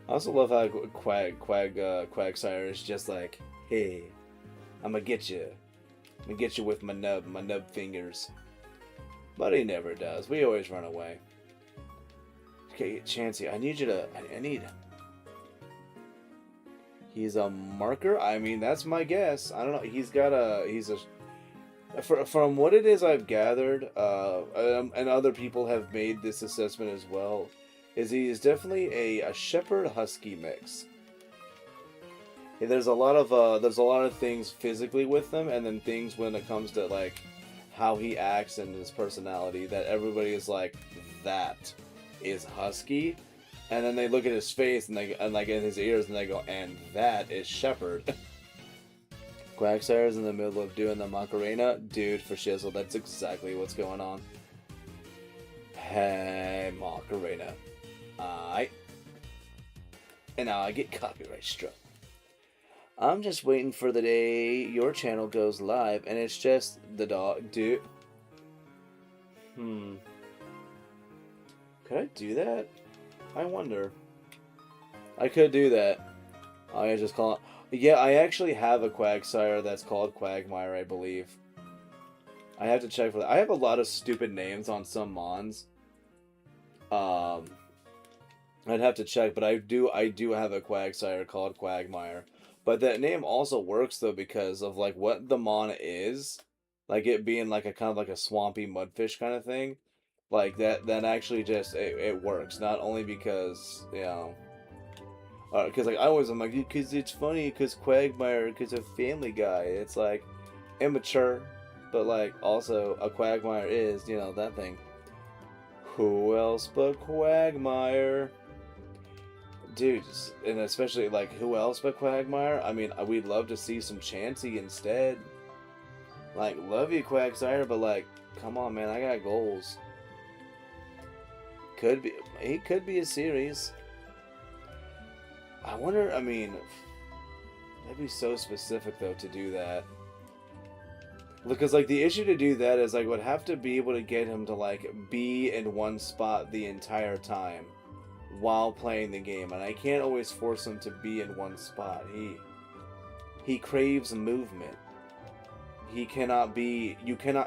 I also love how Quagsire is just like, hey, I'm gonna get you. I'm gonna get you with my nub fingers. But he never does. We always run away. Okay, Chansey, I need you to... I need... He's a marker? I mean, that's my guess. I don't know. He's got a... From what it is I've gathered, and other people have made this assessment as well, is he is definitely a shepherd husky mix. There's a lot of things physically with him, and then things when it comes to like how he acts and his personality that everybody is like, that is husky, and then they look at his face and like in his ears and they go, and that is shepherd. Quagsire's in the middle of doing the Macarena, dude, for shizzle. That's exactly what's going on. Hey, Macarena, and now I get copyright struck. I'm just waiting for the day your channel goes live, and it's just the dog, dude. Could I do that? I wonder. I could do that. I just call it. Yeah, I actually have a Quagsire that's called Quagmire, I believe. I have to check for that. I have a lot of stupid names on some Mons. I'd have to check, but I do have a Quagsire called Quagmire. But that name also works though because of like what the Mon is, like it being like a kind of like a swampy mudfish kind of thing. Like that actually just it works, not only because because like I'm like, because it's funny, because Quagmire, because of Family Guy, it's like immature, but like also a Quagmire is that thing. Who else but Quagmire? Dude, and especially like who else but Quagmire? I mean, we'd love to see some Chansey instead. Like, love you, Quagsire, but like, come on, man, I got goals. He could be a series. I wonder, I mean, that'd be so specific though to do that. Because like the issue to do that is like would have to be able to get him to like be in one spot the entire time while playing the game, and I can't always force him to be in one spot. He craves movement. You cannot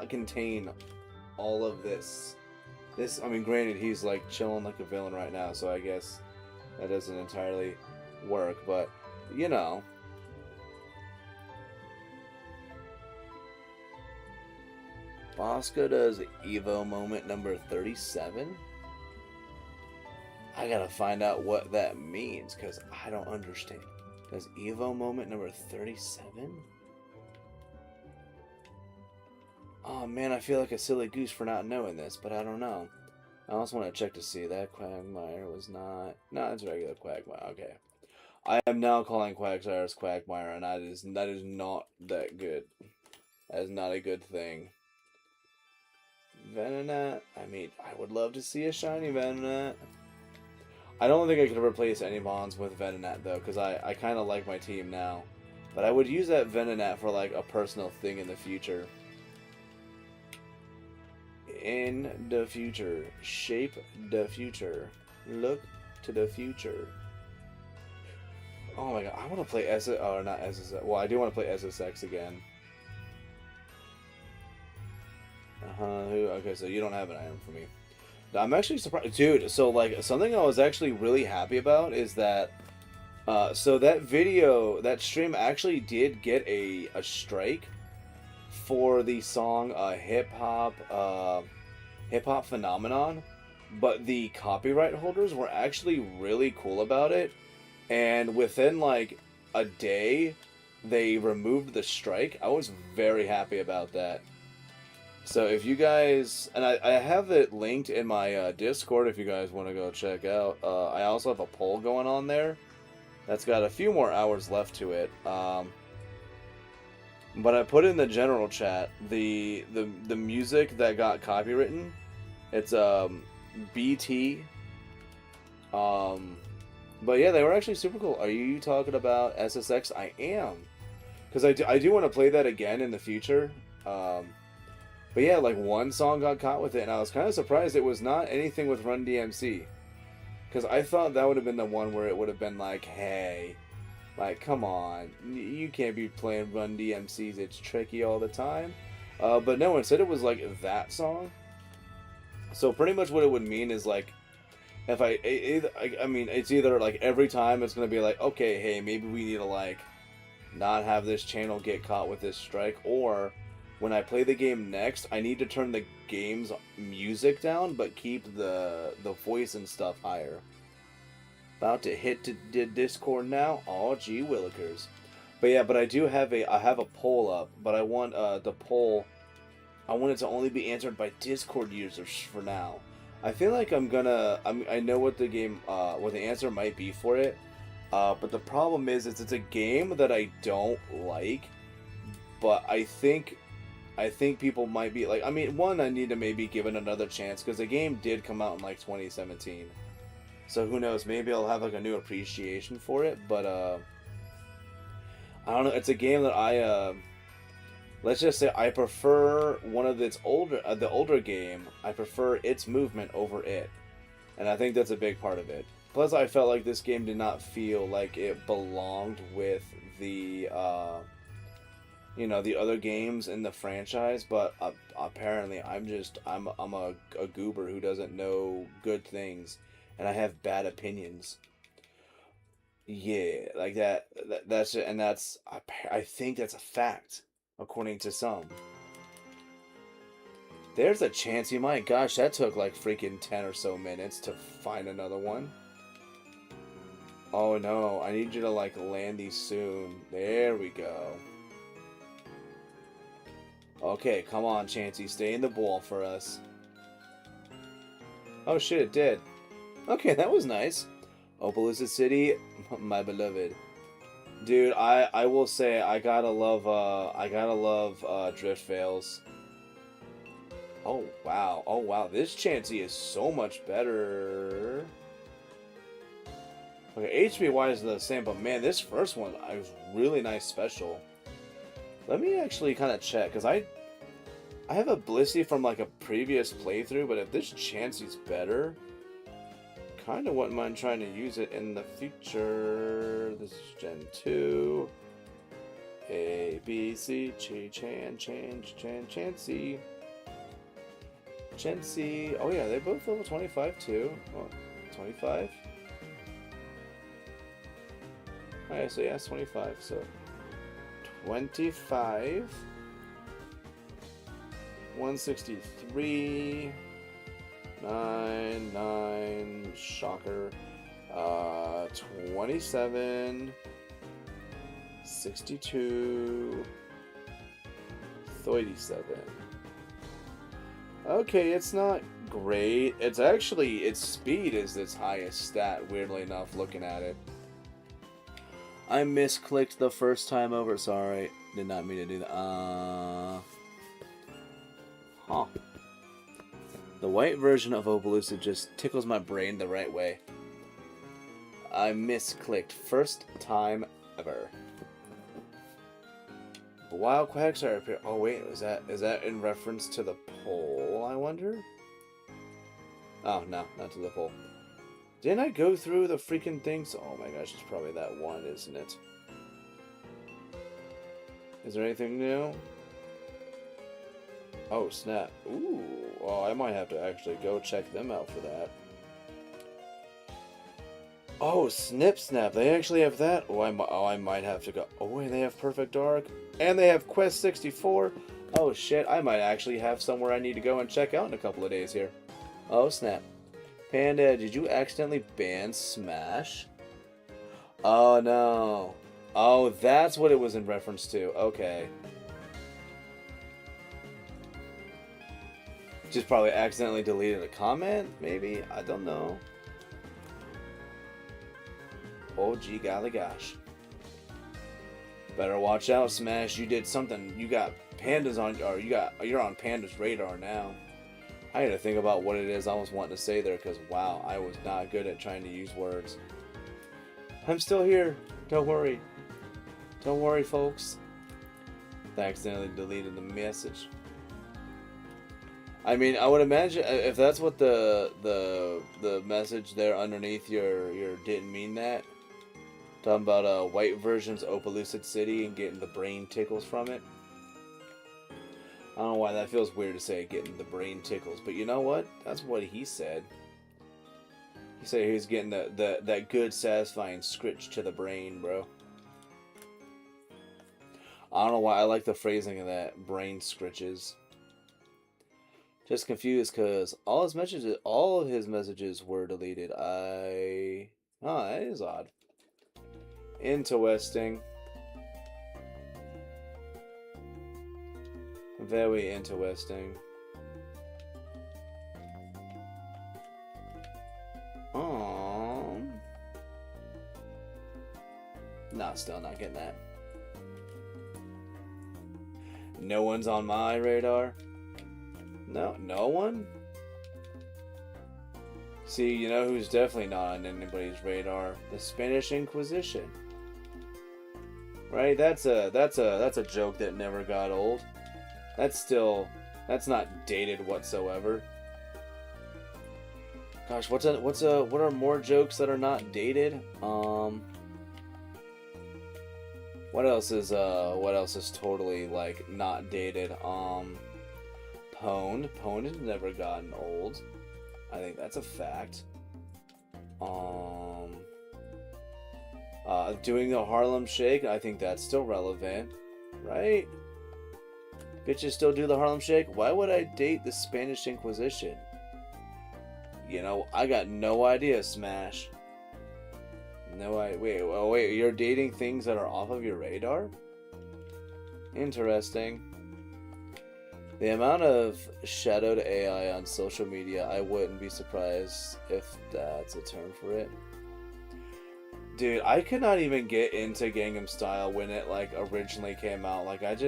contain all of this. I mean, granted, he's like chilling like a villain right now, so I guess that doesn't entirely work, but Bosco does Evo moment number 37? I gotta find out what that means, because I don't understand. Does Evo moment number 37? Oh man, I feel like a silly goose for not knowing this, but I don't know. I also want to check to see that Quagmire was not... No, it's regular Quagmire, okay. I am now calling Quagsire Quagmire, and that is not that good. That is not a good thing. Venonat, I mean, I would love to see a shiny Venonat. I don't think I could replace any Mons with Venonat, though, because I kind of like my team now. But I would use that Venonat for, like, a personal thing in the future. In the future. Shape the future. Look to the future. Oh my god, I want to play SS... Oh, not SSX. Well, I do want to play SSX again. Okay, so you don't have an item for me. I'm actually surprised, dude. So like something I was actually really happy about is that, so that video, that stream actually did get a strike for the song hip hop phenomenon, but the copyright holders were actually really cool about it, and within like a day, they removed the strike. I was very happy about that. So if you guys, and I have it linked in my Discord if you guys want to go check out. I also have a poll going on there that's got a few more hours left to it. But I put in the general chat the music that got copywritten. It's BT. But yeah, they were actually super cool. Are you talking about SSX? I am, because I do want to play that again in the future. But yeah, like one song got caught with it, and I was kind of surprised it was not anything with Run DMC. Because I thought that would have been the one where it would have been like, hey, like, come on, you can't be playing Run DMC's It's Tricky all the time. But no, instead it was like that song. So pretty much what it would mean is like, if I mean, it's either like every time it's going to be like, okay, hey, maybe we need to like not have this channel get caught with this strike, or when I play the game next, I need to turn the game's music down, but keep the voice and stuff higher. About to hit the Discord now. Oh, gee willikers. But yeah, but I have a poll up, but I want the poll. I want it to only be answered by Discord users for now. I feel like I know what the game, what the answer might be for it. But the problem is it's a game that I don't like, but I think people might be like, I mean, one, I need to maybe give it another chance, because the game did come out in like 2017. So who knows, maybe I'll have like a new appreciation for it, but I don't know, it's a game that let's just say I prefer one of its the older game. I prefer its movement over it. And I think that's a big part of it. Plus I felt like this game did not feel like it belonged with the the other games in the franchise, but apparently I'm a goober who doesn't know good things, and I have bad opinions. Yeah, like that's it, and I think that's a fact, according to some. There's a chance you might. Gosh, that took like freaking 10 or so minutes to find another one. Oh no, I need you to like land these soon. There we go. Okay, come on, Chansey, stay in the ball for us. Oh shit, it did. Okay, that was nice. Opelousas City, my beloved. Dude, I will say I gotta love drift fails. Oh wow, this Chansey is so much better. Okay, HP wise is the same, but man, this first one was really nice special. Let me actually kind of check, because I have a Blissey from like a previous playthrough, but if this Chansey's better, kind of wouldn't mind trying to use it in the future. This is Gen 2. A, B, C, Chansey. Chansey. Oh yeah, they both level 25 too. Oh, 25? Alright, so yeah, it's 25, so 25, 163, 9, shocker, 27, 62, 37. Okay, it's not great. It's actually, its speed is its highest stat, weirdly enough, looking at it. I misclicked the first time over. Sorry, did not mean to do that. Huh. The white version of Opelousas just tickles my brain the right way. I misclicked first time ever. Wild quacks are appear. Oh wait, is that in reference to the poll? I wonder. Oh no, not to the poll. Didn't I go through the freaking things? Oh my gosh, it's probably that one, isn't it? Is there anything new? Oh, snap. Ooh. Oh, I might have to actually go check them out for that. Oh, Snip Snap. They actually have that. Oh, I might have to go. Oh, and they have Perfect Dark. And they have Quest 64. Oh, shit. I might actually have somewhere I need to go and check out in a couple of days here. Oh, snap. Panda, did you accidentally ban Smash? Oh, no. Oh, that's what it was in reference to. Okay. Just probably accidentally deleted a comment, maybe? I don't know. Oh, gee, golly gosh. Better watch out, Smash. You did something. You got pandas on, or you're on Panda's radar now. I had to think about what it is I was wanting to say there, because wow, I was not good at trying to use words. I'm still here. Don't worry. Don't worry, folks. I accidentally deleted the message. I mean, I would imagine if that's what the message there underneath your didn't mean that. Talking about white version's Opelucid City and getting the brain tickles from it. I don't know why that feels weird to say, getting the brain tickles, but you know what? That's what he said. He said he was getting that good, satisfying scritch to the brain, bro. I don't know why I like the phrasing of that, brain scritches. Just confused because all of his messages were deleted. Oh, that is odd. Interesting. Very interesting. Nah, still not getting that. No one's on my radar. No, no one? See, you know who's definitely not on anybody's radar? The Spanish Inquisition. Right? That's a joke that never got old. That's not dated whatsoever. Gosh, what are more jokes that are not dated? What else is totally like not dated? Pwn has never gotten old. I think that's a fact. Doing the Harlem Shake, I think that's still relevant, right? Bitches still do the Harlem Shake? Why would I date the Spanish Inquisition? You know, I got no idea, Smash. No, wait, you're dating things that are off of your radar? Interesting. The amount of shadowed AI on social media, I wouldn't be surprised if that's a term for it. Dude, I could not even get into Gangnam Style when it like originally came out. Like that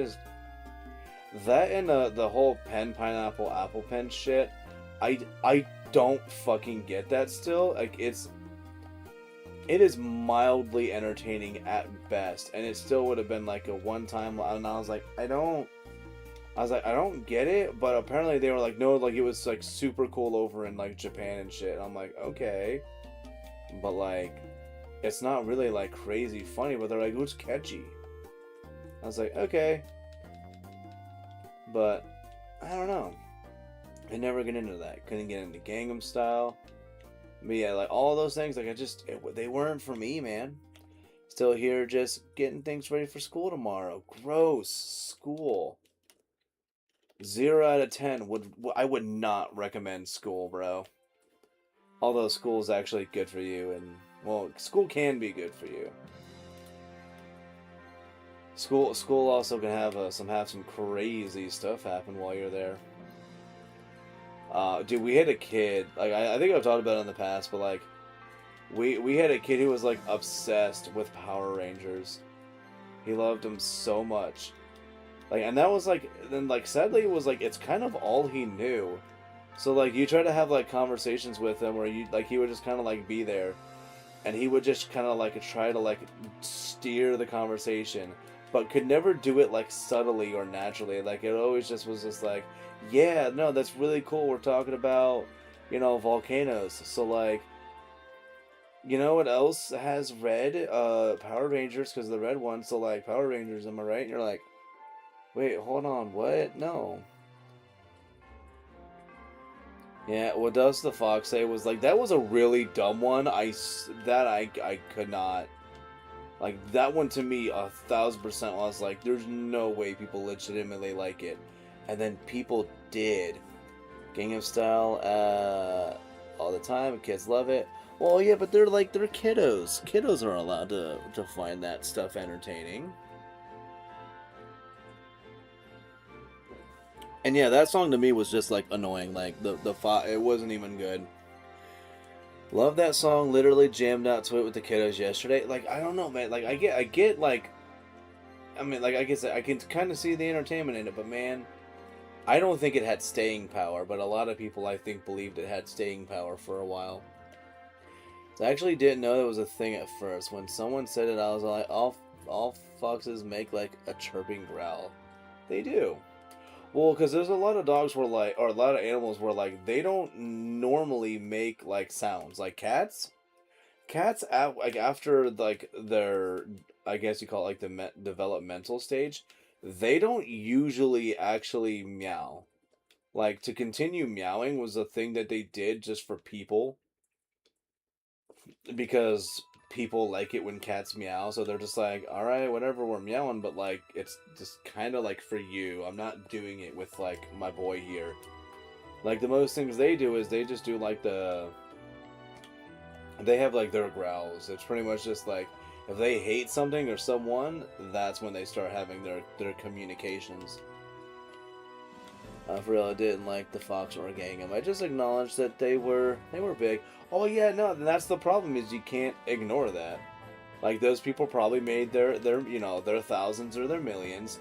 and the whole pen pineapple apple pen shit. I don't fucking get that still. Like it is mildly entertaining at best, and it still would have been like a one time. And I was like, I don't get it, but apparently they were like, no, like it was like super cool over in like Japan and shit. And I'm like, okay, but like, it's not really like crazy funny, but they're like, it's catchy. I was like, okay, but I don't know. I never get into that. Couldn't get into Gangnam Style. But yeah, like all those things, like they weren't for me, man. Still here, just getting things ready for school tomorrow. Gross school. 0 out of 10 I would not recommend school, bro. Although school is actually good for you, and well, school can be good for you. School also can have some crazy stuff happen while you're there. Dude, we had a kid, like I think I've talked about it in the past, but like we had a kid who was like obsessed with Power Rangers. He loved them so much. Like, and that was like, then like sadly it was like it's kind of all he knew. So like you try to have like conversations with him where you like he would just kind of like be there, and he would just kind of like try to like steer the conversation, but could never do it like subtly or naturally. Like it always just was just like, yeah, no, that's really cool. We're talking about, you know, volcanoes. So like, you know what else has red? Power Rangers, because the red one. So like Power Rangers, am I right? And you're like, wait, hold on, what? No. Yeah, what does the fox say was like, that was a really dumb one. I could not. Like, that one to me, 1,000% was like, there's no way people legitimately like it. And then people did. Gangnam Style, all the time, kids love it. Well, yeah, but they're kiddos. Kiddos are allowed to find that stuff entertaining. And yeah, that song to me was just like annoying. Like it wasn't even good. Love that song. Literally jammed out to it with the kiddos yesterday. Like, I don't know, man. Like, I get like, I mean, like, I guess I can kind of see the entertainment in it, but man, I don't think it had staying power. But a lot of people, I think, believed it had staying power for a while. So I actually didn't know it was a thing at first. When someone said it, I was like, all foxes make like a chirping growl. They do. Well, because there's a lot of dogs where like, or a lot of animals where like they don't normally make like sounds. Like cats, like after like their, I guess you call it like the developmental stage, they don't usually actually meow. Like to continue meowing was a thing that they did just for people, because people like it when cats meow, so they're just like, all right, whatever, we're meowing, but like it's just kind of like for you. I'm not doing it with like my boy here. Like the most things they do is they just do like they have like their growls. It's pretty much just like if they hate something or someone, that's when they start having their communications. For real, I didn't like the fox or Gangnam. I just acknowledged that they were big. Oh yeah, no, that's the problem, is you can't ignore that. Like those people probably made their you know, their thousands or their millions,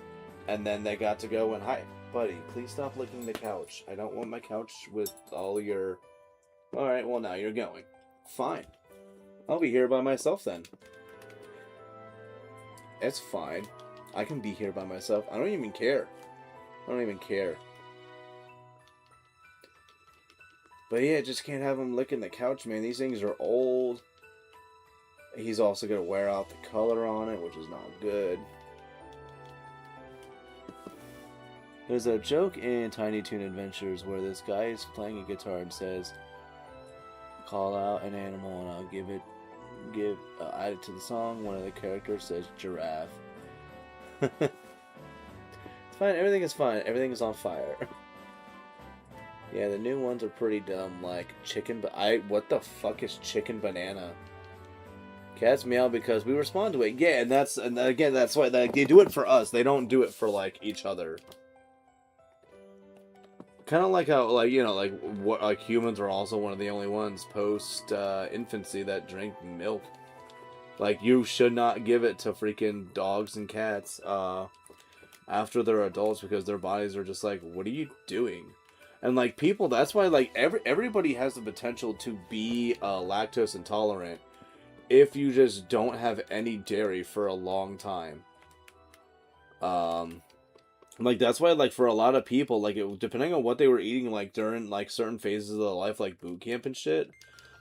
and then they got to go and, hi, buddy, please stop licking the couch. I don't want my couch with all your. All right, well now you're going. Fine, I'll be here by myself then. It's fine. I can be here by myself. I don't even care. I don't even care. But yeah, just can't have him licking the couch, man. These things are old. He's also going to wear out the color on it, which is not good. There's a joke in Tiny Toon Adventures where this guy is playing a guitar and says, call out an animal and I'll add it to the song. One of the characters says giraffe. It's fine. Everything is fine. Everything is on fire. Yeah, the new ones are pretty dumb, like chicken, but what the fuck is chicken banana? Cats meow because we respond to it. Yeah, and again, that's why they do it for us. They don't do it for like each other. Kind of like how, like, you know, like what, like humans are also one of the only ones post infancy that drink milk. Like, you should not give it to freaking dogs and cats after they're adults, because their bodies are just like, what are you doing? And like people, that's why like everybody has the potential to be lactose intolerant if you just don't have any dairy for a long time. Like that's why, like, for a lot of people, like depending on what they were eating, like during like certain phases of their life, like boot camp and shit.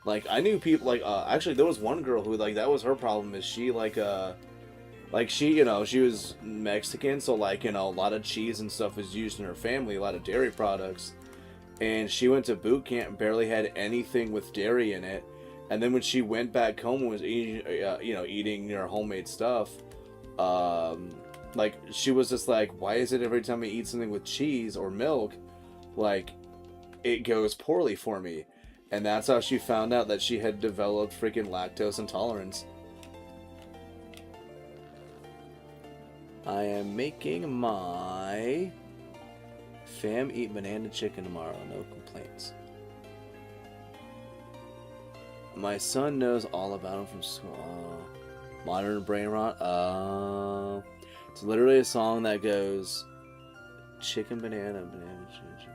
Like I knew people like actually there was one girl who, like, that was her problem, is she like she, you know, she was Mexican, so like, you know, a lot of cheese and stuff was used in her family, a lot of dairy products. And she went to boot camp and barely had anything with dairy in it. And then when she went back home and was eating, you know, eating your homemade stuff, like, she was just like, why is it every time I eat something with cheese or milk, like, it goes poorly for me? And that's how she found out that she had developed freaking lactose intolerance. I am making my fam eat banana chicken tomorrow, no complaints. My son knows all about him from school. Modern brain rot. It's literally a song that goes chicken banana chicken.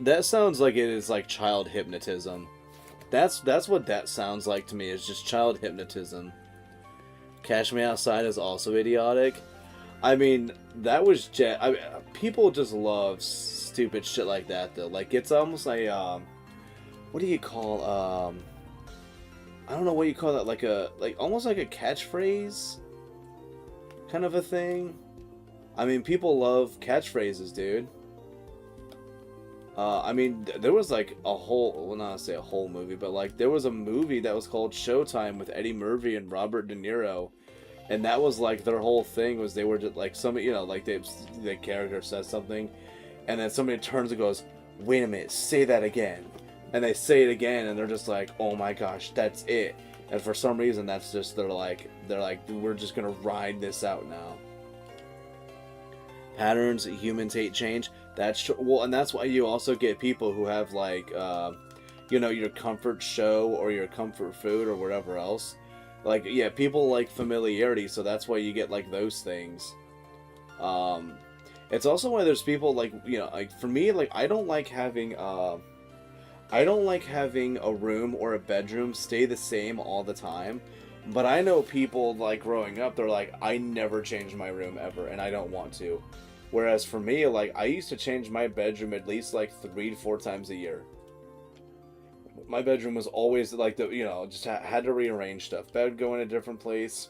That sounds like it is like child hypnotism. That's what that sounds like to me. It's just child hypnotism. Cash Me Outside is also idiotic. I mean, that was people just love stupid shit like that, though. Like, it's almost like, what do you call, I don't know what you call that, like almost like a catchphrase kind of a thing. I mean, people love catchphrases, dude. I mean, there was like a whole, well, not to say a whole movie, but like there was a movie that was called Showtime with Eddie Murphy and Robert De Niro, and that was like their whole thing was they were just like somebody, you know, like the character says something, and then somebody turns and goes, "Wait a minute, say that again," and they say it again, and they're just like, "Oh my gosh, that's it." And for some reason, that's just they're like we're just gonna ride this out now. Patterns humans hate change. That's true. Well, and that's why you also get people who have like, you know, your comfort show or your comfort food or whatever else. Like, yeah, people like familiarity, so that's why you get like those things. It's also why there's people like, you know, like for me, like I don't like having a room or a bedroom stay the same all the time. But I know people like growing up, they're like, I never change my room ever, and I don't want to. Whereas for me, like, I used to change my bedroom at least like 3 to 4 times a year. My bedroom was always like the, you know, just had to rearrange stuff. Bed would go in a different place.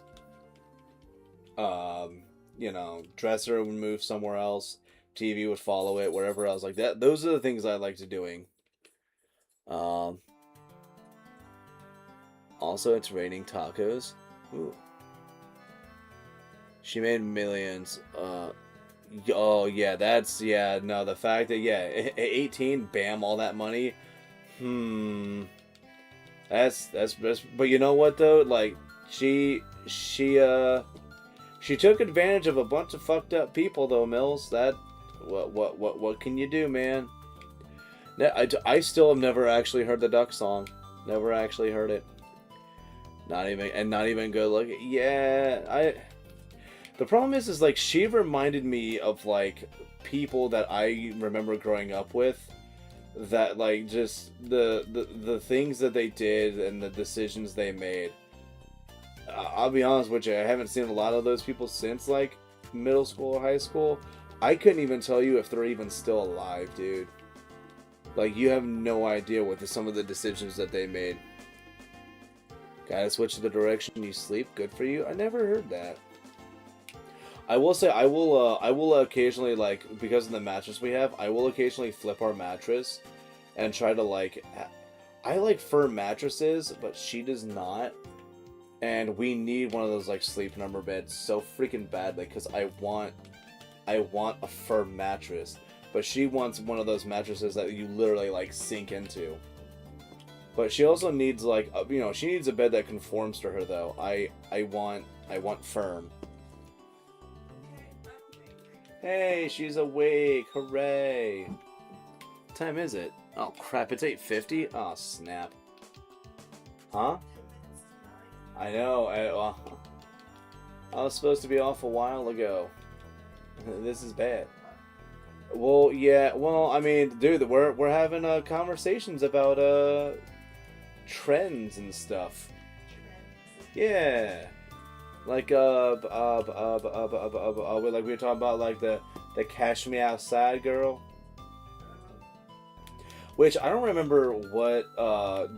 You know, dresser would move somewhere else. TV would follow it, wherever else like that. Those are the things I like to doing. Also, it's raining tacos. Ooh. She made millions. Oh yeah, that's yeah. No, the fact that yeah, 18, bam, all that money. That's. But you know what though? Like she took advantage of a bunch of fucked up people though, Mills. That what can you do, man? I still have never actually heard the Duck song. Never actually heard it. Not even good looking. Yeah, the problem is like she reminded me of like people that I remember growing up with, that like just the things that they did and the decisions they made. I'll be honest with you, I haven't seen a lot of those people since like middle school or high school. I couldn't even tell you if they're even still alive, dude. Like you have no idea what some of the decisions that they made. Gotta switch to the direction you sleep. Good for you. I never heard that. I will say I will occasionally, like, because of the mattress we have, I will occasionally flip our mattress and try to like. I like firm mattresses, but she does not, and we need one of those like sleep number beds so freaking badly because I want a firm mattress, but she wants one of those mattresses that you literally like sink into. But she also needs like you know, she needs a bed that conforms to her though. I want firm. Hey, she's awake! Hooray! What time is it? Oh crap! It's 8:50. Oh snap! Huh? I know. I was supposed to be off a while ago. This is bad. Well, yeah. Well, I mean, dude, we're having conversations about trends and stuff. Yeah. Like like we were talking about like the Cash Me Outside girl. Which I don't remember what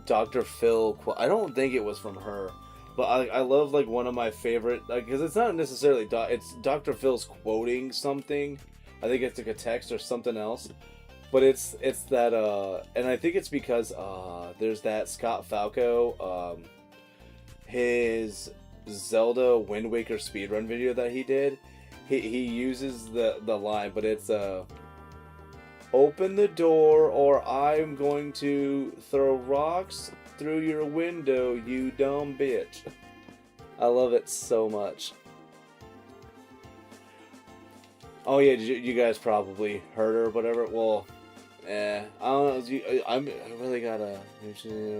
Dr. Phil I don't think it was from her. But I love like one of my favorite, like, because it's not necessarily it's Dr. Phil's quoting something. I think it's like a text or something else. But it's that and I think it's because there's that Scott Falco his Zelda Wind Waker speedrun video that he did. He uses the line, but it's open the door or I'm going to throw rocks through your window, you dumb bitch. I love it so much. Oh yeah, you guys probably heard her or whatever. Well, I don't know. I really gotta.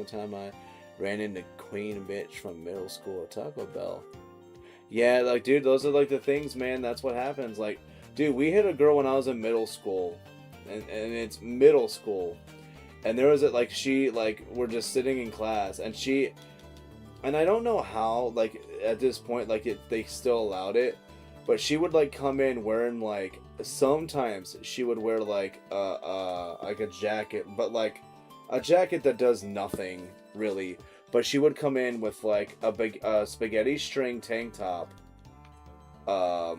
Time I ran into Queen bitch from middle school at Taco Bell. Yeah, like, dude, those are like the things, man. That's what happens. Like, dude, we hit a girl when I was in middle school, and it's middle school, and there was like we're just sitting in class, and I don't know how, like, at this point, like they still allowed it, but she would like come in wearing like, sometimes she would wear like a jacket, but like a jacket that does nothing really. But she would come in with like a big spaghetti string tank top. Yeah,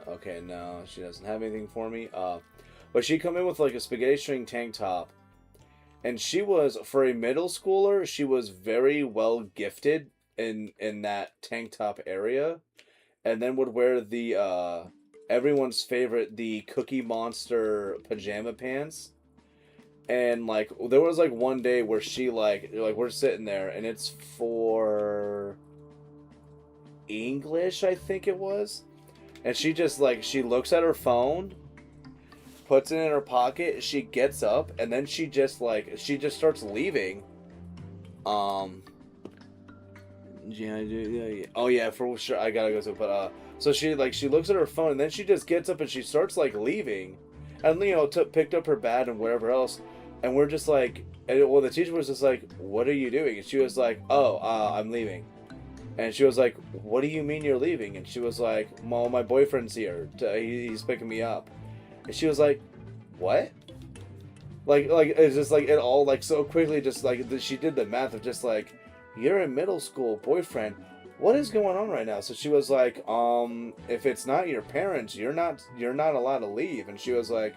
okay, no, she doesn't have anything for me. But she come in with like a spaghetti string tank top. And she was, for a middle schooler, she was very well gifted in that tank top area. And then would wear the everyone's favorite, the Cookie Monster pajama pants. And like there was like one day where she like we're sitting there and it's for English, I think it was. And she just like she looks at her phone, puts it in her pocket, she gets up, and then she just starts leaving. Yeah. Oh yeah, for sure. I gotta go to, but so she looks at her phone, and then she just gets up and she starts like leaving, and picked up her bag and whatever else, and we're just like, well, the teacher was just like, "What are you doing?" And she was like, "Oh, I'm leaving." And she was like, "What do you mean you're leaving?" And she was like, "Well, my boyfriend's here. He's picking me up." And she was like, "What?" Like it's just like it all like so quickly. Just like she did the math of just like, "You're in middle school, boyfriend. What is going on right now?" So she was like, if it's not your parents, you're not allowed to leave." And she was like,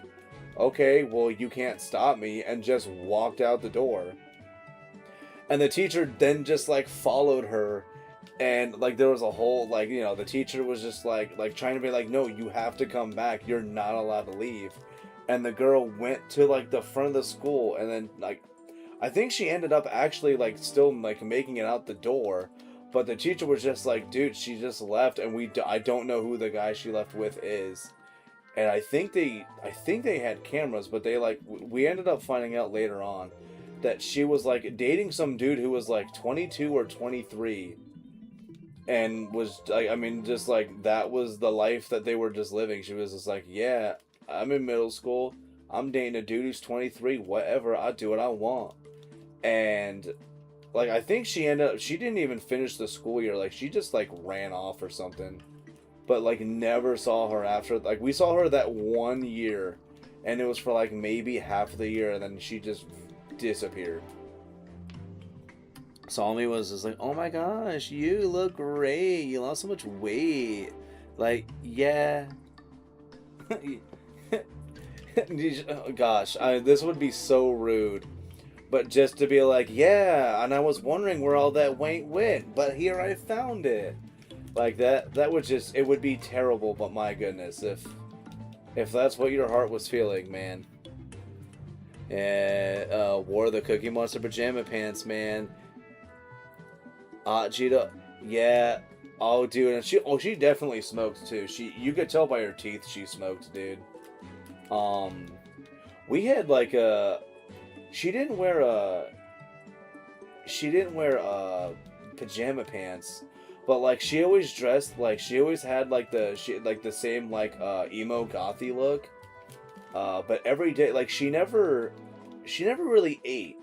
"Okay, well, you can't stop me," and just walked out the door. And the teacher then just like followed her, and like there was a whole like the teacher was just like trying to be like, "No, you have to come back. You're not allowed to leave." And the girl went to like the front of the school, and then like I think she ended up actually like still like making it out the door, but the teacher was just like, "Dude, she just left, and I don't know who the guy she left with is." And I think they had cameras, but we ended up finding out later on that she was like dating some dude who was like 22 or 23, and was like, I mean, just like that was the life that they were just living. She was just like, "Yeah, I'm in middle school. I'm dating a dude who's 23. Whatever, I do what I want." And like I think she didn't even finish the school year. Like she just like ran off or something. But like never saw her after. Like we saw her that one year, and it was for like maybe half the year, and then she just disappeared. Saw me, was just like, "Oh my gosh, you look great. You lost so much weight." Like, yeah. Oh, gosh, this would be so rude. But just to be like, "Yeah, and I was wondering where all that weight went, but here I found it." Like that would just, it would be terrible, but my goodness, if that's what your heart was feeling, man. And wore the Cookie Monster pajama pants, man. Cheetah, yeah. Oh, dude, and she definitely smoked too. You could tell by her teeth she smoked, dude. We had like she didn't wear pajama pants, but like she always dressed like she always had like the same like emo gothy look. But every day, like she never really ate,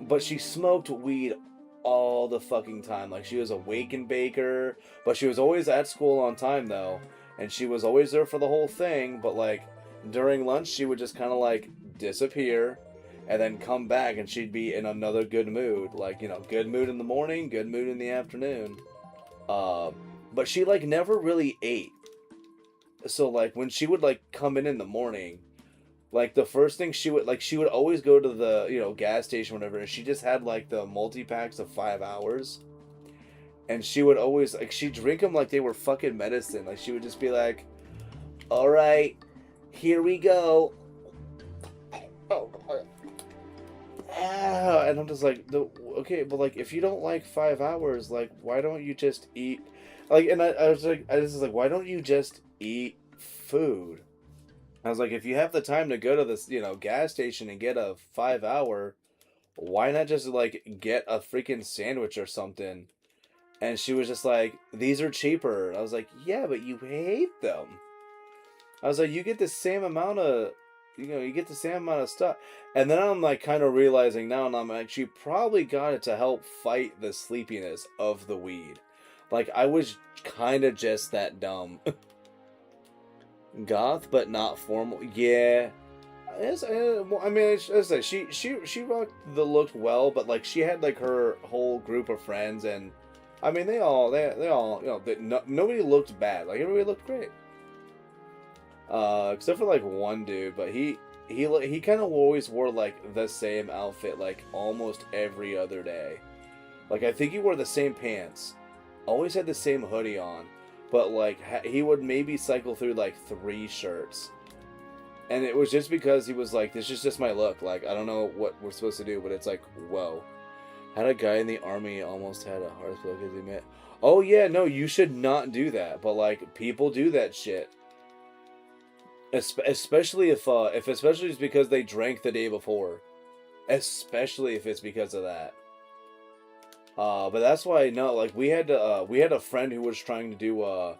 but she smoked weed all the fucking time. Like she was a wake and baker, but she was always at school on time though, and she was always there for the whole thing. But like during lunch, she would just kind of like disappear, and then come back, and she'd be in another good mood. Like, good mood in the morning, good mood in the afternoon. But she like never really ate. So like when she would like come in the morning, like the first thing she would always go to the gas station or whatever, and she just had like the multi-packs of 5 hours, and she would always like she'd drink them like they were fucking medicine. Like she would just be like, "All right, here we go." And I'm just like, okay, but like if you don't like 5 hours, like why don't you just eat? Like, and I was like, why don't you just eat food? I was like, if you have the time to go to this, gas station and get a 5 hour, why not just like get a freaking sandwich or something? And she was just like, "These are cheaper." I was like, "Yeah, but you hate them." I was like, you get the same amount of, stuff. And then I'm like kind of realizing now, and I'm like, she probably got it to help fight the sleepiness of the weed. Like I was kind of just that dumb. Goth, but not formal. Yeah. I mean, she rocked the look well, but like she had like her whole group of friends, and I mean they all nobody looked bad. Like everybody looked great. Except for like one dude, but he kind of always wore like the same outfit like almost every other day. Like I think he wore the same pants, always had the same hoodie on, but like he would maybe cycle through like 3 shirts. And it was just because he was like, this is just my look. Like, I don't know what we're supposed to do, but it's like, whoa. Had a guy in the army almost had a heart attack because he met. Oh, yeah, no, you should not do that. But, like, people do that shit. Especially if especially it's because they drank the day before. Especially if it's because of that. But that's why, no, like, we had a friend who was trying to do,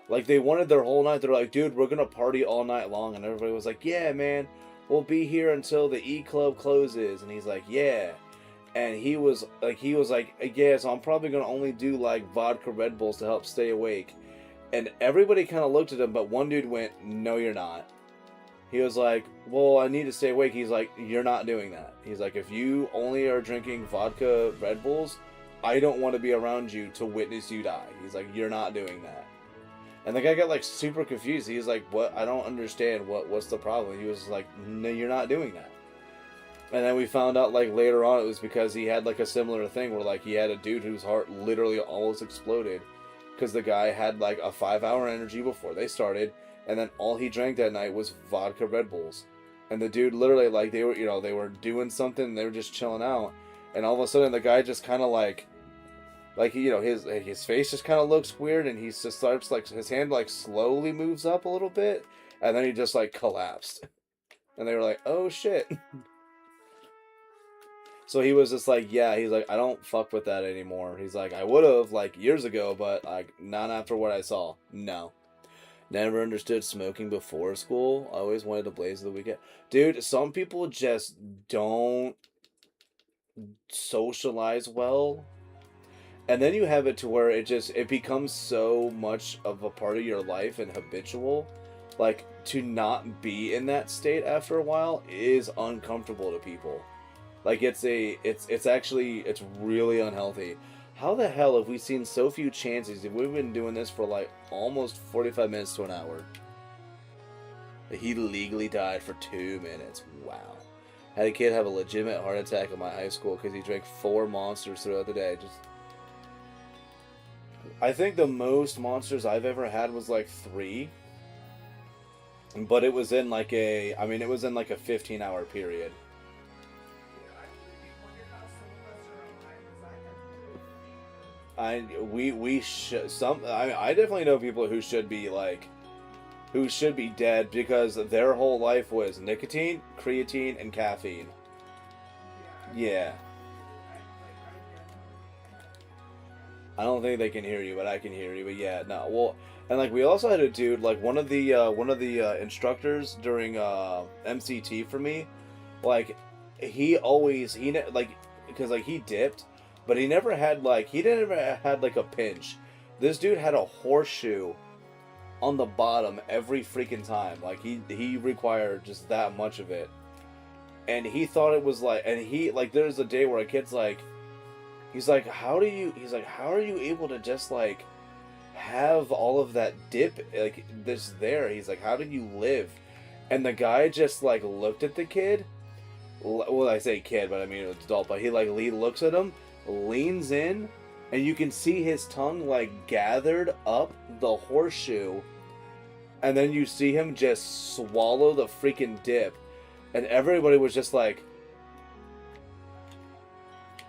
like, they wanted their whole night. They're like, dude, we're gonna party all night long. And everybody was like, yeah, man, we'll be here until the E-Club closes. And he's like, yeah. And he was like, yeah, so I'm probably gonna only do, like, vodka Red Bulls to help stay awake. And everybody kind of looked at him, but one dude went, no, you're not. He was like, well, I need to stay awake. He's like, you're not doing that. He's like, if you only are drinking vodka Red Bulls, I don't want to be around you to witness you die. He's like, you're not doing that. And the guy got, like, super confused. He's like, what? I don't understand. What's the problem? He was like, no, you're not doing that. And then we found out, like, later on it was because he had, like, a similar thing where, like, he had a dude whose heart literally almost exploded because the guy had, like, a 5-hour energy before they started, and then all he drank that night was vodka Red Bulls. And the dude literally, like, they were doing something, they were just chilling out, and all of a sudden the guy just kind of, like, his face just kind of looks weird, and he just starts, like, his hand, like, slowly moves up a little bit, and then he just, like, collapsed. And they were like, oh, shit. So he was just like, yeah, he's like, I don't fuck with that anymore. He's like, I would have, like, years ago, but, like, not after what I saw. No. Never understood smoking before school. I always wanted to blaze the weekend. Dude, some people just don't socialize well. And then you have it to where it becomes so much of a part of your life and habitual. Like, to not be in that state after a while is uncomfortable to people. Like, it's really unhealthy. How the hell have we seen so few chances if we've been doing this for, like, almost 45 minutes to an hour? He legally died for 2 minutes. Wow. Had a kid have a legitimate heart attack in my high school because he drank 4 Monsters throughout the day. I think the most Monsters I've ever had was, like, 3. But it was in, like, a 15-hour period. I definitely know people who should be dead because their whole life was nicotine, creatine, and caffeine. Yeah. I don't think they can hear you, but I can hear you. But yeah, no. Well, and like we also had a dude, like one of the instructors during MCT for me, like because like he dipped. But he never had like a pinch. This dude had a horseshoe on the bottom every freaking time. Like he required just that much of it. And he thought it was like, and he like there's a day where a kid's like, how are you able to just like have all of that dip like this there? He's like, how did you live? And the guy just like looked at the kid. Well, I say kid, but I mean it's adult. But he looks at him, leans in, and you can see his tongue like gathered up the horseshoe, and then you see him just swallow the freaking dip, and everybody was just like,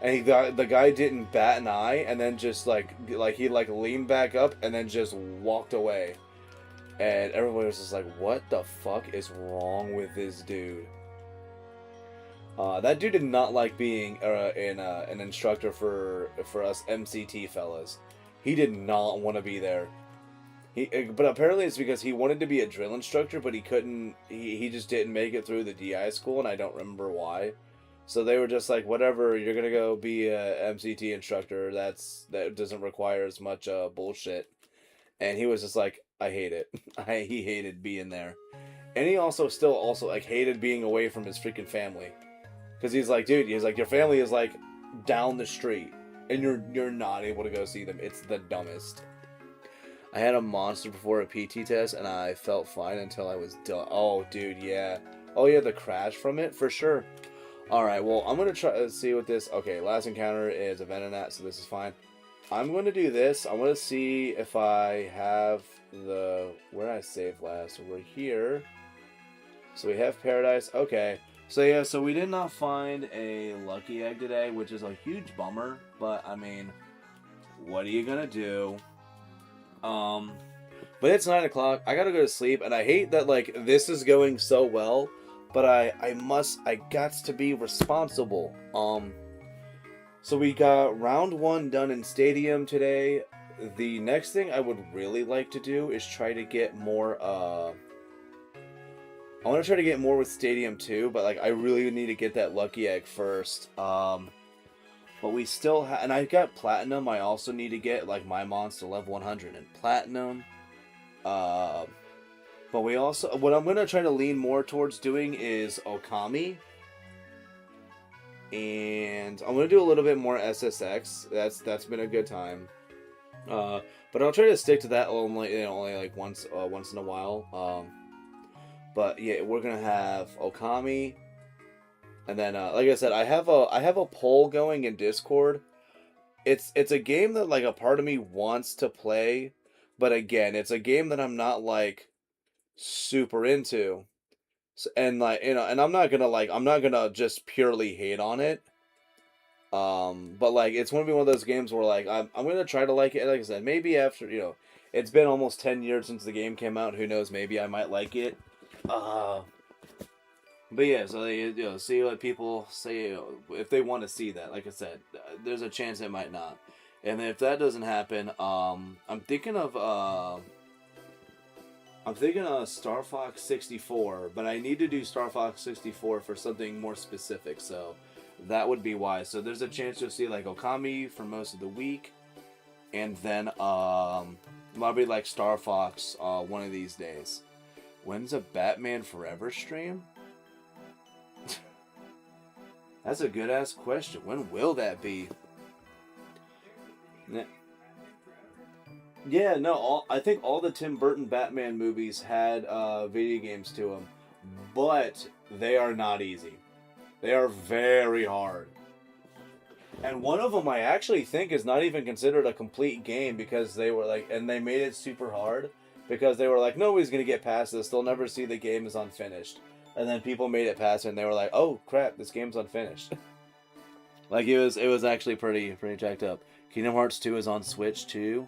and the guy didn't bat an eye, and then just like he leaned back up and then just walked away, and everybody was just like, what the fuck is wrong with this dude? That dude did not like being an instructor for us MCT fellas. He did not want to be there. But apparently it's because he wanted to be a drill instructor, but he couldn't. He just didn't make it through the DI school, and I don't remember why. So they were just like, whatever, you're gonna go be a MCT instructor. That doesn't require as much bullshit. And he was just like, I hate it. He hated being there, and he also like hated being away from his freaking family. Because he's like, dude, he's like, your family is like down the street, and you're not able to go see them. It's the dumbest. I had a monster before a PT test, and I felt fine until I was done. Oh, dude, yeah. Oh, yeah, the crash from it? For sure. Alright, well, I'm going to try to see what this... Okay, last encounter is a Venonat, so this is fine. I'm going to do this. I want to see if I have the... Where did I save last? So we're here. So we have Paradise. Okay. So, yeah, so we did not find a Lucky Egg today, which is a huge bummer. But, I mean, what are you going to do? But it's 9 o'clock. I gotta go to sleep, and I hate that, like, this is going so well, but I got to be responsible. So we got round 1 done in Stadium today. The next thing I would really like to do is try to get more, I want to try to get more with Stadium 2, but, like, I really need to get that Lucky Egg first. But we still have, and I got Platinum. I also need to get, like, my Mons to level 100 in Platinum. But we also, what I'm going to try to lean more towards doing is Okami. And I'm going to do a little bit more SSX. That's been a good time. But I'll try to stick to that only like once in a while. But yeah, we're going to have Okami. And then, like I said, I have a poll going in Discord. It's a game that, like, a part of me wants to play, but again, it's a game that I'm not, like, super into. So, and, like, you know, and I'm not gonna just purely hate on it. But, like, it's gonna be one of those games where, like, I'm gonna try to like it. Like I said, maybe after, you know, it's been almost 10 years since the game came out. Who knows? Maybe I might like it. But yeah, so they, you know, see what people say, you know, if they want to see that. Like I said, there's a chance it might not. And if that doesn't happen, I'm thinking of Star Fox 64, but I need to do Star Fox 64 for something more specific. So that would be why. So there's a chance you'll see, like, Okami for most of the week, and then probably like Star Fox one of these days. When's a Batman Forever stream? That's a good ass question. When will that be? Yeah, no. I think all the Tim Burton Batman movies had video games to them, but they are not easy. They are very hard. And one of them I actually think is not even considered a complete game because they were like, and they made it super hard because they were like, nobody's gonna get past this. They'll never see the game is unfinished. And then people made it past it, and they were like, "Oh crap, this game's unfinished." Like, it was actually pretty jacked up. Kingdom Hearts 2 is on Switch too.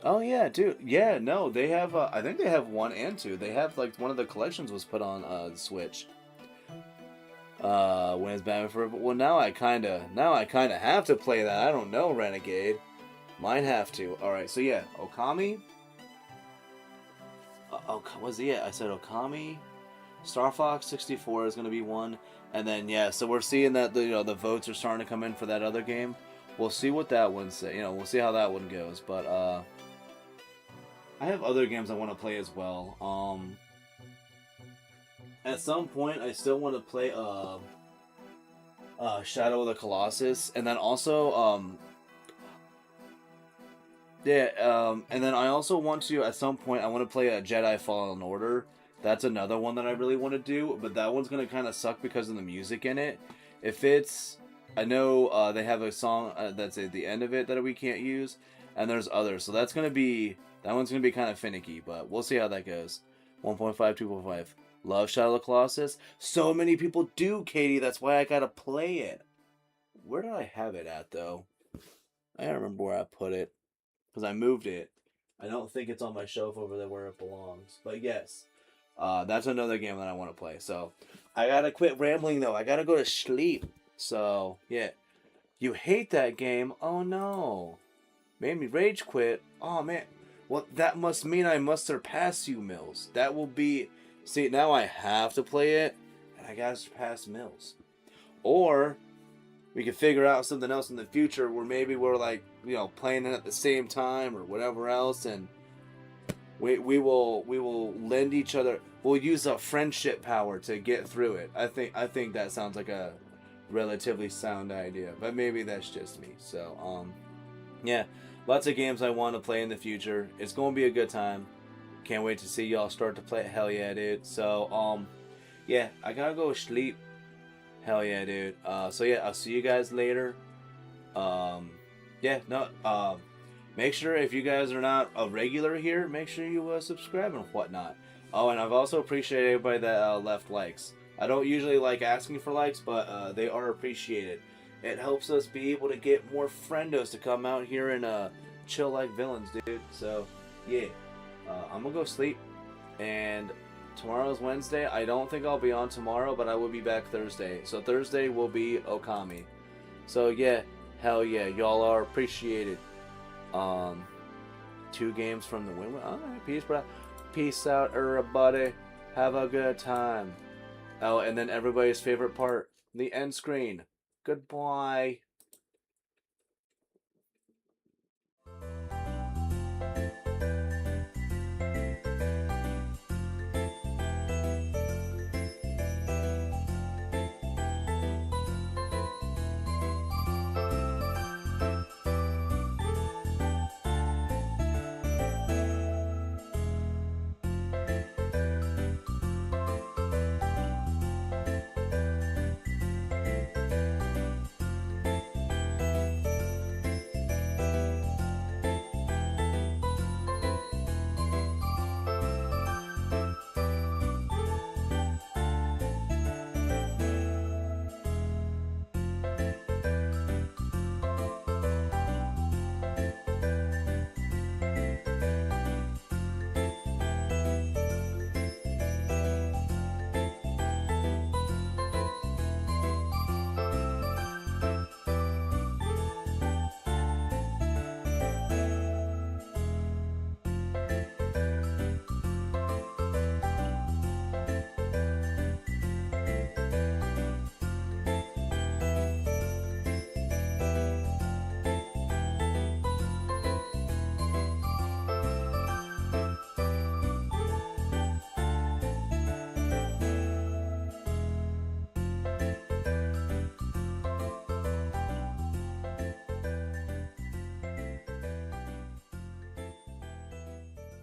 Oh yeah, dude. Yeah, no, they have. I think they have 1 and 2. They have, like, one of the collections was put on Switch. When it's Batman Forever. Well, now I kind of have to play that. I don't know, Renegade. Might have to. All right, so yeah, Okami. I said Okami. Star Fox 64 is going to be one. And then, yeah, so we're seeing that the votes are starting to come in for that other game. We'll see what that one say. You know, we'll see how that one goes. But I have other games I want to play as well. At some point, I still want to play Shadow of the Colossus, and then also and then I also want to, at some point, I want to play a Jedi Fallen Order. That's another one that I really want to do, but that one's going to kind of suck because of the music in it. If it's, I know they have a song that's at the end of it that we can't use, and there's others, so that one's going to be kind of finicky, but we'll see how that goes. 1.5, 2.5. Love Shadow of the Colossus. So many people do, Katie, that's why I gotta play it. Where did I have it at, though? I don't remember where I put it, because I moved it. I don't think it's on my shelf over there where it belongs. But yes, that's another game that I want to play. So, I gotta quit rambling, though. I gotta go to sleep. So, yeah. You hate that game? Oh, no. Made me rage quit? Oh, man. Well, that must mean I must surpass you, Mills. That will be... See, now I have to play it, and I gotta surpass Mills. Or... we could figure out something else in the future where maybe we're, like, you know, playing it at the same time or whatever else, and we will lend each other. We'll use a friendship power to get through it. I think that sounds like a relatively sound idea, but maybe that's just me. So yeah, lots of games I want to play in the future. It's gonna be a good time. Can't wait to see y'all start to play. Hell yeah, dude. So yeah, I gotta go sleep. Hell yeah, dude. So yeah, I'll see you guys later. Yeah, no. Make sure if you guys are not a regular here, make sure you subscribe and whatnot. Oh, and I've also appreciated everybody that left likes. I don't usually like asking for likes, but they are appreciated. It helps us be able to get more friendos to come out here and chill like villains, dude. So, yeah. I'm gonna go sleep. And tomorrow's Wednesday. I don't think I'll be on tomorrow, but I will be back Thursday. So Thursday will be Okami. So, yeah. Hell yeah. Y'all are appreciated. 2 games from the win. Alright, peace, bro. Peace out, everybody. Have a good time. Oh, and then everybody's favorite part, the end screen. Goodbye.